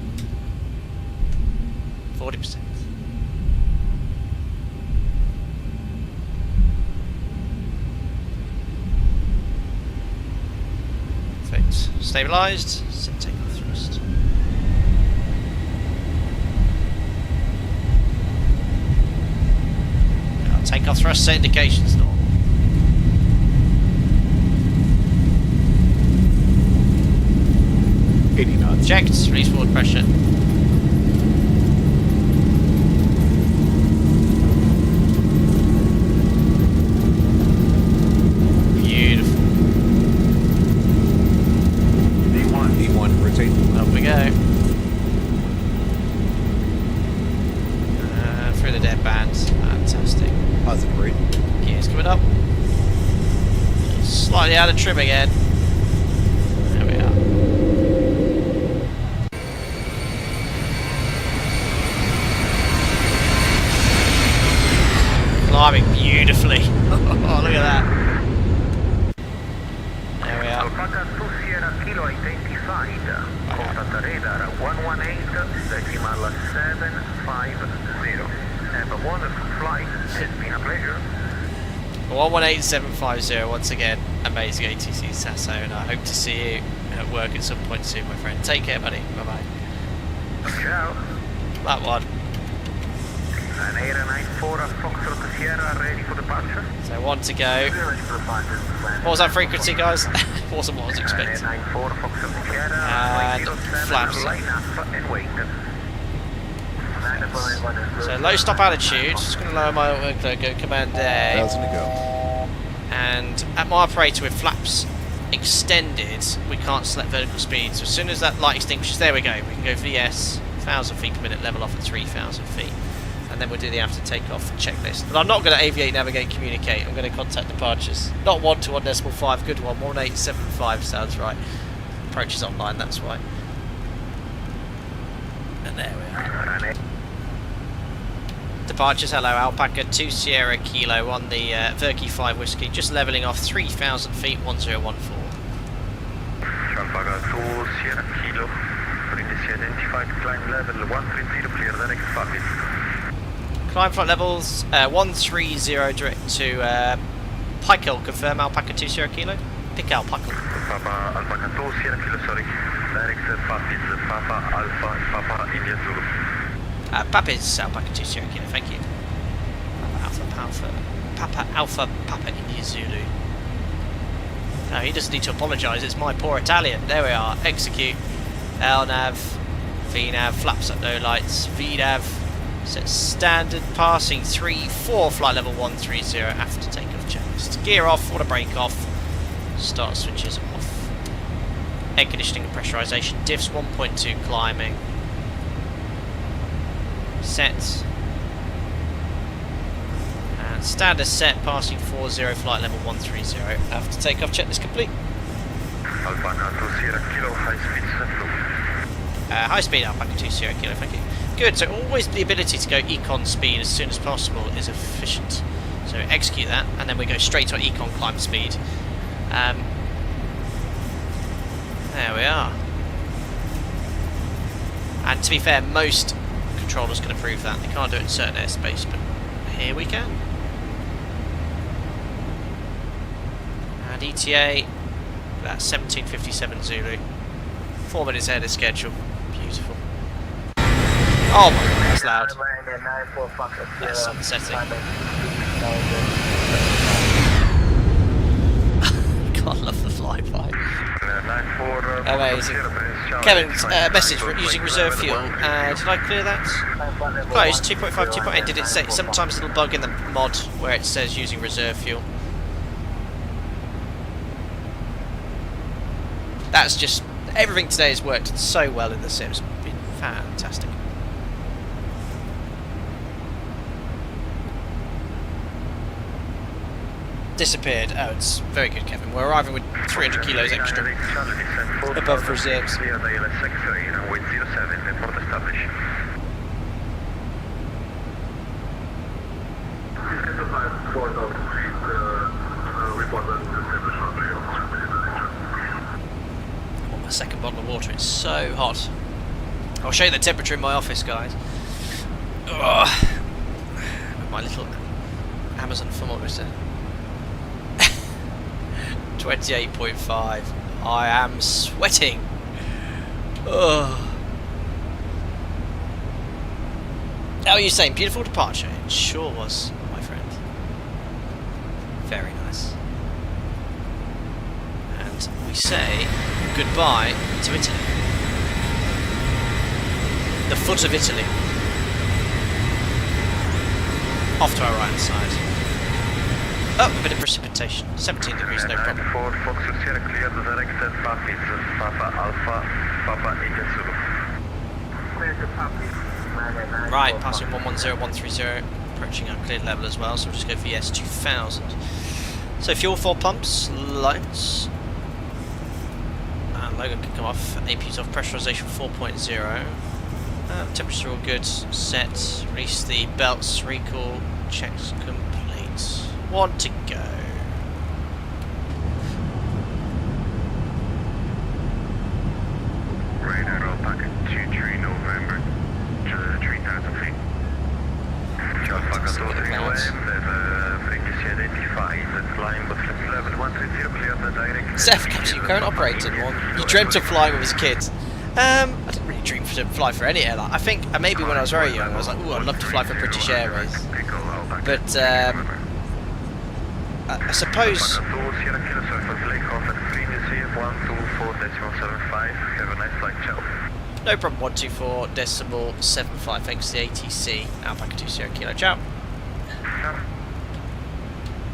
40%. Perfect. Stabilised. Set takeoff thrust. Takeoff thrust set indications normal. Checked, release forward pressure. Beautiful. D1, rotate. Up we go. Through the dead bands. Fantastic. Positive rate. Gears coming up. Slightly out of trim again. There we are. Climbing beautifully. Oh, look at that. There we are. Alpaca 2 Sierra Kilo identified. Contact radar 118 decimal 750. Have a wonderful flight. It's been a pleasure. 118750 once again. Amazing ATC Sasso, and I hope to see you at work at some point soon, my friend. Take care, buddy. Bye bye. Ciao. That one. Ryanair 94 Foxtrot Sierra ready for departure. So one to go. What was that frequency, guys? Wasn't what I was expecting. Ryanair 94 Foxtrot Sierra. And flaps. Line up and wait. So low stop altitude. Just going to lower my go command A. 1,000 to go. And at my operator with flaps extended, we can't select vertical speed. So as soon as that light extinguishes, there we go. We can go VS 1,000 feet per minute, level off at 3,000 feet. And then we'll do the after takeoff checklist. But I'm not going to aviate, navigate, communicate. I'm going to contact departures. Not 1 to 1.5, good one. 1875 sounds right. Approach is online, that's why. And there we are. Departures, hello, Alpaca 2 Sierra Kilo on the Verkey 5 Whiskey, just levelling off 3,000 feet, 1014. Alpaca 2 Sierra Kilo, previously identified, climb level 130, clear the next flight. Climb flight levels 130 direct to Pike confirm Alpaca 2 Sierra Kilo. Pick Alpaca. Papa Alpaca 2 Sierra Kilo, sorry. Direct flight Papa Alpha Papa India Zulu. Papa's Alpaca 2 Sierra Kilo, thank you. Papa Alpha Papa India Zulu. No, he doesn't need to apologise, it's my poor Italian. There we are, execute. LNAV, VNAV, flaps up no lights, VNAV, set standard, passing 3-4, flight level 130 after takeoff checklist. Gear off, water brake off, start switches off. Air conditioning and pressurisation, diffs 1.2 climbing. Set. And standard set, passing 40, flight level 130. After takeoff checklist complete. Alpaca 2 Sierra Kilo, high speed set. High speed Alpaca 2 Sierra Kilo, thank you. Good, so always the ability to go econ speed as soon as possible is efficient. So execute that, and then we go straight to our econ climb speed. There we are. And to be fair, most controllers can approve that. They can't do it in certain airspace, but here we can. And ETA, that's 17:57 Zulu. 4 minutes ahead of schedule. Beautiful. Oh my god, that's loud. That's unsetting. God, I love the flyby. Amazing. Kevin's message using reserve fuel. Did I clear that? Close. 2.5, 2.8. Did it say? Sometimes it'll bug in the mod where it says using reserve fuel. That's just everything today has worked so well in the Sims. It's been fantastic. Disappeared. Oh, it's very good, Kevin. We're arriving with 300 kilos extra above reserves. I want my second bottle of water. It's so hot. I'll show you the temperature in my office, guys. Ugh. With my little Amazon thermometer. 28.5. I am sweating. Ugh. How are you saying? Beautiful departure. It sure was, my friend. Very nice. And we say goodbye to Italy. The foot of Italy. Off to our right side. Oh, a bit of precipitation. 17 degrees, no problem. Right, passing 110130, approaching our cleared level as well, so we'll just go VS 2000. So fuel 4 pumps, lights. And logo can come off, AP's off, pressurization 4.0. Temperature all good, set, release the belts, recall, checks complete. 1 to go. Radar roll packet 23 November, 3,000 feet. Alpha Control 3 OM, there's a frequency identified, that's line but flips level 130, clear the direct. Seth, comes you current operating one. You dreamt of flying with his kids. I didn't really dream to fly for any airline. I think maybe when I was very young I was like, ooh, I'd love to fly for British Airways. But I suppose no problem. 124.75. Thanks to the ATC. Alpaca 20 Kilo. Ciao.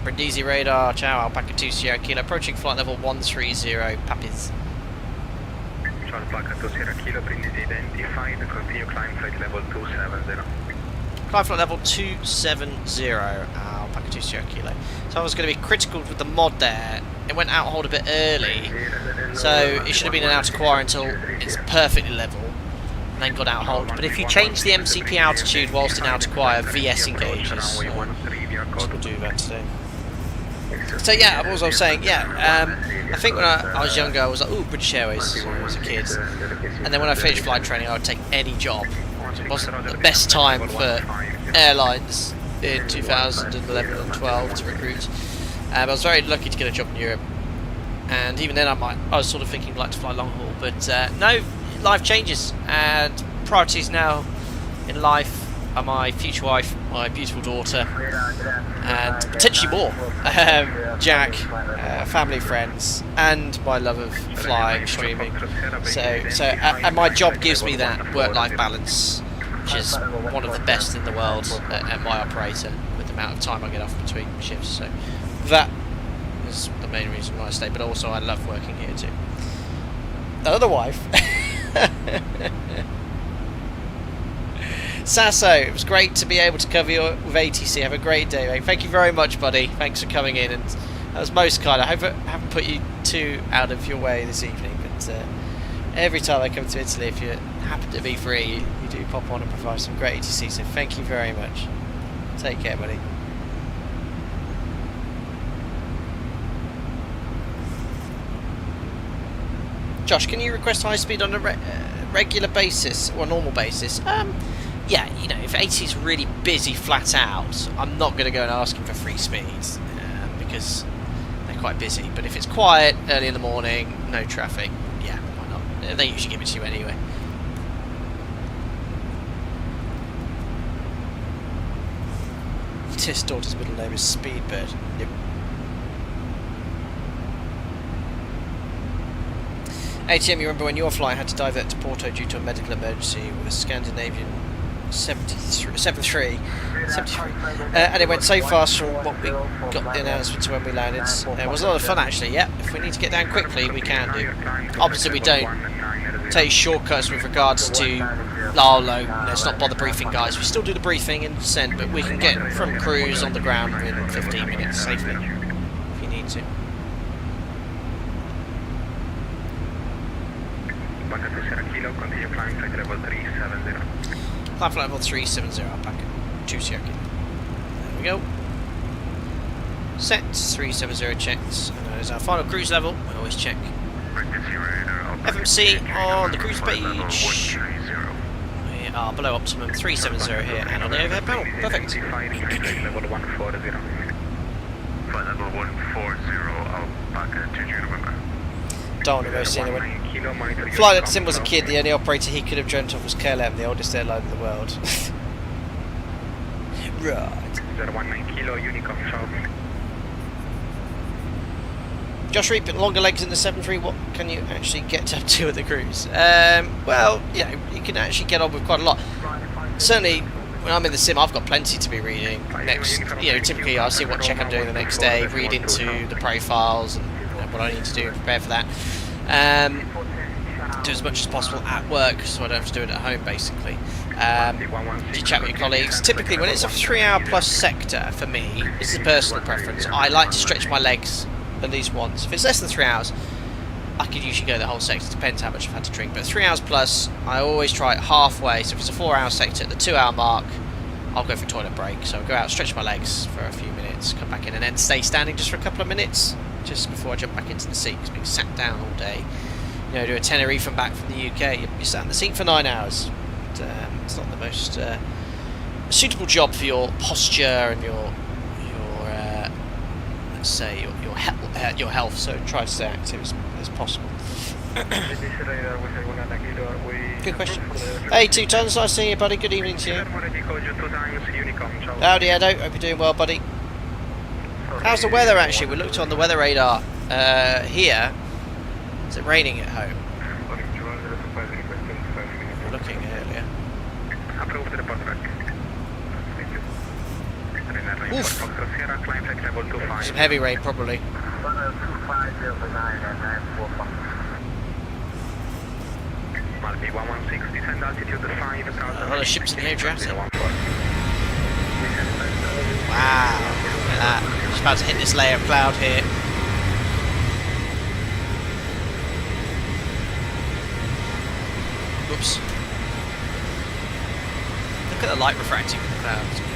Brindisi radar. Ciao. Alpaca 20 Kilo. Approaching flight level 130. Papis. Alpaca 20 Kilo. Brindisi identified. Continue climb flight level 270. Climb flight level 270. Alpaca 20 Kilo. So I was going to be critical with the mod there. It went out hold a bit early, so it should have been an out of choir until it's perfectly level, and then got out hold. But if you change the MCP altitude whilst in out of choir, VS engages. So we'll do that today. So yeah, as I was saying, yeah, I think when I was younger, I was like, ooh, British Airways when I was a kid. And then when I finished flight training, I would take any job. It wasn't the best time for airlines in 2011 and 12 to recruit. I was very lucky to get a job in Europe, and even then I was sort of thinking I'd like to fly long haul, but no, life changes, and priorities now in life are my future wife, my beautiful daughter, and potentially more, Jack, family, friends, and my love of flying, streaming. And my job gives me that work-life balance, which is one of the best in the world at my operator, with the amount of time I get off between shifts. So that is the main reason why I stay, but also I love working here too. Another wife. Sasso, it was great to be able to cover you with ATC. Have a great day, mate. Thank you very much, buddy. Thanks for coming in, and that was most kind. I hope I haven't put you too out of your way this evening, but every time I come to Italy, if you happen to be free, you do pop on and provide some great ATC, so thank you very much. Take care, buddy. Josh, can you request high speed on a regular basis or normal basis? Yeah, you know, if ATC is really busy flat out, I'm not going to go and ask him for free speeds because they're quite busy. But if it's quiet, early in the morning, no traffic, yeah, why not? They usually give it to you anyway. His daughter's middle name is Speedbird. Yep. ATM, you remember when your flight had to divert to Porto due to a medical emergency with a Scandinavian 73. And it went so fast from what we got the announcement to when we landed. It was a lot of fun actually, yeah. If we need to get down quickly, we can do. Obviously we don't take shortcuts with regards to let's not bother briefing guys. We still do the briefing in descent, but we can get from cruise on the ground within 15 minutes safely, if you need to. Climb flight level 370, I'll pack it. 2 seconds. There we go. Set 370 checked. And that is our final cruise level. We always check. FMC on the cruise page. We are below optimum 370 here and on the overhead panel. Perfect. Level 140. Level 140, I'll back at 2 November. Don't want to go see anyone. Flight at Sim was a kid, the only operator he could have dreamt of was KLM, the oldest airline in the world. Right. 019 Kilo, Unicom, Josh Reap, longer legs in the 7.3, what can you actually get up to at the cruise? Well, you know, you can actually get on with quite a lot. Certainly, when I'm in the sim, I've got plenty to be reading. Next, you know, typically I'll see what check I'm doing the next day, read into the profiles and what I need to do and prepare for that. Do as much as possible at work so I don't have to do it at home basically. You chat with your colleagues. Typically when it's a 3-hour plus sector, for me, this is a personal preference, I like to stretch my legs at least once. If it's less than 3 hours, I could usually go the whole sector, depends how much I've had to drink, but 3 hours plus, I always try it halfway. So if it's a 4-hour sector, at the 2-hour mark, I'll go for a toilet break. So I'll go out, stretch my legs for a few minutes, come back in and then stay standing just for a couple of minutes, just before I jump back into the seat, because being sat down all day, you know, do a Tenerife and back from the UK, you sat in the seat for 9 hours. And, it's not the most suitable job for your posture and your let's say your health. So try to stay active as possible. Good question. Hey, 2 tons, nice seeing you, buddy. Good evening to you. Howdy, Edo. Hope you're doing well, buddy. How's the weather actually? We looked on the weather radar here. Is it raining at home? We were looking earlier. Oof. Some heavy rain probably. A lot of ships in the Adriatic. Wow, look at that. Just about to hit this layer of cloud here. Whoops. Look at the light refracting in the cloud, it's great.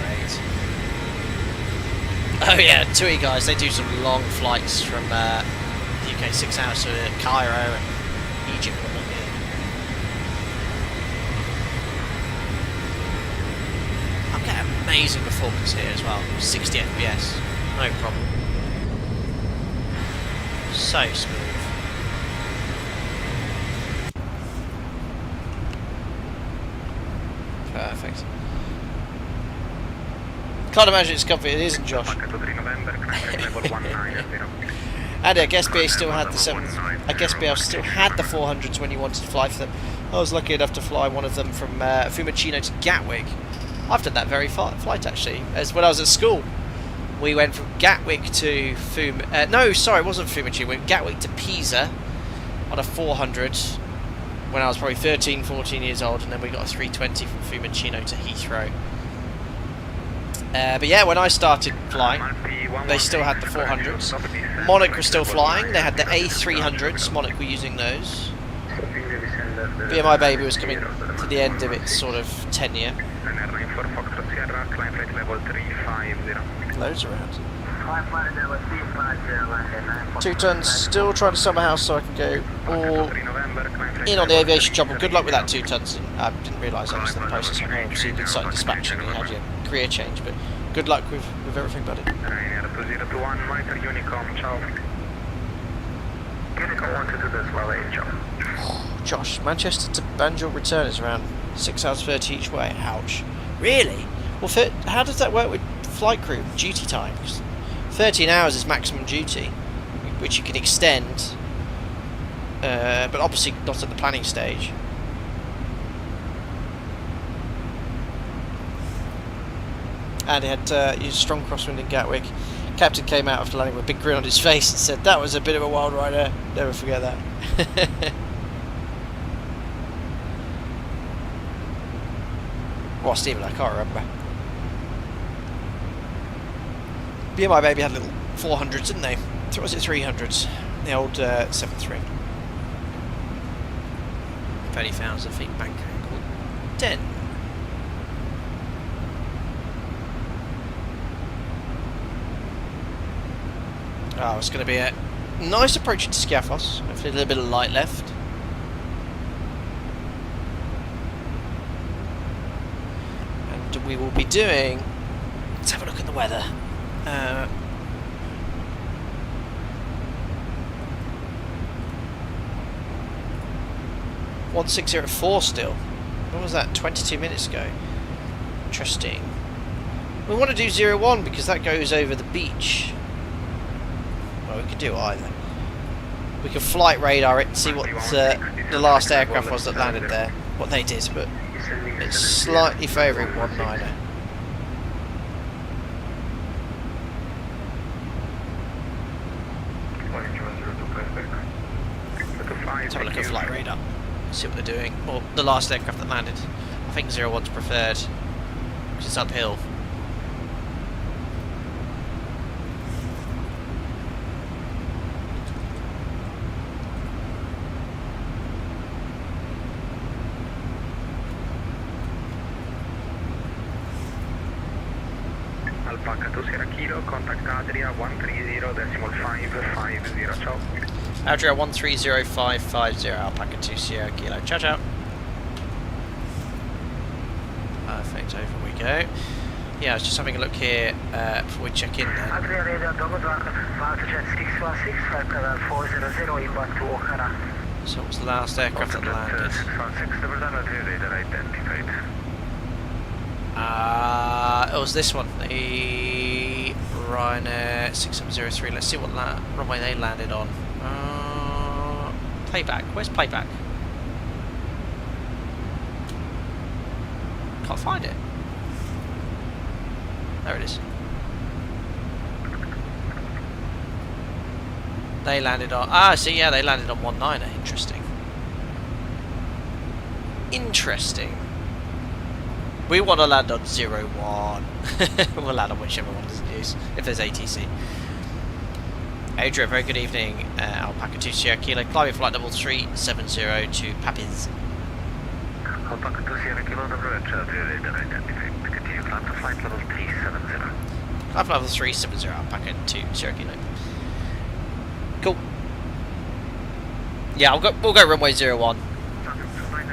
Oh yeah, TUI guys, they do some long flights from the UK, 6 hours to Cairo and Egypt. I'm getting amazing performance here as well, 60 FPS, no problem. So smooth. Perfect. Can't imagine it's comfy. It isn't, Josh. And I guess BA still had the 7. I guess BA still had the 400s when you wanted to fly for them. I was lucky enough to fly one of them from Fiumicino to Gatwick. I've done that very flight actually. As when I was at school, we went from Gatwick to no, sorry, it wasn't Fiumicino. We went Gatwick to Pisa on a 400 when I was probably 13, 14 years old, and then we got a 320 from Fiumicino to Heathrow. But yeah, when I started flying, they still had the 400s. Monarch was still flying. They had the A300s. Monarch were using those. But yeah, my baby was coming to the end of its sort of tenure. Loads around. 2 tons, still trying to sell my house so I can go all in on the aviation job. Well, good luck with that, 2 tons. I didn't realise I was in the process. I know obviously you did site dispatching and you had your career change, but good luck with everything, buddy. Josh, Manchester to Banjul return is around 6 hours 30 each way. Ouch. Really? Well, how does that work with flight crew duty times? 13 hours is maximum duty, which you can extend, but obviously not at the planning stage. And he had used strong crosswind in Gatwick. Captain came out after landing with a big grin on his face and said, "That was a bit of a wild ride there. Never forget that." Well, Stephen, I can't remember. BMI Baby had little 400s, didn't they? Or was it 300s? The old 7.3. 30,000 feet bank angle. 10. Oh, it's going to be a nice approach into Skiathos. Hopefully a little bit of light left. And we will be doing... Let's have a look at the weather. 1604 still. When was that? 22 minutes ago. Interesting. We want to do 01 because that goes over the beach. Well, we could do either. We can flight radar it and see what the last aircraft was that landed there. What they did, but it's slightly favouring 19er. Let's have a look at flight radar. See what they're doing. Well, the last aircraft that landed. I think 01's preferred, because it's uphill. Alpaca 2 Sierra Kilo, contact Adria 130.550, ciao. Adria 130550, Alpaca 2 Sierra Kilo, ciao ciao. Perfect, over we go. Yeah, I was just having a look here before we check in then. Adria radar double dark, jet 616, flight level 400, inbound to Okara. So what was the last aircraft that landed? 616, double down, radar identified. It was this one, the Ryanair 6703. Let's see what runway they landed on. Playback. Where's playback? Can't find it. There it is. They landed on... see, yeah, they landed on 19er. Interesting. Interesting. We want to land on 01. We'll land on whichever one is used, if there's ATC. Adria, very good evening. Alpaca 2 Sierra Kilo, climbing flight level 370 to Papiz. Alpaca 2 Sierra Kilo, Adria radar identified. Continue climb to flight level 370. Climb level 370, Alpaca 2 Sierra Kilo. Cool. Yeah, we'll go runway 01.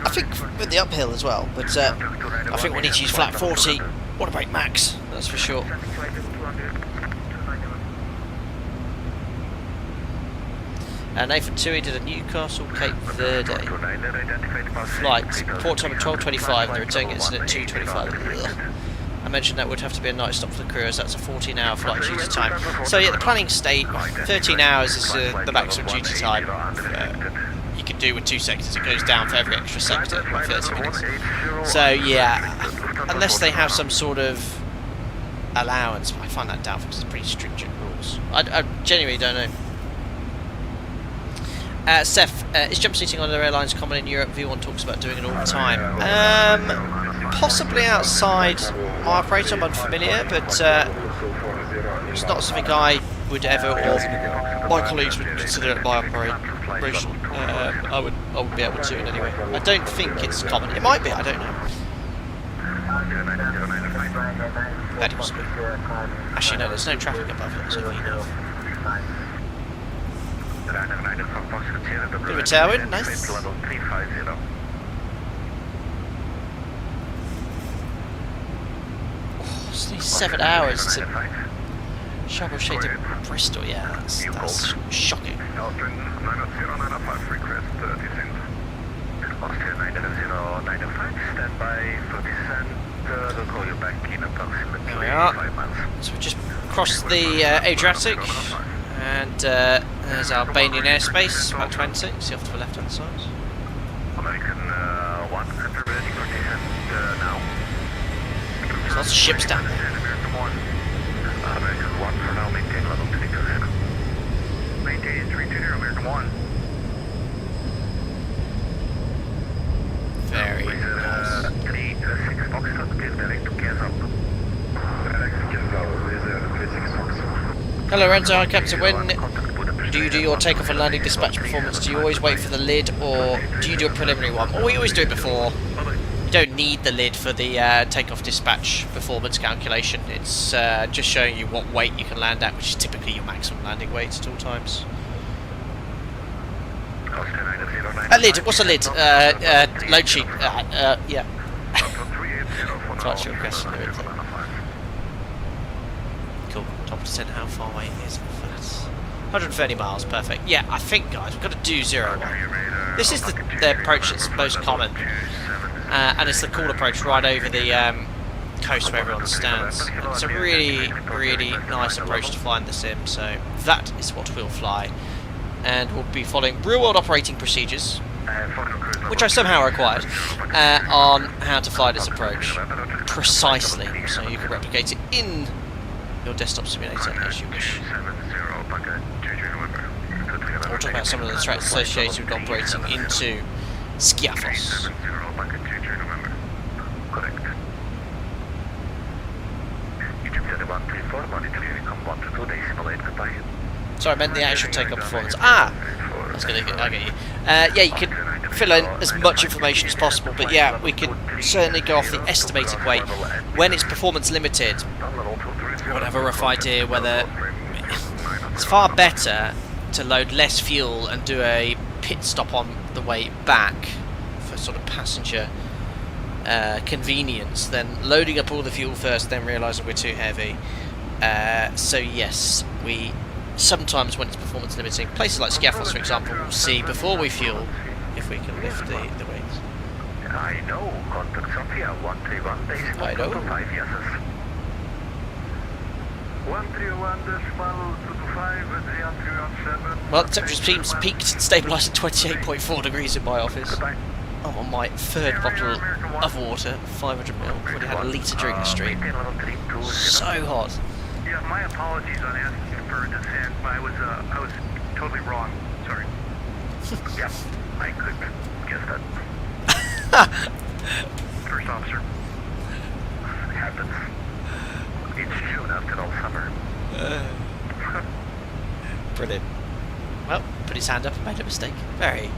I think with the uphill as well, but I think we need to use flat 40. What about max? That's for sure. Nathan Tui did a Newcastle Cape Verde flight. Port time at 12:25 and the return gets in at 2:25. I mentioned that would have to be a night stop for the crew, as that's a 14-hour flight duty time. So yeah, the planning state, 13 hours is the maximum duty time. You can do with 2 sectors. It goes down for every extra sector by 30 minutes. So yeah, unless they have some sort of allowance, I find that doubtful because it's pretty stringent rules. I genuinely don't know. Seth, is jump seating on other airlines common in Europe? V1 talks about doing it all the time. Possibly outside my operator, I'm unfamiliar, but it's not something I would ever, or my colleagues would consider it my operation. I would be able to in any way. I don't think it's common. It might be, I don't know. That must be. Actually, no, there's no traffic above it, so you know. Bit of a tailwind, nice. Oh, it's nearly 7 hours to Shovel shade to Bristol, yeah, that's shocking. Austrian 90905, request descent. Austria 90905, stand by for descent. We'll call you back in approximately There we are. 5 miles. So we just crossed the Adriatic, and there's Albanian airspace, about 20, see off to the left hand side. American 1, enter ready for descent now. There's lots of ships down there. American 1. American 1 for now, maintain level 320. Maintain 320, American 1. Very nice. 36 Foxtrot, please direct to Skiathos. Direct to Skiathos, 36 Foxtrot. Hello Renzo, hi Captain. When do you do your takeoff and landing dispatch performance? Do you always wait for the lid, or do you do a preliminary one? Well, we always do it before. You don't need the lid for the takeoff dispatch performance calculation. It's just showing you what weight you can land at, which is typically your maximum landing weight at all times. A lid, what's a lid? Load sheet. Yeah. To answer your question, cool. Top descent, how far away is it? 130 miles, perfect. Yeah, I think, guys, we've got to do 0-1. This is the approach that's most common, and it's the cool approach right over the coast where everyone stands. And it's a really, really nice approach to flying the sim, so that is what we'll fly. And we'll be following real-world operating procedures, which I somehow acquired, on how to fly this approach precisely, so you can replicate it in your desktop simulator as you wish. We'll talk about some of the threats associated with operating into Skiathos. Sorry, I meant the actual takeoff performance. I get you. Yeah, you can fill in as much information as possible, but yeah, we can certainly go off the estimated weight. When it's performance limited, we'll have a rough idea whether it's far better to load less fuel and do a pit stop on the way back for sort of passenger convenience than loading up all the fuel first, then realising we're too heavy. So yes, we sometimes, when it's performance limiting, places like Skiathos, for example, we'll see before we fuel if we can lift the weights. I know, contact Sofia 131 decimal I know. 5 yeses. 131.225 Well, the temperature seems peaked and stabilised at 28.4 degrees in my office. I'm on my third bottle of water, 500ml. Already had a litre during the stream. So hot. Yeah, my apologies on asking for a descent. I was totally wrong. Sorry. Yeah, I could guess that. First officer. It happens. It's June after all summer. Brilliant. Well, put his hand up and made a mistake. Very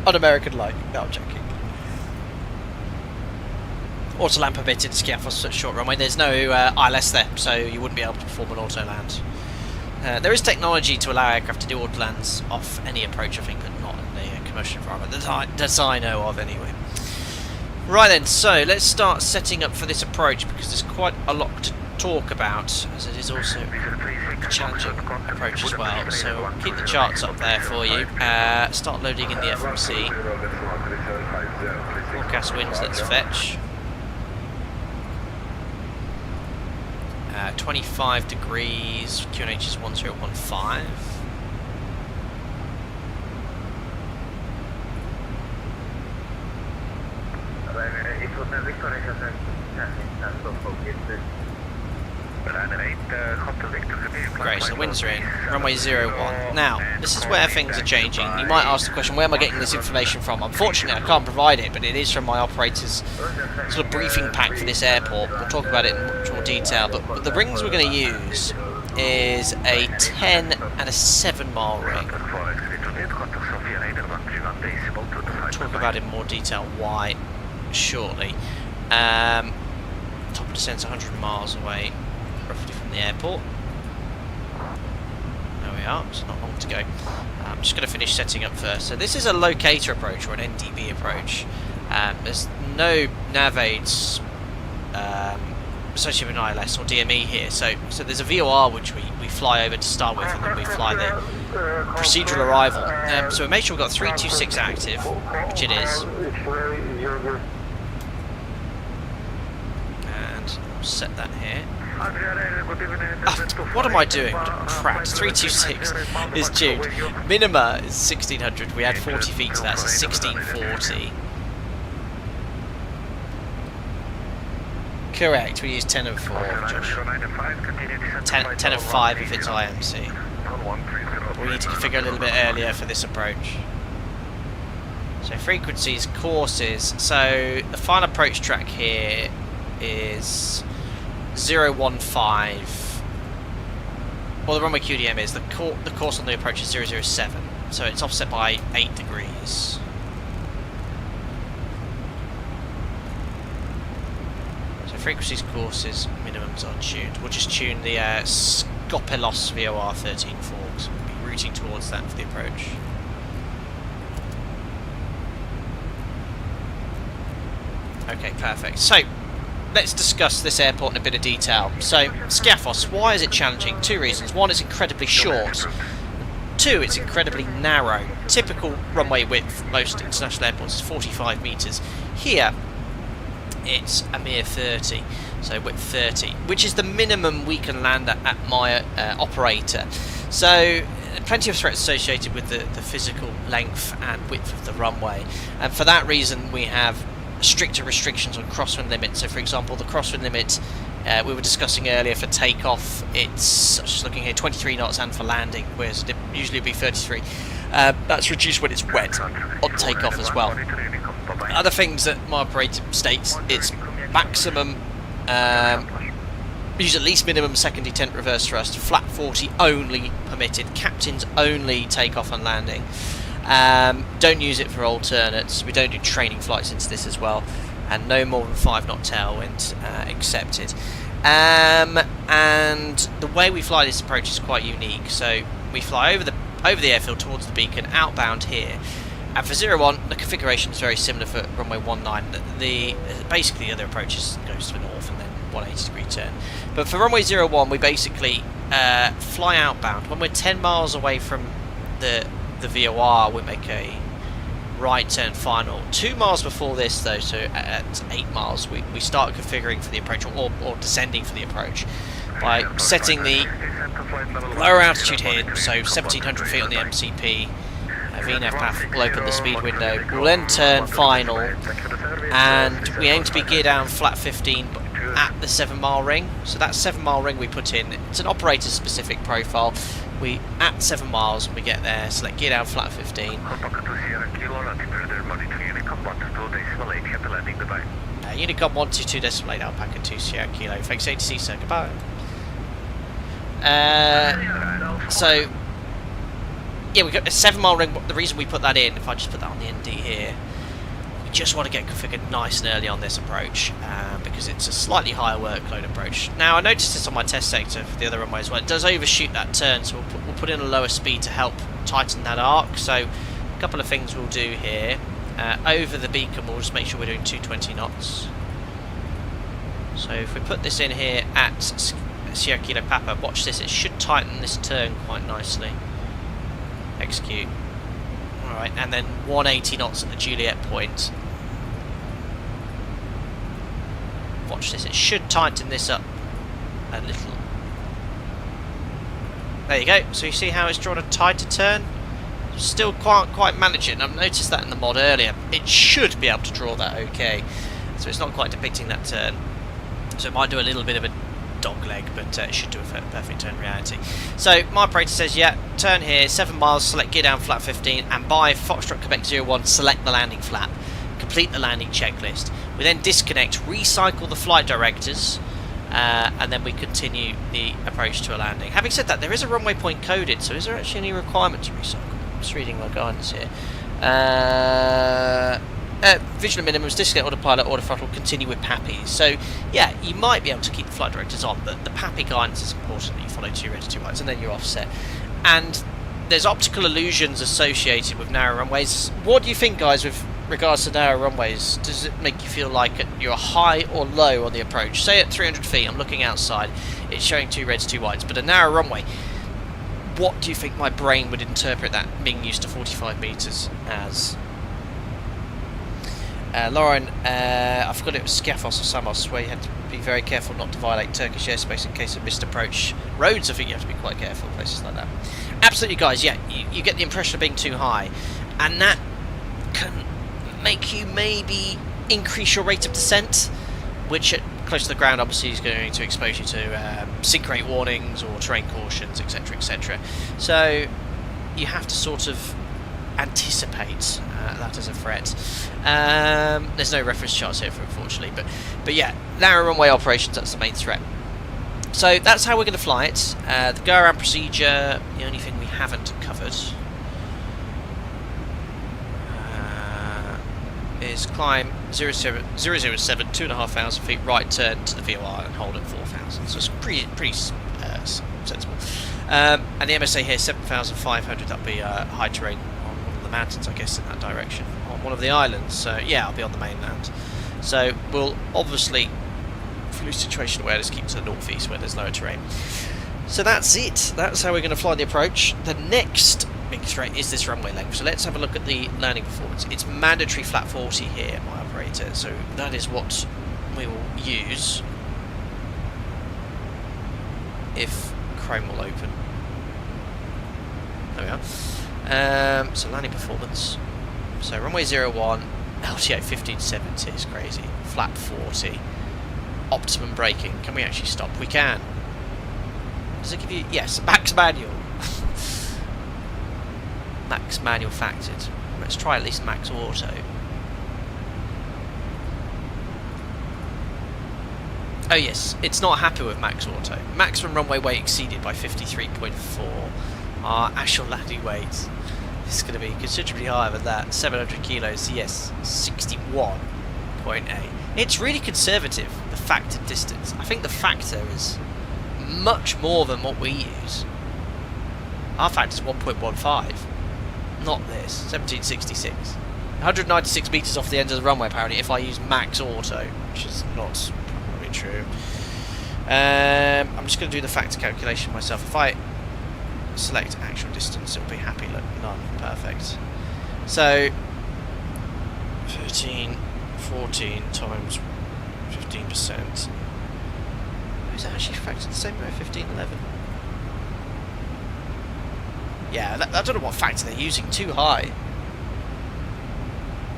un-American-like. No, I'm joking. Auto land permitted Skiathos at short runway. There's no ILS there, so you wouldn't be able to perform an auto land. There is technology to allow aircraft to do auto lands off any approach, I think, but not in the commercial environment that I know of, anyway. Right then, so let's start setting up for this approach, because there's quite a lot to talk about, as it is also a challenging approach as well. So we'll keep the charts up there for you. Start loading in the FMC. Forecast winds, let's fetch. 25 degrees, QNH is 1015. Great, so the winds are in. Runway 01. Now, this is where things are changing. You might ask the question, where am I getting this information from? Unfortunately, I can't provide it, but it is from my operator's sort of briefing pack for this airport. We'll talk about it in much more detail, but the rings we're going to use is a 10 and a 7 mile ring. We'll talk about it in more detail why shortly. Top descent's 100 miles away, roughly from the airport. There we are, it's not long to go. I'm just going to finish setting up first. So this is a locator approach, or an NDB approach. There's no nav aids associated with ILS or DME here. So there's a VOR which we fly over to start with, and then we fly the procedural arrival. So we make sure we've got 326 active, which it is. And I'll set that here. What am I doing? Crap, 326 is tuned. Minima is 1600. We add 40 feet to that, so 1640. Correct, we use 10 of 4, Josh. 10 of 5 if it's IMC. We need to configure a little bit earlier for this approach. So frequencies, courses. So the final approach track here is 015. Well, the runway QDM is. The course on the approach is 007. So it's offset by 8 degrees. Frequencies, courses, minimums are tuned. We'll just tune the Skopelos VOR 13 forks. We'll be routing towards that for the approach. Okay, perfect. So, let's discuss this airport in a bit of detail. So, Skiathos, why is it challenging? 2 reasons. 1, it's incredibly short. 2, it's incredibly narrow. Typical runway width, most international airports, is 45 metres. Here, it's a mere 30, so width 30, which is the minimum we can land at my operator. So plenty of threats associated with the physical length and width of the runway, and for that reason we have stricter restrictions on crosswind limits. So for example, the crosswind limit we were discussing earlier for takeoff, it's just looking here 23 knots, and for landing, whereas it usually would be 33. That's reduced when it's wet on takeoff as well. Other things that my operator states, it's maximum, use at least minimum second detent reverse thrust, flat 40 only permitted, captains only takeoff and landing. Don't use it for alternates, we don't do training flights into this as well, and no more than 5 knot tailwind accepted. And the way we fly this approach is quite unique. So we fly over the airfield towards the beacon, outbound here. And for 01, the configuration is very similar for runway 19. Basically the other approaches goes to the north and then 180 degree turn. But for runway 01, we basically fly outbound. When we're 10 miles away from the VOR, we make a right turn final. 2 miles before this though, so at 8 miles, we start configuring for the approach, or descending for the approach, by setting the lower altitude here, so 1700 feet on the MCP. VNAV path will open the speed window. We'll then turn final, and we aim to be gear down flat 15 at the 7 mile ring. So that 7 mile ring we put in, it's an operator specific profile. We at 7 miles, we get there, select gear down flat 15. Unicom 122 decimal 8 Alpaca 2 Sierra Kilo. Thanks ATC sir, goodbye. So yeah, we got a 7 mile ring. The reason we put that in, if I just put that on the ND here, we just want to get configured nice and early on this approach, because it's a slightly higher workload approach. Now I noticed this on my test sector for the other runway as well. It does overshoot that turn, so we'll put in a lower speed to help tighten that arc. So a couple of things we'll do here. Over the beacon, we'll just make sure we're doing 220 knots. So if we put this in here at Sierra Kilo Papa, watch this, it should tighten this turn quite nicely. Execute. Alright, and then 180 knots at the Juliet point. Watch this, it should tighten this up a little. There you go, so you see how it's drawn a tighter turn? Still quite managing. I've noticed that in the mod earlier. It should be able to draw that okay. So it's not quite depicting that turn. So it might do a little bit of a dog leg, but it should do a perfect turn in reality. So my operator says, yeah, turn here, 7 miles, select gear down flat 15, and by Foxtrot Quebec 01, select the landing flap. Complete the landing checklist. We then disconnect, recycle the flight directors, and then we continue the approach to a landing. Having said that, there is a runway point coded, so is there actually any requirement to recycle? I'm just reading my guidance here. Visual minimums, disconnect autopilot, autothrottle, continue with PAPI. So yeah, you might be able to keep the flight directors on, but the PAPI guidance is important that you follow 2 reds, 2 whites, and then you're offset. And there's optical illusions associated with narrow runways. What do you think, guys, with regards to narrow runways, does it make you feel like you're high or low on the approach? Say at 300 feet, I'm looking outside, it's showing 2 reds, 2 whites, but a narrow runway, what do you think my brain would interpret that, being used to 45 metres, as? Lauren, I forgot it was Skiathos or Samos, where you had to be very careful not to violate Turkish airspace in case of missed approach. Roads, I think you have to be quite careful, places like that. Absolutely, guys, yeah, you get the impression of being too high, and that can make you maybe increase your rate of descent, which at close to the ground obviously is going to expose you to sink rate warnings or terrain cautions, etc, etc. So you have to sort of anticipate that as a threat. There's no reference charts here, unfortunately, but yeah, narrow runway operations, that's the main threat. So that's how we're going to fly it. The go-around procedure, the only thing we haven't covered is climb 007, 2,500 feet, right turn to the VOR and hold at 4,000. So it's pretty sensible. And the MSA here, 7,500, that'll be high terrain on one of the mountains, I guess, in that direction, on one of the islands. So yeah, I'll be on the mainland. So we'll obviously, fluid situation awareness, keep to the northeast where there's lower terrain. So that's it. That's how we're going to fly the approach. The next big threat is this runway length. So let's have a look at the landing performance. It's mandatory flat 40 here, my operator. So that is what we will use if Chrome will open. There we are. So landing performance. So runway 01, LTA 1570 is crazy. Flat 40. Optimum braking. Can we actually stop? We can. Does it give you... Yes, max manual. Max manual factored. Let's try at least max auto. Oh yes, it's not happy with max auto. Maximum runway weight exceeded by 53.4. Our actual landing weight is going to be considerably higher than that. 700 kilos, yes, 61.8. It's really conservative, the factored distance. I think the factor is much more than what we use. Our factor is 1.15. Not this. 1766. 196 metres off the end of the runway, apparently, if I use max auto, which is not probably true. I'm just going to do the factor calculation myself. If I select actual distance, it'll be happy. Look, none. Perfect. So 13, 14 times 15%. Is that actually factored the same way? 15, 11. Yeah, I don't know what factor they're using. Too high.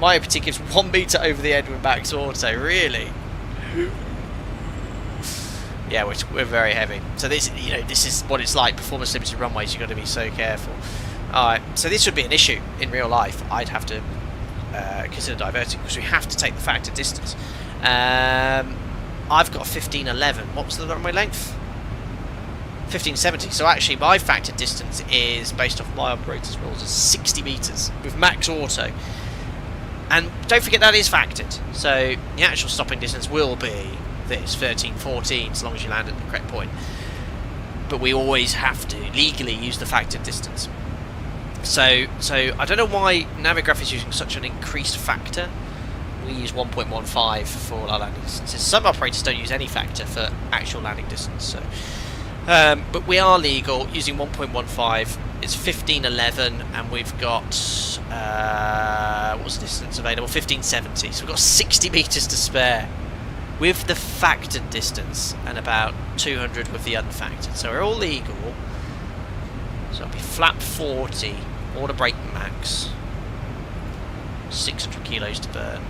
My OPT gives 1 metre over the end with max auto. Really? Yeah, we're very heavy. So this, you know, this is what it's like. Performance limited runways. You've got to be so careful. All right. So this would be an issue in real life. I'd have to consider diverting because we have to take the factor distance. I've got 1511. What was the runway length? 1570. So actually, my factor distance is based off my operator's rules is 60 metres with max auto. And don't forget that is factored. So the actual stopping distance will be this 13, 14, as long as you land at the correct point. But we always have to legally use the factored distance. So I don't know why Navigraph is using such an increased factor. We use 1.15 for all our landing distances. Some operators don't use any factor for actual landing distance. So, but we are legal using 1.15. It's 1511, and we've got what's the distance available? 1570. So we've got 60 meters to spare with the factored distance, and about 200 with the unfactored. So we're all legal. So it'll be flap 40, order brake max, 600 kilos to burn,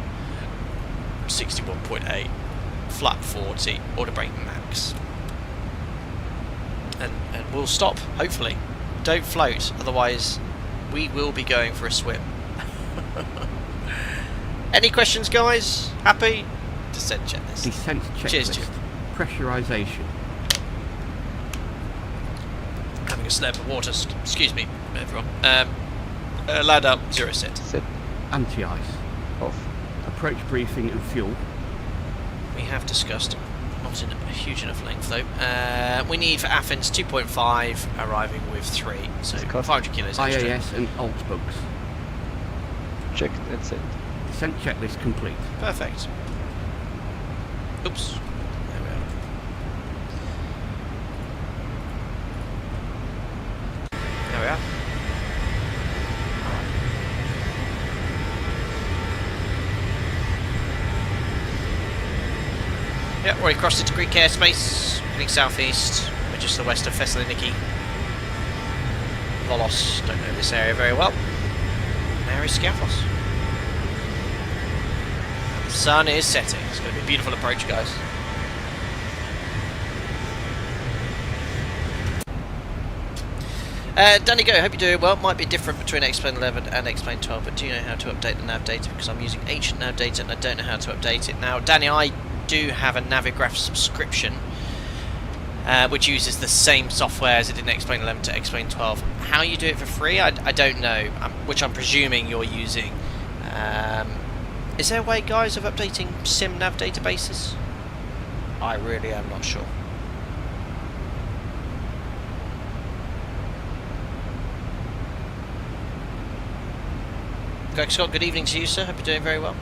61.8, flap 40, order brake max. And we'll stop, hopefully. Don't float, otherwise we will be going for a swim. Any questions, guys? Happy? Descent checklist. Descent checklist. Cheers, Jim. Pressurization. Having a slurp of water, excuse me, everyone. Land up, 0 set. Set. Anti-ice. Off. Approach briefing and fuel. We have discussed, not in a huge enough length though. We need for Athens 2.5, arriving with 3, so 500 kilos extra. IAS and alt books. Checked and set. descent checklist complete. Perfect. Oops. There we are. There we are. Yep, already crossed into Greek airspace, heading southeast. We're just to the west of Thessaloniki. Volos, don't know this area very well. There is Skiathos. The sun is setting. It's going to be a beautiful approach, guys. Danny Go, hope you're doing well. Might be different between X-Plane 11 and X-Plane 12, but do you know how to update the nav data? Because I'm using ancient nav data and I don't know how to update it. Now, Danny, I do have a Navigraph subscription, which uses the same software as it did in X-Plane 11 to X-Plane 12. How you do it for free, I don't know, which I'm presuming you're using. Is there a way, guys, of updating sim nav databases? I really am not sure. Greg Scott, good evening to you, sir. Hope you're doing very well.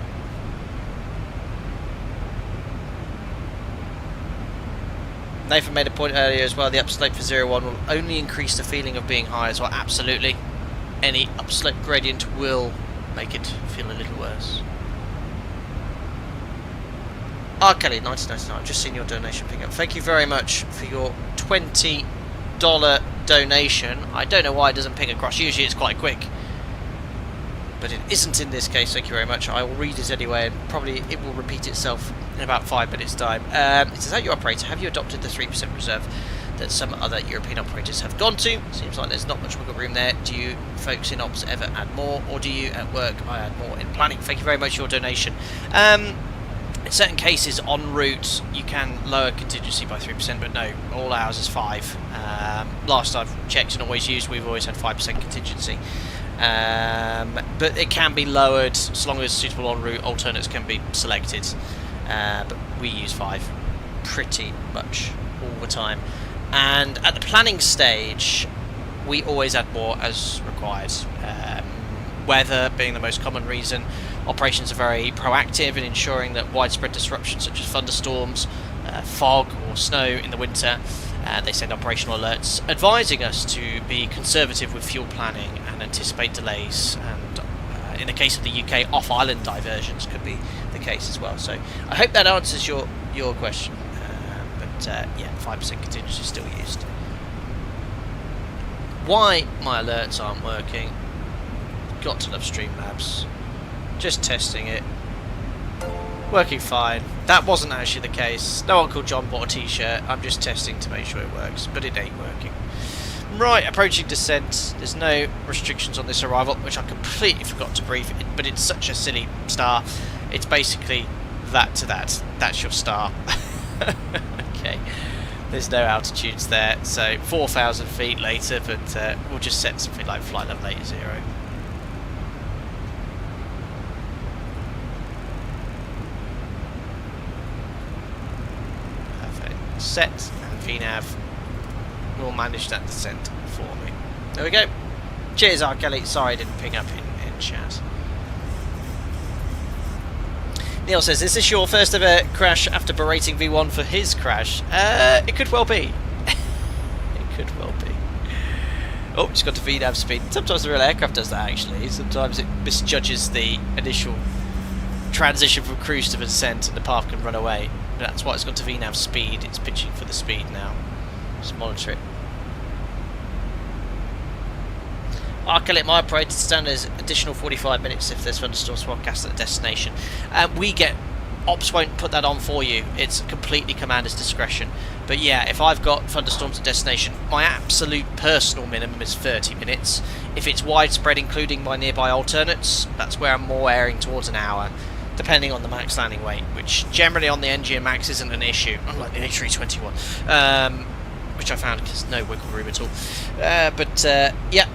Nathan made a point earlier as well, the upslope for 01 will only increase the feeling of being high as well. Absolutely. Any upslope gradient will make it feel a little worse. Kelly, 1999, I've just seen your donation pick up. Thank you very much for your $20 donation. I don't know why it doesn't ping across. Usually it's quite quick, but it isn't in this case. Thank you very much. I will read it anyway, and probably it will repeat itself in about 5 minutes time. It says, "How you operator, have you adopted the 3% reserve that some other European operators have gone to? Seems like there's not much wiggle room there. Do you folks in ops ever add more, or do you at work I add more in planning?" Thank you very much for your donation. In certain cases en route you can lower contingency by 3%, but no, all ours is 5. Last I've checked and always used, we've always had 5% contingency. But it can be lowered as long as suitable en route alternates can be selected. But we use 5 pretty much all the time. And at the planning stage, we always add more as required. Weather being the most common reason. Operations are very proactive in ensuring that widespread disruptions such as thunderstorms, fog or snow in the winter, they send operational alerts advising us to be conservative with fuel planning and anticipate delays, and in the case of the UK, off-island diversions could be the case as well. So I hope that answers your question, but yeah, 5% contingency is still used. Why my alerts aren't working? Got to love Streamlabs. Just testing it. Working fine. That wasn't actually the case. No Uncle John bought a t-shirt. I'm just testing to make sure it works, but it ain't working. Right, approaching descent. There's no restrictions on this arrival, which I completely forgot to brief, but it's such a silly star. It's basically that to that. That's your star. Okay. There's no altitudes there, so 4,000 feet later, but we'll just set something like flight level 80. Set, and VNAV will manage that descent for me. There we go. Cheers, R. Kelly. Sorry I didn't ping up in chat. Neil says, "Is this your first ever crash after berating V1 for his crash?" It could well be. It could well be. Oh, it's got to VNAV speed. Sometimes the real aircraft does that actually. Sometimes it misjudges the initial transition from cruise to the descent and the path can run away. That's why it's got to VNAV speed. It's pitching for the speed now. Just monitor it. I'll kill it. My operator standard is additional 45 minutes if there's thunderstorms forecast at the destination. Ops won't put that on for you. It's completely commander's discretion. But yeah, if I've got thunderstorms at destination, my absolute personal minimum is 30 minutes. If it's widespread, including my nearby alternates, that's where I'm more airing towards an hour, depending on the max landing weight, which generally on the NG and Max isn't an issue, unlike the A321, which I found there's no wiggle room at all. Yeah,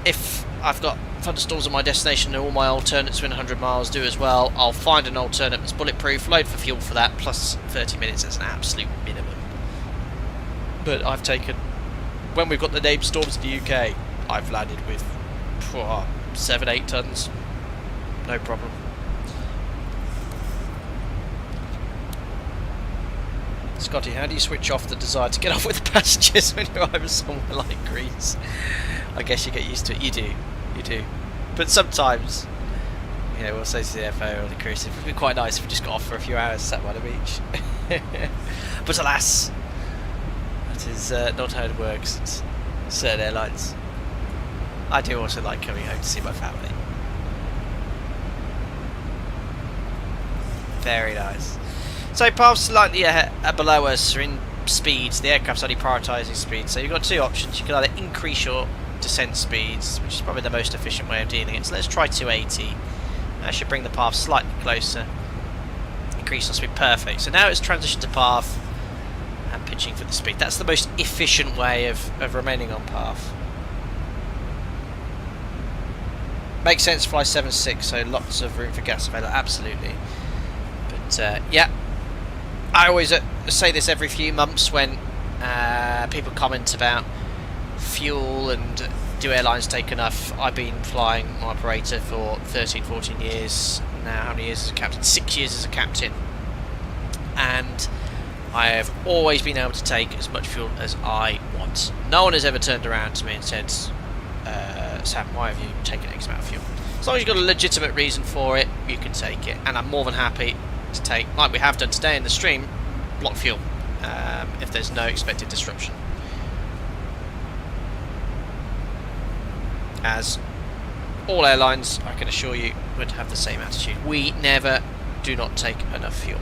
if I've got thunderstorms at my destination and all my alternates within 100 miles do as well, I'll find an alternate that's bulletproof, load for fuel for that, plus 30 minutes as an absolute minimum. But I've taken, when we've got the named storms in the UK, I've landed with 7-8 tons, no problem. Scotty, how do you switch off the desire to get off with the passengers when you're over somewhere like Greece? I guess you get used to it. You do. But sometimes, you know, we'll say to the FO or the cruise, it would be quite nice if we just got off for a few hours sat by the beach. But alas, that is not how it works at certain airlines. I do also like coming home to see my family. Very nice. So paths slightly below us are in speeds. The aircraft's only prioritising speed. So you've got two options. You can either increase your descent speeds, which is probably the most efficient way of dealing it. So let's try 280. That should bring the path slightly closer. Increase our speed. Perfect. So now it's transitioned to path and pitching for the speed. That's the most efficient way of remaining on path. Makes sense, fly 7.6, so lots of room for gas available, absolutely. But yeah, I always say this every few months when people comment about fuel and do airlines take enough. I've been flying my operator for 13, 14 years now. How many years as a captain? 6 years as a captain. And I have always been able to take as much fuel as I want. No one has ever turned around to me and said, Sam, why have you taken X amount of fuel? As long as you've got a legitimate reason for it, you can take it. And I'm more than happy to take, like we have done today in the stream, block fuel if there's no expected disruption. As all airlines, I can assure you, would have the same attitude. We never do not take enough fuel.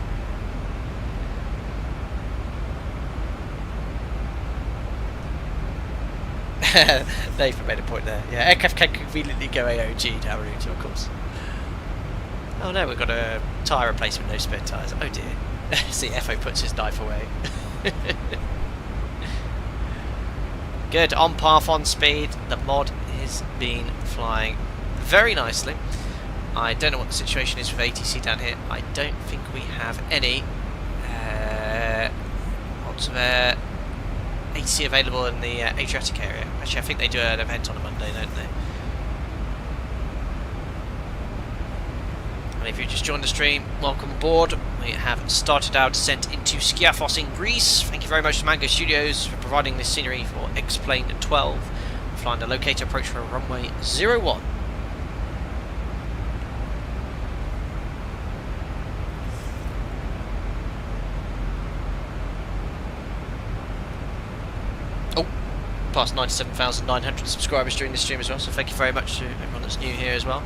Nathan made a point there. Yeah, aircraft can conveniently go AOG down route, of course. Oh no, we've got a tyre replacement, no spare tyres. Oh dear. See, FO puts his knife away. Good, on path, on speed. The mod has been flying very nicely. I don't know what the situation is with ATC down here. I don't think we have any lots of ATC available in the Adriatic area. Actually, I think they do an event on a Monday, don't they? And if you just joined the stream, welcome aboard. We have started our descent into Skiathos in Greece. Thank you very much to Mango Studios for providing this scenery for X-Plane 12. Flying the locator approach for runway 01. Past 97,900 subscribers during this stream as well, so thank you very much to everyone that's new here as well.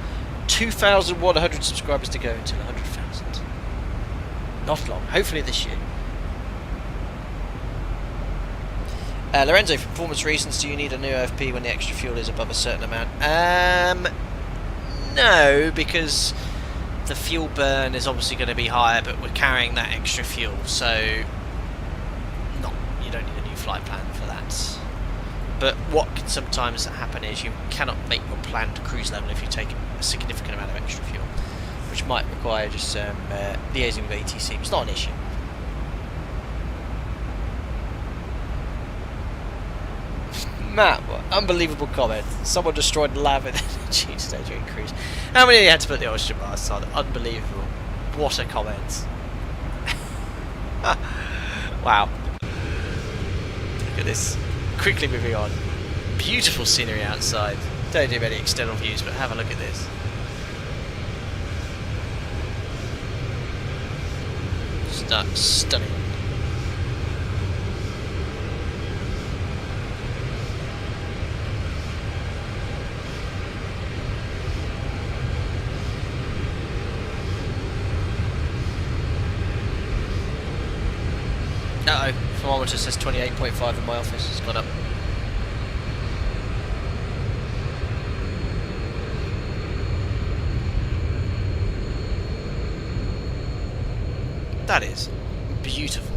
2,100 subscribers to go until 100,000. Not long, hopefully this year. Lorenzo, for performance reasons, do you need a new OFP when the extra fuel is above a certain amount? No, because the fuel burn is obviously going to be higher, but we're carrying that extra fuel, so no, you don't need a new flight plan for that. But what can sometimes happen is you cannot make your planned cruise level if you take a significant amount of extra fuel, which might require just liaising with ATC. It's not an issue. Matt, what unbelievable comment. Someone destroyed the lab in energy today during cruise. How many of you had to put the oxygen mask on? Unbelievable. What a comment. Wow. Look at this. Quickly moving on. Beautiful scenery outside. Don't do many external views, but have a look at this. Stunning. Uh-oh, thermometer says 28.5 in my office, it's gone up. That is beautiful.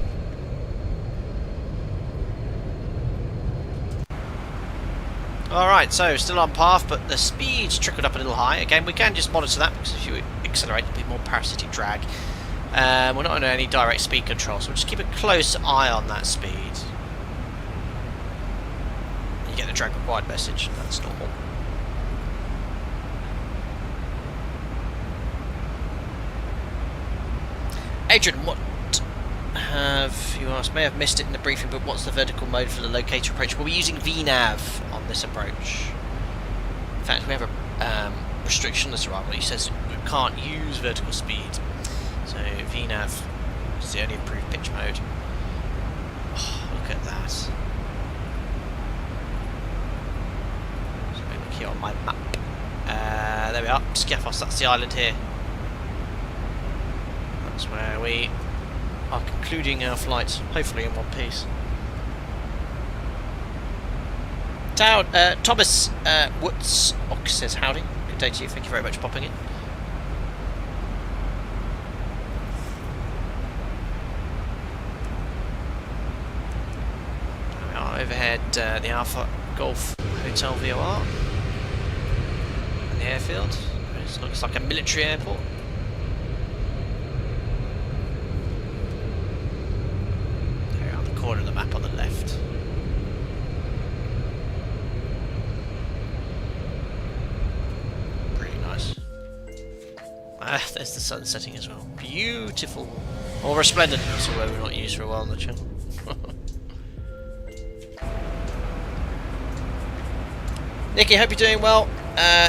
Alright, so still on path, but the speed's trickled up a little high. Again, we can just monitor that because if you accelerate, there'll be more parasitic drag. We're not on any direct speed control, so we'll just keep a close eye on that speed. You get the drag required message, that's normal. Adrian, what you asked, may have missed it in the briefing, but what's the vertical mode for the locator approach? We'll be using VNAV on this approach. In fact, we have a restriction on this arrival. He says we can't use vertical speed. So VNAV is the only approved pitch mode. Oh, look at that. So maybe key on my map. There we are, Skiathos, that's the island here. That's where we are concluding our flight, hopefully in one piece. Thomas Woods says howdy. Good day to you, thank you very much for popping in. We are overhead the Alpha Golf Hotel VOR. The airfield. It looks like a military airport. There on the corner of the map on the left. Pretty nice. Ah, there's the sun setting as well. Beautiful. Or resplendent, that's a word we've not used for a while on the channel. Nikki, hope you're doing well.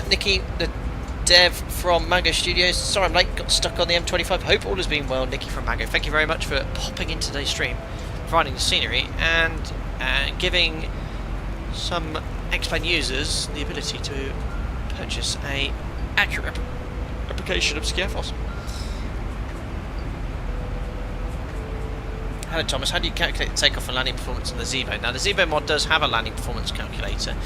Nikki, the dev from Mango Studios. Sorry I'm late, got stuck on the M25. Hope all has been well. Nikki from Mango, thank you very much for popping in today's stream, providing the scenery, and giving some X-Plane users the ability to purchase a accurate replication of Skiathos. Hello Thomas, how do you calculate the takeoff and landing performance on the ZIBO? Now the ZIBO mod does have a landing performance calculator,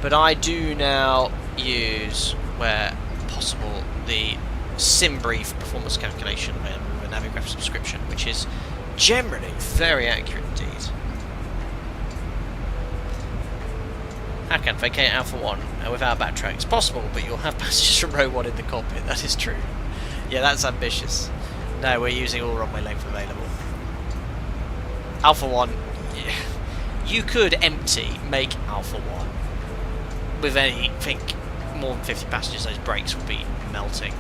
but I do now use, where possible, the SimBrief performance calculation available with a Navigraph subscription, which is generally very accurate indeed. How can vacate Alpha 1 without backtrack? It's possible, but you'll have passengers from row 1 in the cockpit, that is true. Yeah, that's ambitious. No, we're using all runway length available. Alpha 1, yeah. You could make Alpha 1 with anything more than 50 passengers. Those brakes will be melting,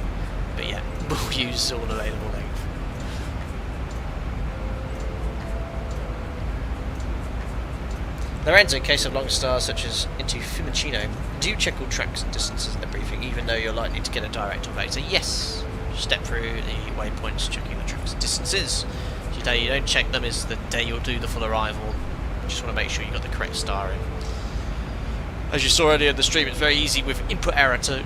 but yeah, we'll use all available length. Lorenzo, in case of long stars such as into Fiumicino, do check all tracks and distances in the briefing, even though you're likely to get a direct or vector. Yes, step through the waypoints, checking the tracks and distances. The day you don't check them is the day you'll do the full arrival. You just want to make sure you got the correct star in. As you saw earlier in the stream, it's very easy with input error to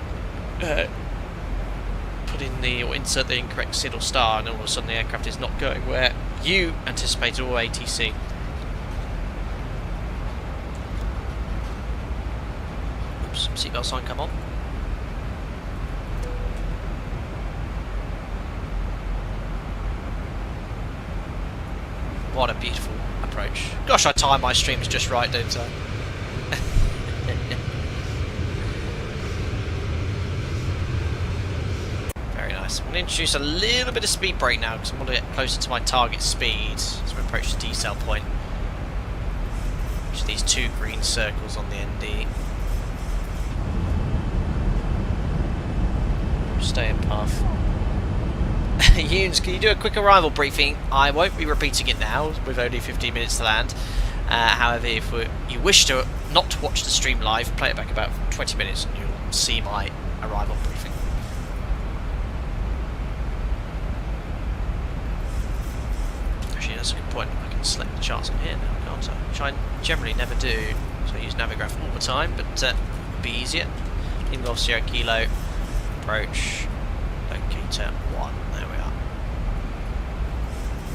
put in the, or insert the incorrect SID or star, and all of a sudden the aircraft is not going where you anticipated, or ATC. Oops, seatbelt sign come on. What a beautiful approach. Gosh, I time my streams just right, don't I? Very nice. I'm going to introduce a little bit of speed brake now because I want to get closer to my target speed as we approach the decel point. Which are these two green circles on the ND. Stay in path. Yunes, can you do a quick arrival briefing? I won't be repeating it now, with only 15 minutes to land. However, if you wish to not watch the stream live, play it back about 20 minutes and you'll see my arrival briefing. Actually, that's a good point. I can select the charts on here now, can't I? Which I generally never do, so I use Navigraph all the time, but it would be easier. In Golf Sierra Kilo, approach, locator 1. There we are.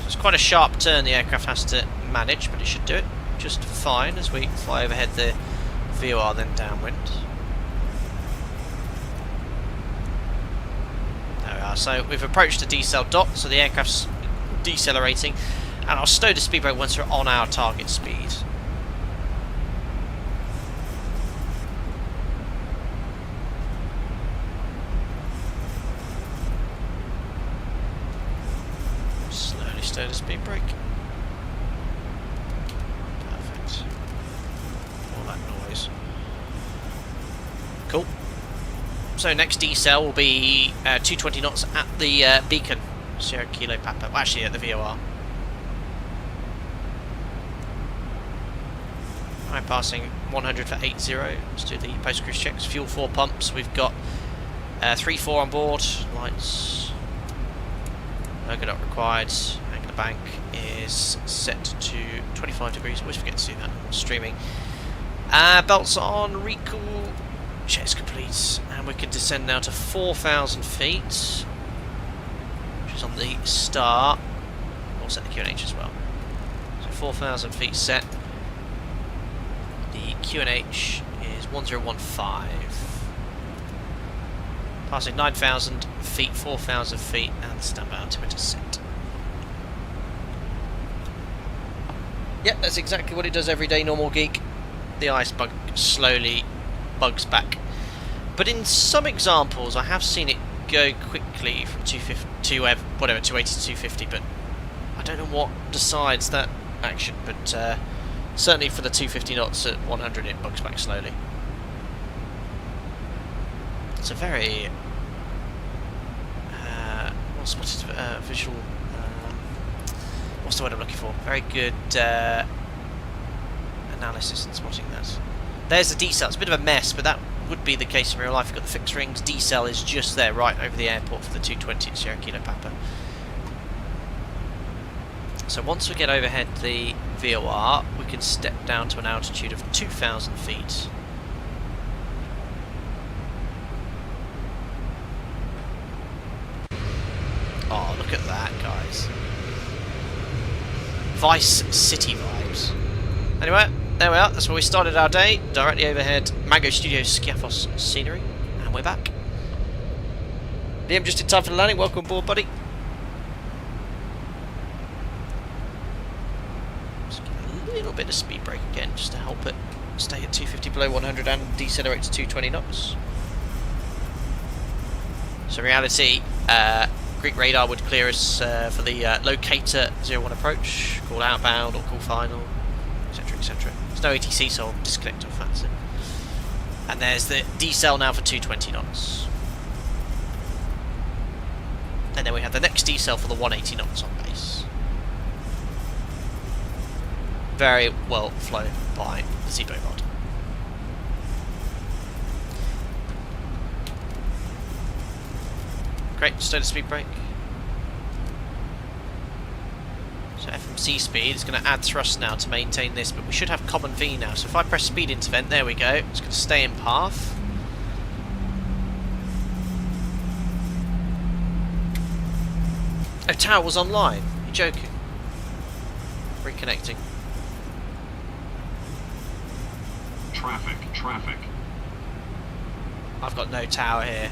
So it's quite a sharp turn the aircraft has to manage, but it should do it just fine as we fly overhead the VOR, then downwind. There we are. So we've approached the decel dot, so the aircraft's decelerating, and I'll stow the speed brake once we're on our target speed. Stow the speed brake. Perfect. All that noise. Cool. So next decel will be 220 knots at the beacon. Sierra Kilo Papa. Well, actually at the VOR. High passing 100 for 80. Let's do the post-cruise checks. Fuel 4 pumps. We've got 3-4 on board. Lights. Ergo not required. Anchor bank is set to 25 degrees. Always forget to do that. Streaming. Belts on. Recool. Checks complete. And we can descend now to 4,000 feet. Which is on the start. We'll set the QNH as well. So 4,000 feet set. The QNH is 1015. Passing 9,000 feet, 4,000 feet, and standby altimeter set. Yep, that's exactly what it does every day, normal geek. The ice bug slowly bugs back. But in some examples, I have seen it go quickly from 250 to 280 to 250, but I don't know what decides that action. But certainly for the 250 knots at 100, it bugs back slowly. It's a very what's visual. What's the word I'm looking for? Very good analysis and spotting that. There's the decel. It's a bit of a mess, but that would be the case in real life. You've got the fixed rings. Decel is just there, right over the airport for the 220 at Sierra Kilo Papa. So once we get overhead the VOR, we can step down to an altitude of 2,000 feet. Oh, look at that, guys. Vice City vibes. Anyway, there we are. That's where we started our day. Directly overhead, Mango Studios Skiathos scenery. And we're back. Liam, just in time for the landing. Welcome aboard, buddy. Just give it a little bit of speed brake again, just to help it stay at 250 below 100 and decelerate to 220 knots. So in reality, Greek radar would clear us for the locator 01 approach, call outbound or call final, etc, etc. There's no ATC, so I'll disconnect off that. And there's the decel now for 220 knots. And then we have the next decel for the 180 knots on base. Very well flown by the ZIBO rod. Great, just a speed brake. So FMC speed is going to add thrust now to maintain this, but we should have common V now. So if I press speed intervent, there we go. It's going to stay in path. Oh, tower was online. You're joking. Reconnecting. Traffic. I've got no tower here.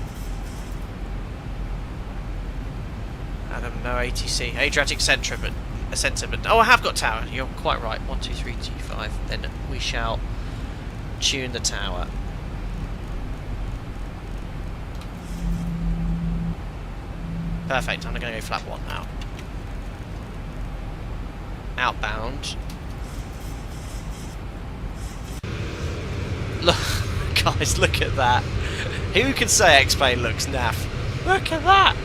Adam, no ATC. Adriatic centre, but oh, I have got tower. You're quite right. 1, 2, 3, 2, 5. Then we shall tune the tower. Perfect. I'm going to go flat 1 now. Outbound. Look, guys, look at that. Who can say X-Plane looks naff? Look at that.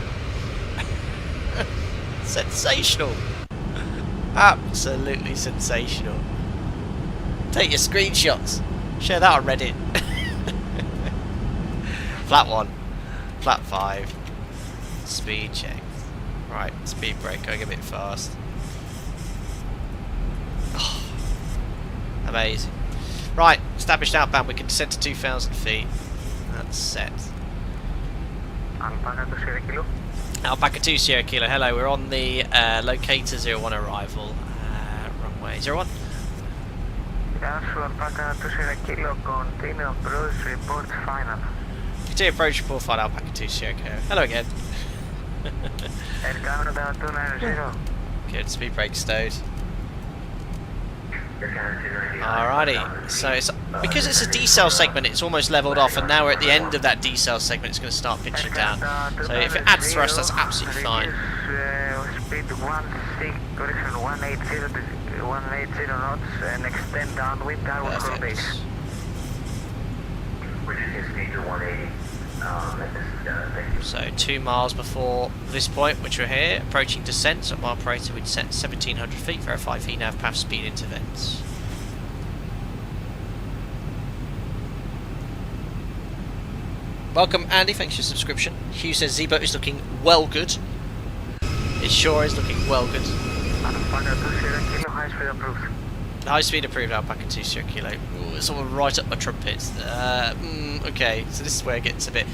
Sensational. Absolutely sensational. Take your screenshots. Share that on Reddit. Flat 1. Flat 5. Speed check. Right, speed brake going a bit fast. Oh, amazing. Right, established outbound. We can descend to 2,000 feet. That's set. Alpaca 2 Sierra Kilo, hello, we're on the locator 01 arrival, runway 01. Alpaca 2 Sierra Kilo, continue approach, report final. Continue approach, report final, Alpaca 2 Sierra Kilo. Hello again. Good, speed brake stowed. Alrighty, so it's because it's a decel segment, it's almost leveled off, and now we're at the end of that decel segment. It's going to start pitching down. So if it adds thrust, that's absolutely fine. Speed 180 knots and extend downwind tower for base. So 2 miles before this point, which we're here, approaching descent. So my operator would set 1,700 feet, verify VNAV path speed intervents. Welcome, Andy. Thanks for your subscription. Hugh says ZIBO is looking well good. It sure is looking well good. High speed approved, Alpaca 20 Kilo. Ooh, it's all right up my trumpets. Okay, so this is where it gets a bit...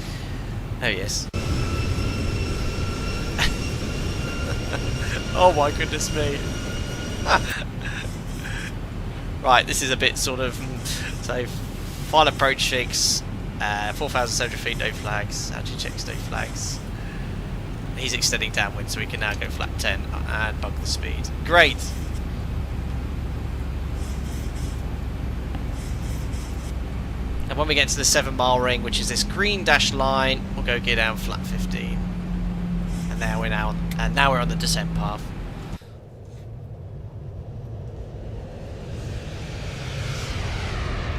Oh, yes. Oh my goodness me. Right, this is a bit sort of... So, final approach fix. 4,700 feet, no flags. Altitude checks, no flags. He's extending downwind, so we can now go flat 10 and bug the speed. Great! And when we get to the 7 mile ring, which is this green dashed line, we'll go gear down flat 15. And now we're on the descent path.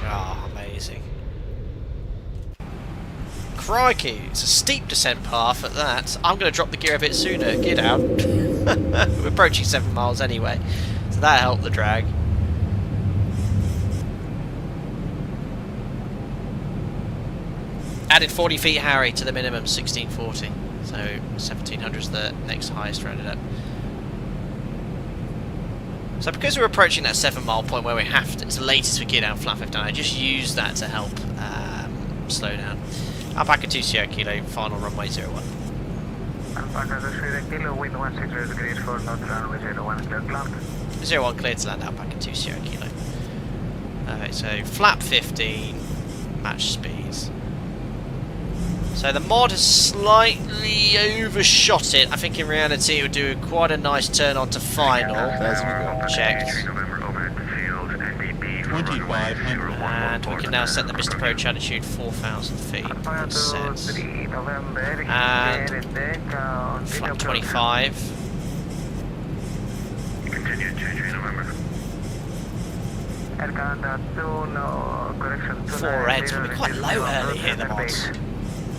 Ah, amazing. Crikey, it's a steep descent path at that. I'm going to drop the gear a bit sooner. Gear down. We're approaching 7 miles anyway, so that helped the drag. Added 40 feet, Harry, to the minimum, 1640. So 1700 is the next highest rounded up. So because we're approaching that 7 mile point where we have to, it's the latest we gear down flat 15, I just use that to help slow down. Alpaca 2 Sierra Kilo, final runway 01. Alpaca 2 Sierra Kilo, wind 160 degrees for knots, runway 01, clear to land. 01 clear to land, Alpaca 2 Sierra Kilo. So flap 15, match speeds. So the mod has slightly overshot it. I think in reality it would do quite a nice turn on to final. Checked. 2500. And we can now set the missed approach altitude 4,000 feet. That's set. And flap 25. Continue 23 November. 4 reds, we'll be quite low early here, the mods.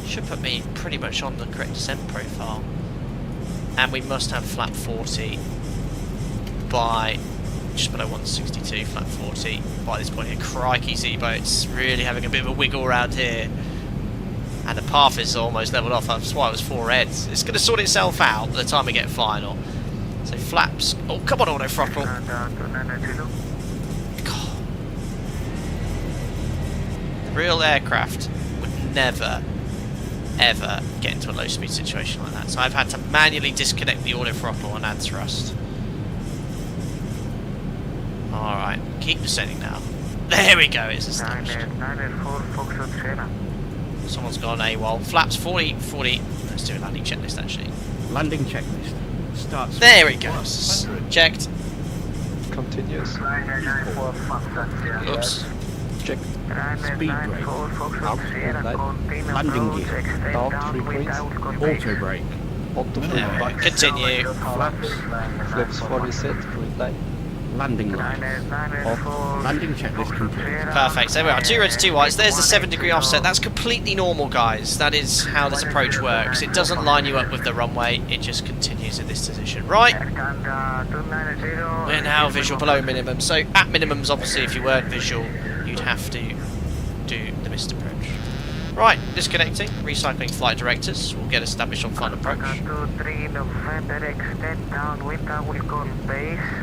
Should put me pretty much on the correct descent profile. And we must have flap 40 by just below 162, flap 40 by this point here. Crikey, ZIBO, it's really having a bit of a wiggle around here. And the path is almost leveled off, that's why it was 4 reds. It's going to sort itself out by the time we get final. So flaps, oh come on auto throttle. God. Real aircraft would never ever get into a low speed situation like that. So I've had to manually disconnect the auto throttle and add thrust. Alright, keep descending now. There we go, it's established. Someone's gone AWOL. Flaps 40, 40. Let's do a landing checklist actually. Landing checklist. Starts. There we go. Checked. Continuous. Oops. Check. Speed brake. Up. Light. Landing gear. Down 3 points. Auto brake. Auto There we go. Continue. Flaps. Flaps 40 set. Green light. Landing light. Off. Landing checklist complete. Perfect. So there we are. 2 reds, 2 whites. There's the 7-degree offset. That's completely normal, guys. That is how this approach works. It doesn't line you up with the runway. It just continues in this position. Right. We're now visual below minimum. So at minimums, obviously, if you weren't visual, you'd have to do the missed approach. Right. Disconnecting. Recycling flight directors. We'll get established on final approach.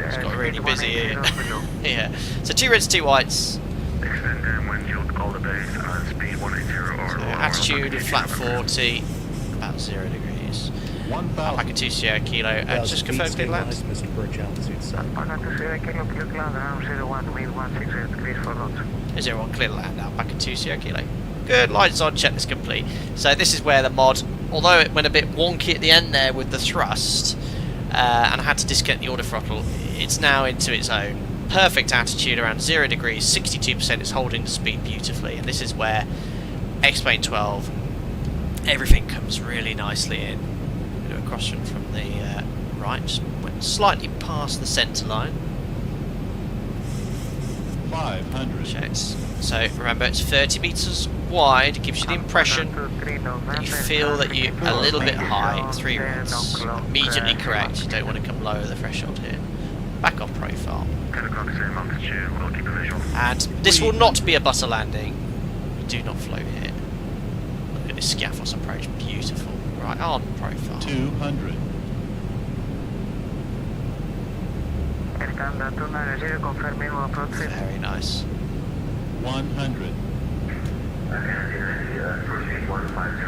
It's got really busy here. Yeah. So 2 reds, 2 whites. Extend downwind, you'll call the base on speed 180 or So attitude of flat 40, about 0 degrees. Alpaca 2 Sierra Kilo, just confirm clear land. Missed approach altitude set. 01 clear land, Alpaca 2 Sierra Kilo. Good, lights on, checklist complete. So this is where the mod, although it went a bit wonky at the end there with the thrust, and I had to disconnect the auto throttle, it's now into its own. Perfect attitude, around 0 degrees, 62%, it's holding the speed beautifully, and this is where X-Plane 12, everything comes really nicely in. Do a cross from the right, just went slightly past the centre line. 500. Checks. So remember, it's 30 metres wide. It gives you the impression that you feel that you're a little bit high. 3 reds. Immediately correct. You don't want to come lower the threshold here. Back on profile. 10 o'clock, same altitude, we'll keep a visual. And this will not be a butter landing. You do not float here. Look at this Skiathos approach. Beautiful. Right, on profile. 200. Very nice. 100.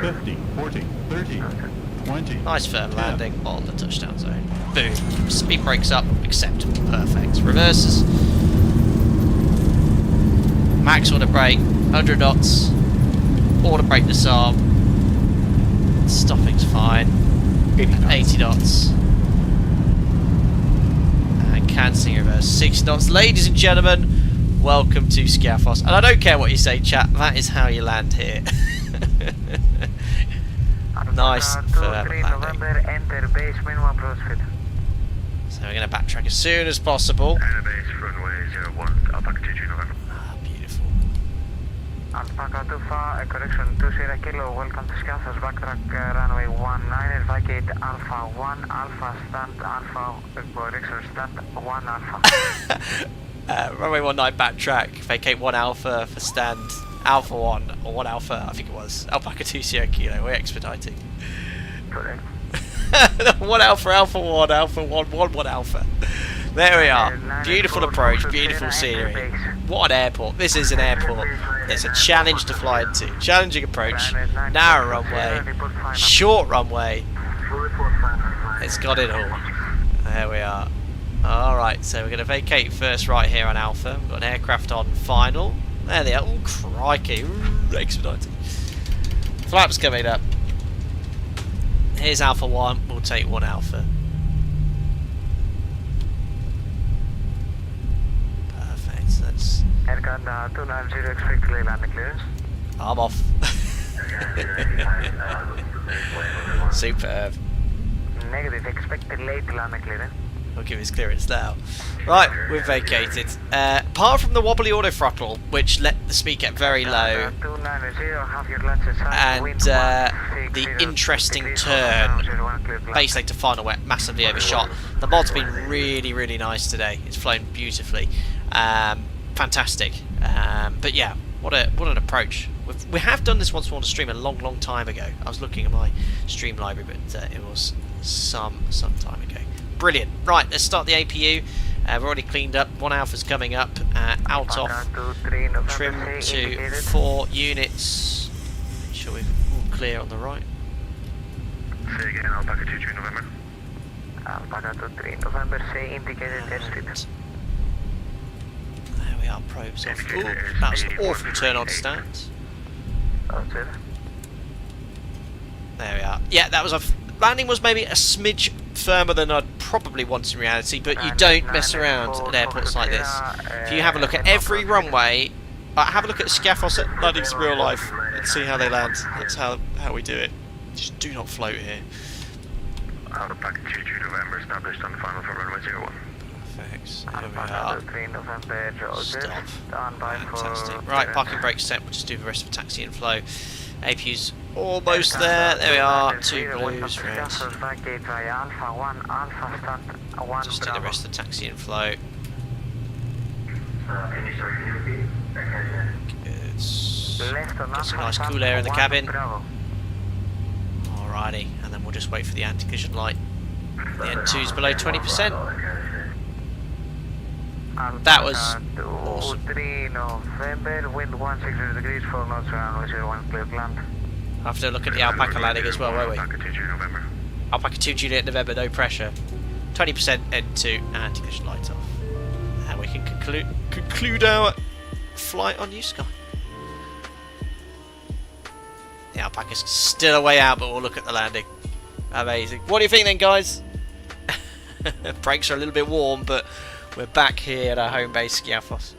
50, 40, 30, 20. Nice firm 10. landing on the touchdown zone. Boom. Speed brakes up. Acceptable. Perfect. Reverses. Max auto brake. 100 knots. Auto brake disarm. Stopping's fine. 80 knots. And cancelling reverse. 60 knots. Ladies and gentlemen, welcome to Skiathos. And I don't care what you say, chat. That is how you land here. Nice firm landing. So we're going to backtrack as soon as possible. Beautiful. Alpaca 25, correction 20 kilo, welcome to Skiathos, backtrack runway 19, vacate Alpha 1, Alpha stand, Alpha, correction stand 1 Alpha. Runway 19 backtrack, vacate 1 Alpha for stand Alpha 1, or 1 Alpha, I think it was. Alpaca 20 kilo, we're expediting. Correct. 1 Alpha, Alpha 1, Alpha 1, 1 Alpha. There we are. Beautiful approach, beautiful scenery. What an airport. This is an airport. It's a challenge to fly into. Challenging approach, narrow runway, short runway. It's got it all. There we are. Alright, so we're going to vacate first right here on Alpha. We've got an aircraft on final. There they are. Oh, crikey. Ooh, expediting. Flaps coming up. Here's Alpha 1. We'll take 1 Alpha. Perfect. So that's... Aircraft 290, expect late landing clearance. I'm off. Superb. Negative, expected late landing clearance. We'll give his clearance now. Right, we've vacated. Apart from the wobbly auto throttle, which let the speed get very low, and the interesting turn, base leg to final wet, massively overshot. The mod's been really, really nice today. It's flown beautifully. Fantastic. But yeah, what an approach. We have done this once more on the stream a long, long time ago. I was looking at my stream library, but it was some time ago. Brilliant. Right, let's start the APU. We're already cleaned up. 1 Alpha's coming up. Out off. Trim to 4 units. Make sure we're all clear on the right. Say again, Alpaca 23 November. Alpaca 23 November, say indicated airspeed. There we are, probes off. Ooh, that was an awful turn on stand. There we are. Yeah, that was a... Landing was maybe a smidge firmer than I'd probably want in reality, but you don't mess around at airports like this. If you have a look at every runway, have a look at Skiathos landings in real life and see how they land. That's how we do it. Just do not float here. Alpaca 23 November, established on the final for runway 01. Perfect. There we are. Stop. Fantastic. Right, parking brake set. We'll just do the rest of taxi and flow. APU's almost there. There we are. 2 blues, red. Just do the rest of the taxi and flow. Good. Got some nice cool air in the cabin. Alrighty, and then we'll just wait for the anti-collision light. The N2's below 20%. That was awesome. 3 November, wind 160 degrees, 4 knots around 01, clear land. I'll have to look at the Alpaca landing as well, won't we? Alpaca 2 November. Alpaca 2 Juliet November, no pressure. 20% N2, anti-collision light off. And we can conclude our flight on Sky. The Alpaca's still a way out, but we'll look at the landing. Amazing. What do you think then, guys? Brakes are a little bit warm, but we're back here at our home base, Skiathos.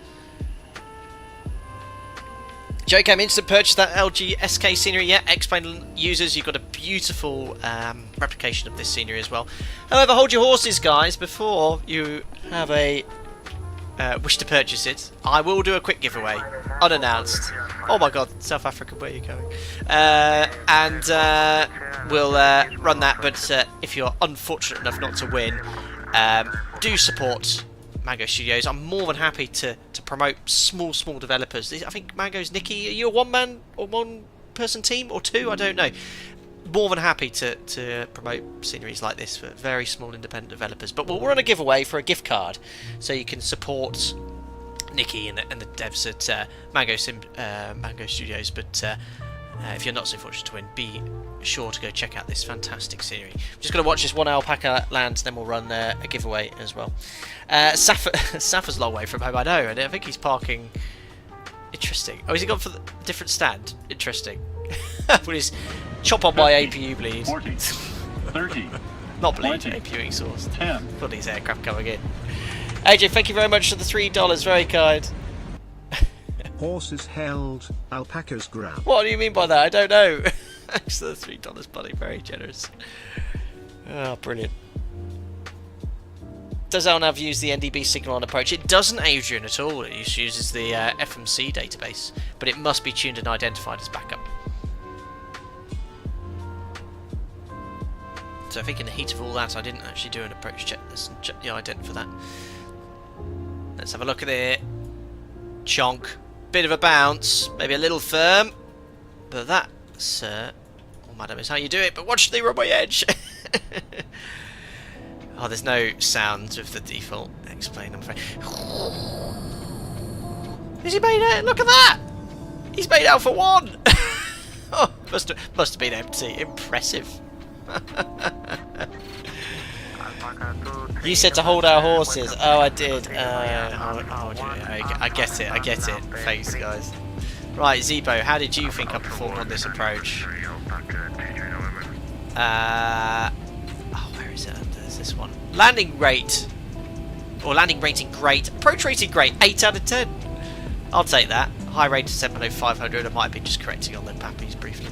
JCam instant purchase that LGSK scenery. Yeah, X-Plane users, you've got a beautiful replication of this scenery as well. However, hold your horses, guys, before you have a wish to purchase it. I will do a quick giveaway, unannounced. Oh my god, South Africa, where are you going? And we'll run that, but if you're unfortunate enough not to win, do support Mango Studios. I'm more than happy to promote small developers. I think Mango's Nikki. Are you a one-man or one person team or 2, I don't know. More than happy to promote sceneries like this for very small independent developers. But we'll run a giveaway for a gift card, so you can support Nikki and the devs at Mango Studios. But if you're not so fortunate to win, be sure to go check out this fantastic scenery. I'm just going to watch this one alpaca land, then we'll run a giveaway as well. Safa's a long way from home, I know, and I think he's parking. Interesting. Oh, has he gone for the different stand? Interesting. With his chop on my APU, please. 40, 30, not bleed, 20, APU exhaust. 10. Got these aircraft coming in. AJ, thank you very much for the $3. Very kind. Horses held, alpacas grabbed. What do you mean by that? I don't know. Thanks for the $3, buddy. Very generous. Oh, brilliant. Does LNAV use the NDB signal on approach? It doesn't, Adrian, at all. It uses the FMC database, but it must be tuned and identified as backup. So I think in the heat of all that, I didn't actually do an approach check. Let's check the ident for that. Let's have a look at it. Chonk. Bit of a bounce. Maybe a little firm. But that, sir, or madam, is how you do it. But watch the runway edge. Oh, there's no sound with the default explain, I'm afraid. Is he made out? Look at that! He's made out for 1! Oh, must have been empty. Impressive. You said to hold our horses. Oh, I did. I get it. I get it. Thanks, guys. Right, ZIBO, how did you think I performed on this approach? Where is it? There's this one. Landing rate. Or landing rating great. Approach rating great. 8 out of 10. I'll take that. High rate 70500. I might have been just correcting on the pappies briefly.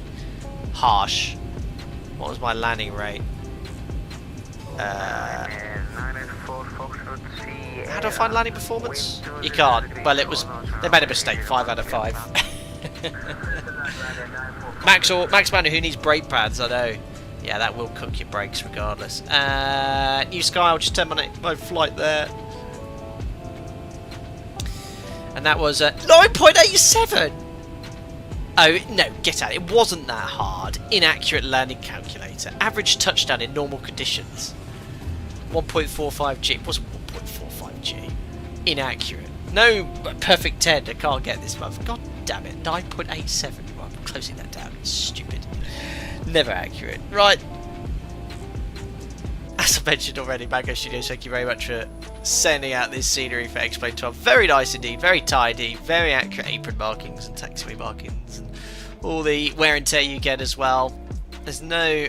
Harsh. What was my landing rate? How do I find landing performance? You can't. Well, it was. They made a mistake. 5 out of 5. Max Manor, who needs brake pads? I know. Yeah, that will cook your brakes regardless. New Sky, I'll just terminate my flight there. And that was 9.87! Oh, no, get out. It wasn't that hard. Inaccurate landing calculator. Average touchdown in normal conditions. 1.45G. It wasn't 1.45G. Inaccurate. No perfect 10. I can't get this month. God damn it. 9.87. Well, I'm closing that down. It's stupid. Never accurate. Right. As I mentioned already, Mango Studios, thank you very much for sending out this scenery for X-Plane 12. Very nice indeed, very tidy, very accurate apron markings and taxiway markings and all the wear and tear you get as well. There's no,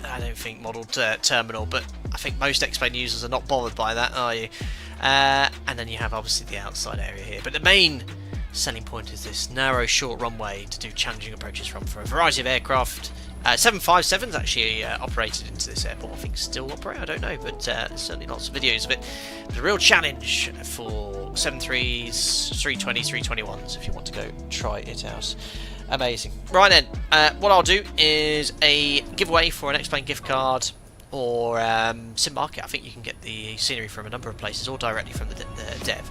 I don't think, modelled terminal, but I think most X-Plane users are not bothered by that, are you? And then you have obviously the outside area here, but the main selling point is this narrow short runway to do challenging approaches from for a variety of aircraft. 757's actually operated into this airport. I think still operate, I don't know, but certainly lots of videos of it. It's a real challenge for 73s, 320s, 321s if you want to go try it out. Amazing. Right then, what I'll do is a giveaway for an X-Plane gift card or Sim Market. I think you can get the scenery from a number of places or directly from the dev.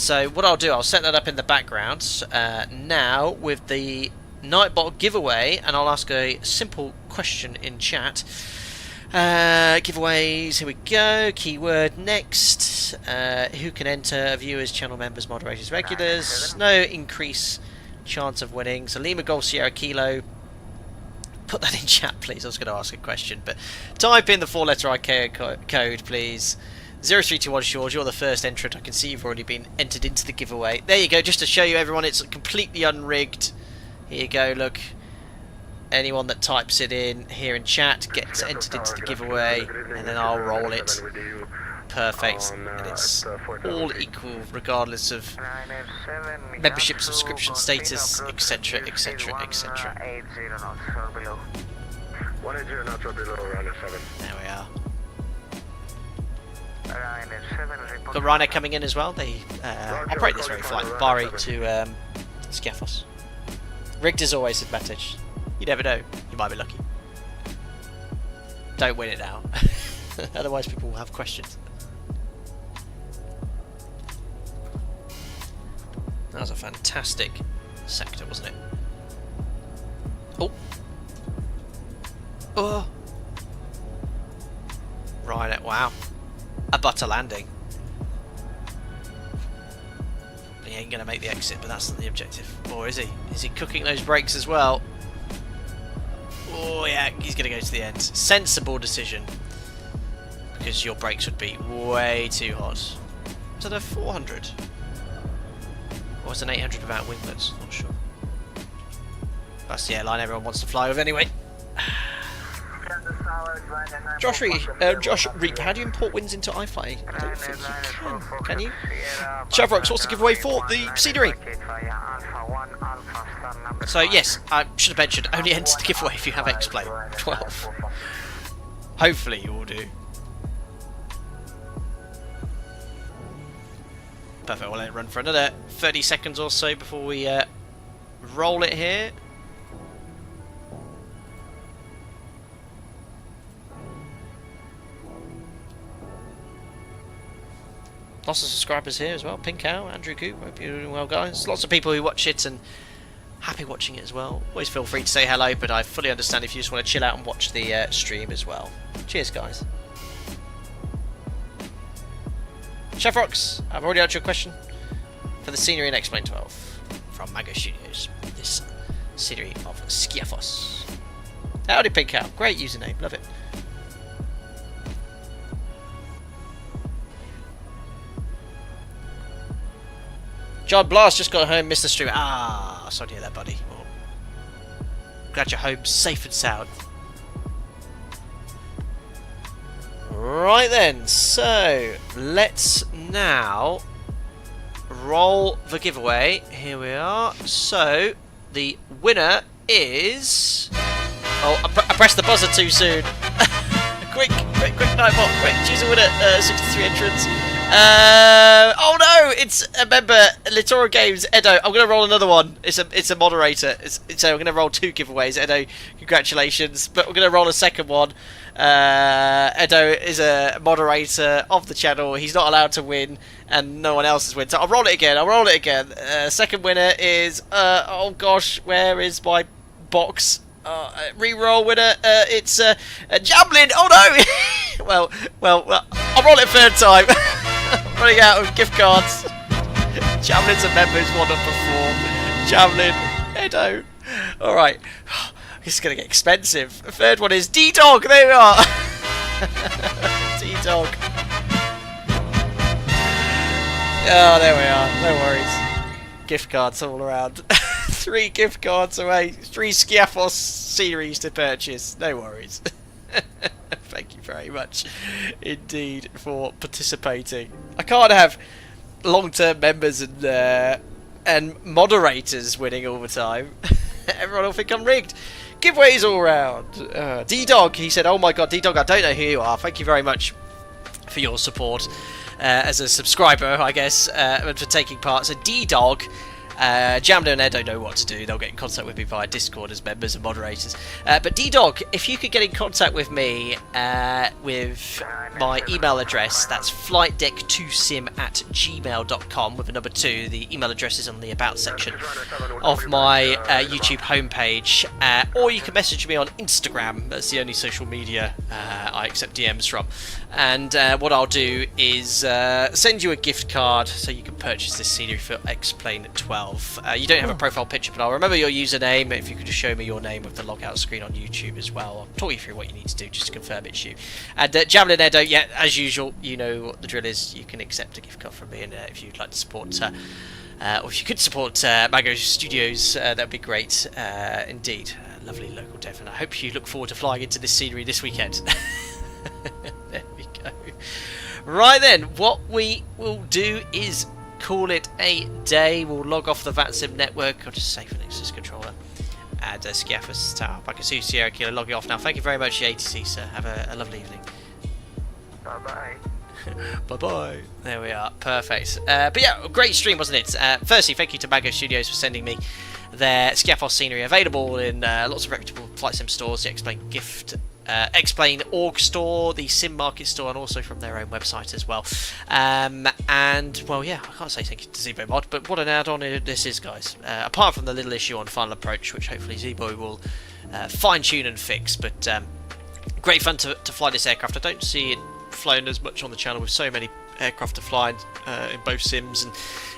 So what I'll do, I'll set that up in the background now with the Nightbot giveaway, and I'll ask a simple question in chat. Giveaways, here we go. Keyword next. Who can enter? Viewers, channel members, moderators, regulars. No increase chance of winning. So Lima Golf Sierra Kilo. Put that in chat, please. I was going to ask a question, but type in the 4-letter ICAO code, please. 0321 George, you're the first entrant. I can see you've already been entered into the giveaway. There you go, just to show you everyone, it's completely unrigged. Here you go, look. Anyone that types it in here in chat gets entered into the giveaway, and then I'll roll it. Perfect. And it's all equal regardless of membership, subscription status, etc, etc, etc. There we are. Got Ryanair coming in as well. They operate this very flight, Bari to Skiathos. Rigged as always, said Matic. You never know. You might be lucky. Don't win it now. Otherwise people will have questions. That was a fantastic sector, wasn't it? Oh. Oh. Right, wow. A butter landing. He ain't going to make the exit, but that's not the objective. Or is he? Is he cooking those brakes as well? Oh, yeah, he's going to go to the end. Sensible decision. Because your brakes would be way too hot. Is that a 400? Or is it an 800 without winglets? Not sure. That's the airline everyone wants to fly with anyway. Josh Reap, how do you import wins into iFly? I don't think you can you? Chavrox wants to give away for the scenery. So yes, I should have mentioned, only enter the giveaway if you have X-Plane 12. Hopefully you all do. Perfect, we'll let it run for another 30 seconds or so before we roll it here. Lots of subscribers here as well. Pink Cow, Andrew Coop, hope you're doing well, guys. Lots of people who watch it and happy watching it as well. Always feel free to say hello, but I fully understand if you just want to chill out and watch the stream as well. Cheers, guys. Chef Rocks, I've already answered your question for the scenery in X-Plane 12 from Mago Studios. This scenery of Skiathos. Howdy, Pink Cow. Great username, love it. John Blast just got home, missed the stream. Ah, sorry to hear that, buddy. Well, glad you're home safe and sound. Right then, so let's now roll the giveaway. Here we are. So the winner is... Oh, I pressed the buzzer too soon. quick, Nightbot, quick, choose a winner. 63 entrants. Oh no, it's a member, Litoro Games, Edo. I'm going to roll another one. It's a moderator. So I'm going to roll 2 giveaways. Edo, congratulations. But we're going to roll a second one. Edo is a moderator of the channel. He's not allowed to win, and no one else has win. So I'll roll it again. Second winner is, oh gosh, where is my box? Re-roll winner, it's Javelin. Oh no! well, I'll roll it third time. Running out of gift cards. Javelin's a member who's won up before. Javelin, Edo. Alright. This is going to get expensive. The third one is D-Dog. There we are. D-Dog. Oh, there we are. No worries. Gift cards all around. 3 gift cards away. 3 Skiathos series to purchase. No worries. Thank you very much indeed for participating. I can't have long-term members and moderators winning all the time. Everyone will think I'm rigged. Giveaways all around. D-Dog, he said, oh my god, D-Dog, I don't know who you are. Thank you very much for your support as a subscriber, I guess, and for taking part. So D-Dog, Jamdo and Edo know what to do. They'll get in contact with me via Discord as members and moderators. But D-Dog, if you could get in contact with me with my email address, that's flightdeck2sim@gmail.com with a number 2. The email address is on the About section of my YouTube homepage. Or you can message me on Instagram. That's the only social media I accept DMs from. And what I'll do is send you a gift card so you can purchase this scenery for X-Plane 12. You don't have a profile picture, but I'll remember your username. If you could just show me your name with the logout screen on YouTube as well. I'll talk you through what you need to do just to confirm it's you. And Javelin Edo, yeah, as usual, you know what the drill is. You can accept a gift card from me, and if you'd like to support, or if you could support Mago Studios, that'd be great indeed. Lovely local dev, and I hope you look forward to flying into this scenery this weekend. There we go. Right then, what we will do is call it a day. We'll log off the VATSIM network. I'll just save an Nexus controller. And Skiathos Tower. I can see Sierra Kilo logging off now. Thank you very much, ATC, sir. Have a lovely evening. Bye-bye. Bye-bye. There we are. Perfect. But yeah, great stream, wasn't it? Firstly, thank you to Mago Studios for sending me their Skiathos scenery, available in lots of reputable flight sim stores. The X-Plane gift Explain org store, the sim market store, and also from their own website as well. And well, yeah, I can't say thank you to ZIBO Mod, but what an add-on this is, guys. Apart from the little issue on final approach, which hopefully ZIBO will fine-tune and fix, but great fun to fly this aircraft. I don't see it flown as much on the channel with so many aircraft to fly in both sims, and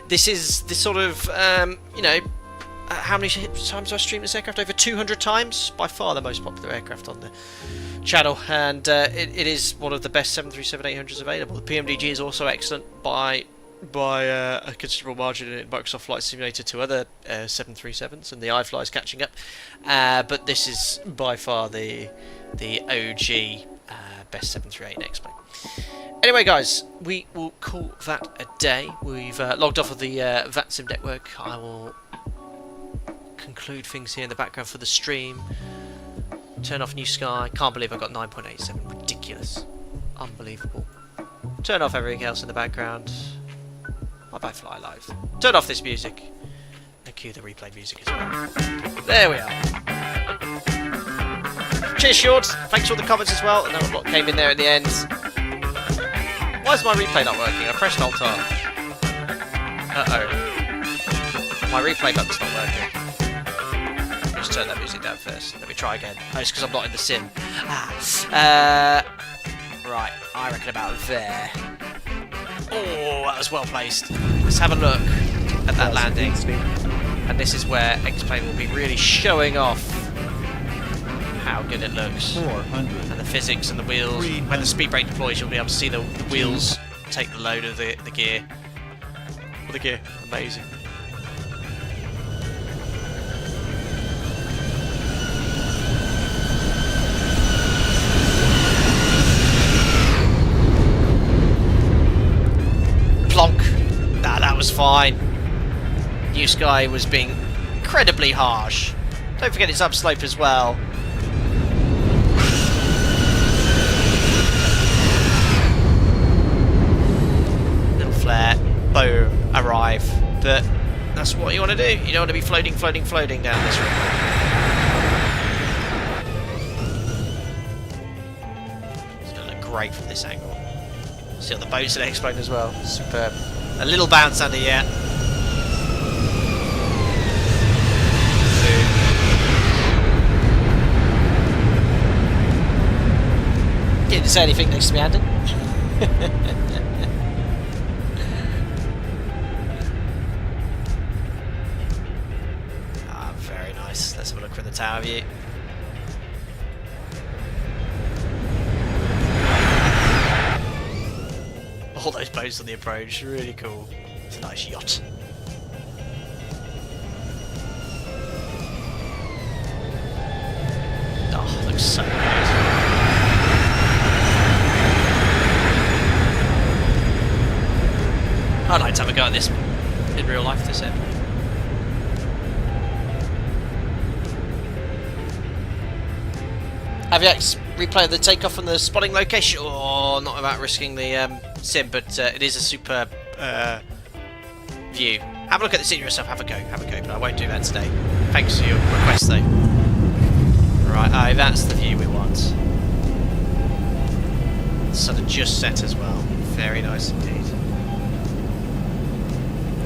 this is the sort of you know, how many times have I streamed this aircraft? Over 200 times. By far the most popular aircraft on the channel, and it is one of the best 737-800s available. The PMDG is also excellent by a considerable margin in Microsoft Flight Simulator to other 737s, and the iFly is catching up. But this is by far the OG best 738 X-plane. Anyway, guys, we will call that a day. We've logged off of the VATSIM network. I will conclude things here in the background for the stream. Turn off New Sky. Can't believe I got 9.87. Ridiculous. Unbelievable. Turn off everything else in the background. Bye-bye Fly Live. Turn off this music. And cue the replay music as well. There we are. Cheers, Short. Thanks for all the comments as well. Another lot came in there at the end. Why is my replay not working? I pressed Alt-R. Uh-oh. My replay button's not working. Just turn that music down first. Let me try again. Oh, it's because I'm not in the sim. Right, I reckon about there. Oh, that was well placed. Let's have a look at that landing. And this is where X-Plane will be really showing off how good it looks. 400. And the physics and the wheels. When the speed brake deploys, you'll be able to see the wheels take the load of the gear. Well, the gear, amazing. Plonk. Nah, that was fine. New Sky was being incredibly harsh. Don't forget it's upslope as well. Little flare. Boom. Arrive. But that's what you want to do. You don't want to be floating down this route. It's going to look great from this angle. See all the boats that explode as well. Superb. A little bounce under here. Didn't say anything next to me, Andy. Ah, very nice. Let's have a look from the tower view. All those boats on the approach, really cool. It's a nice yacht. Oh, looks so good. I'd like to have a go at this in real life, this end. Have you replayed the takeoff from the spotting location? Oh, not about risking the sim, but it is a superb view. Have a look at the scene yourself, have a go, but I won't do that today. Thanks for your request though. Right, that's the view we want. The sun had just set as well. Very nice indeed.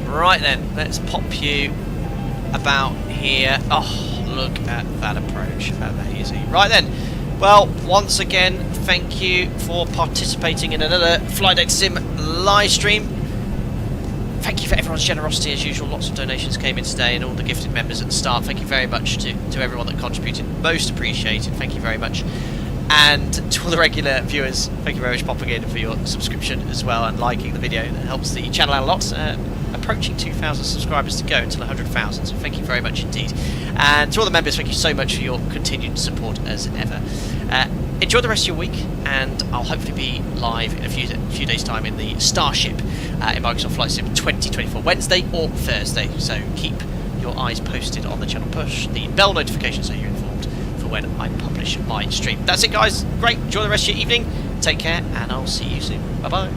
Right then, let's pop you about here. Oh, look at that approach. Amazing. Right then, well, once again, thank you for participating in another Flight Data Sim live stream. Thank you for everyone's generosity as usual. Lots of donations came in today and all the gifted members at the start. Thank you very much to everyone that contributed. Most appreciated. Thank you very much. And to all the regular viewers, thank you very much for popping in for your subscription as well and liking the video. That helps the channel out a lot. Approaching 2,000 subscribers to go until 100,000, so thank you very much indeed. And to all the members, thank you so much for your continued support as ever. Enjoy the rest of your week, and I'll hopefully be live in a few days' time in the Starship in Microsoft Flight Sim 2024, Wednesday or Thursday, so keep your eyes posted on the channel. Push the bell notification so you're informed for when I publish my stream. That's it, guys. Great. Enjoy the rest of your evening. Take care, and I'll see you soon. Bye-bye.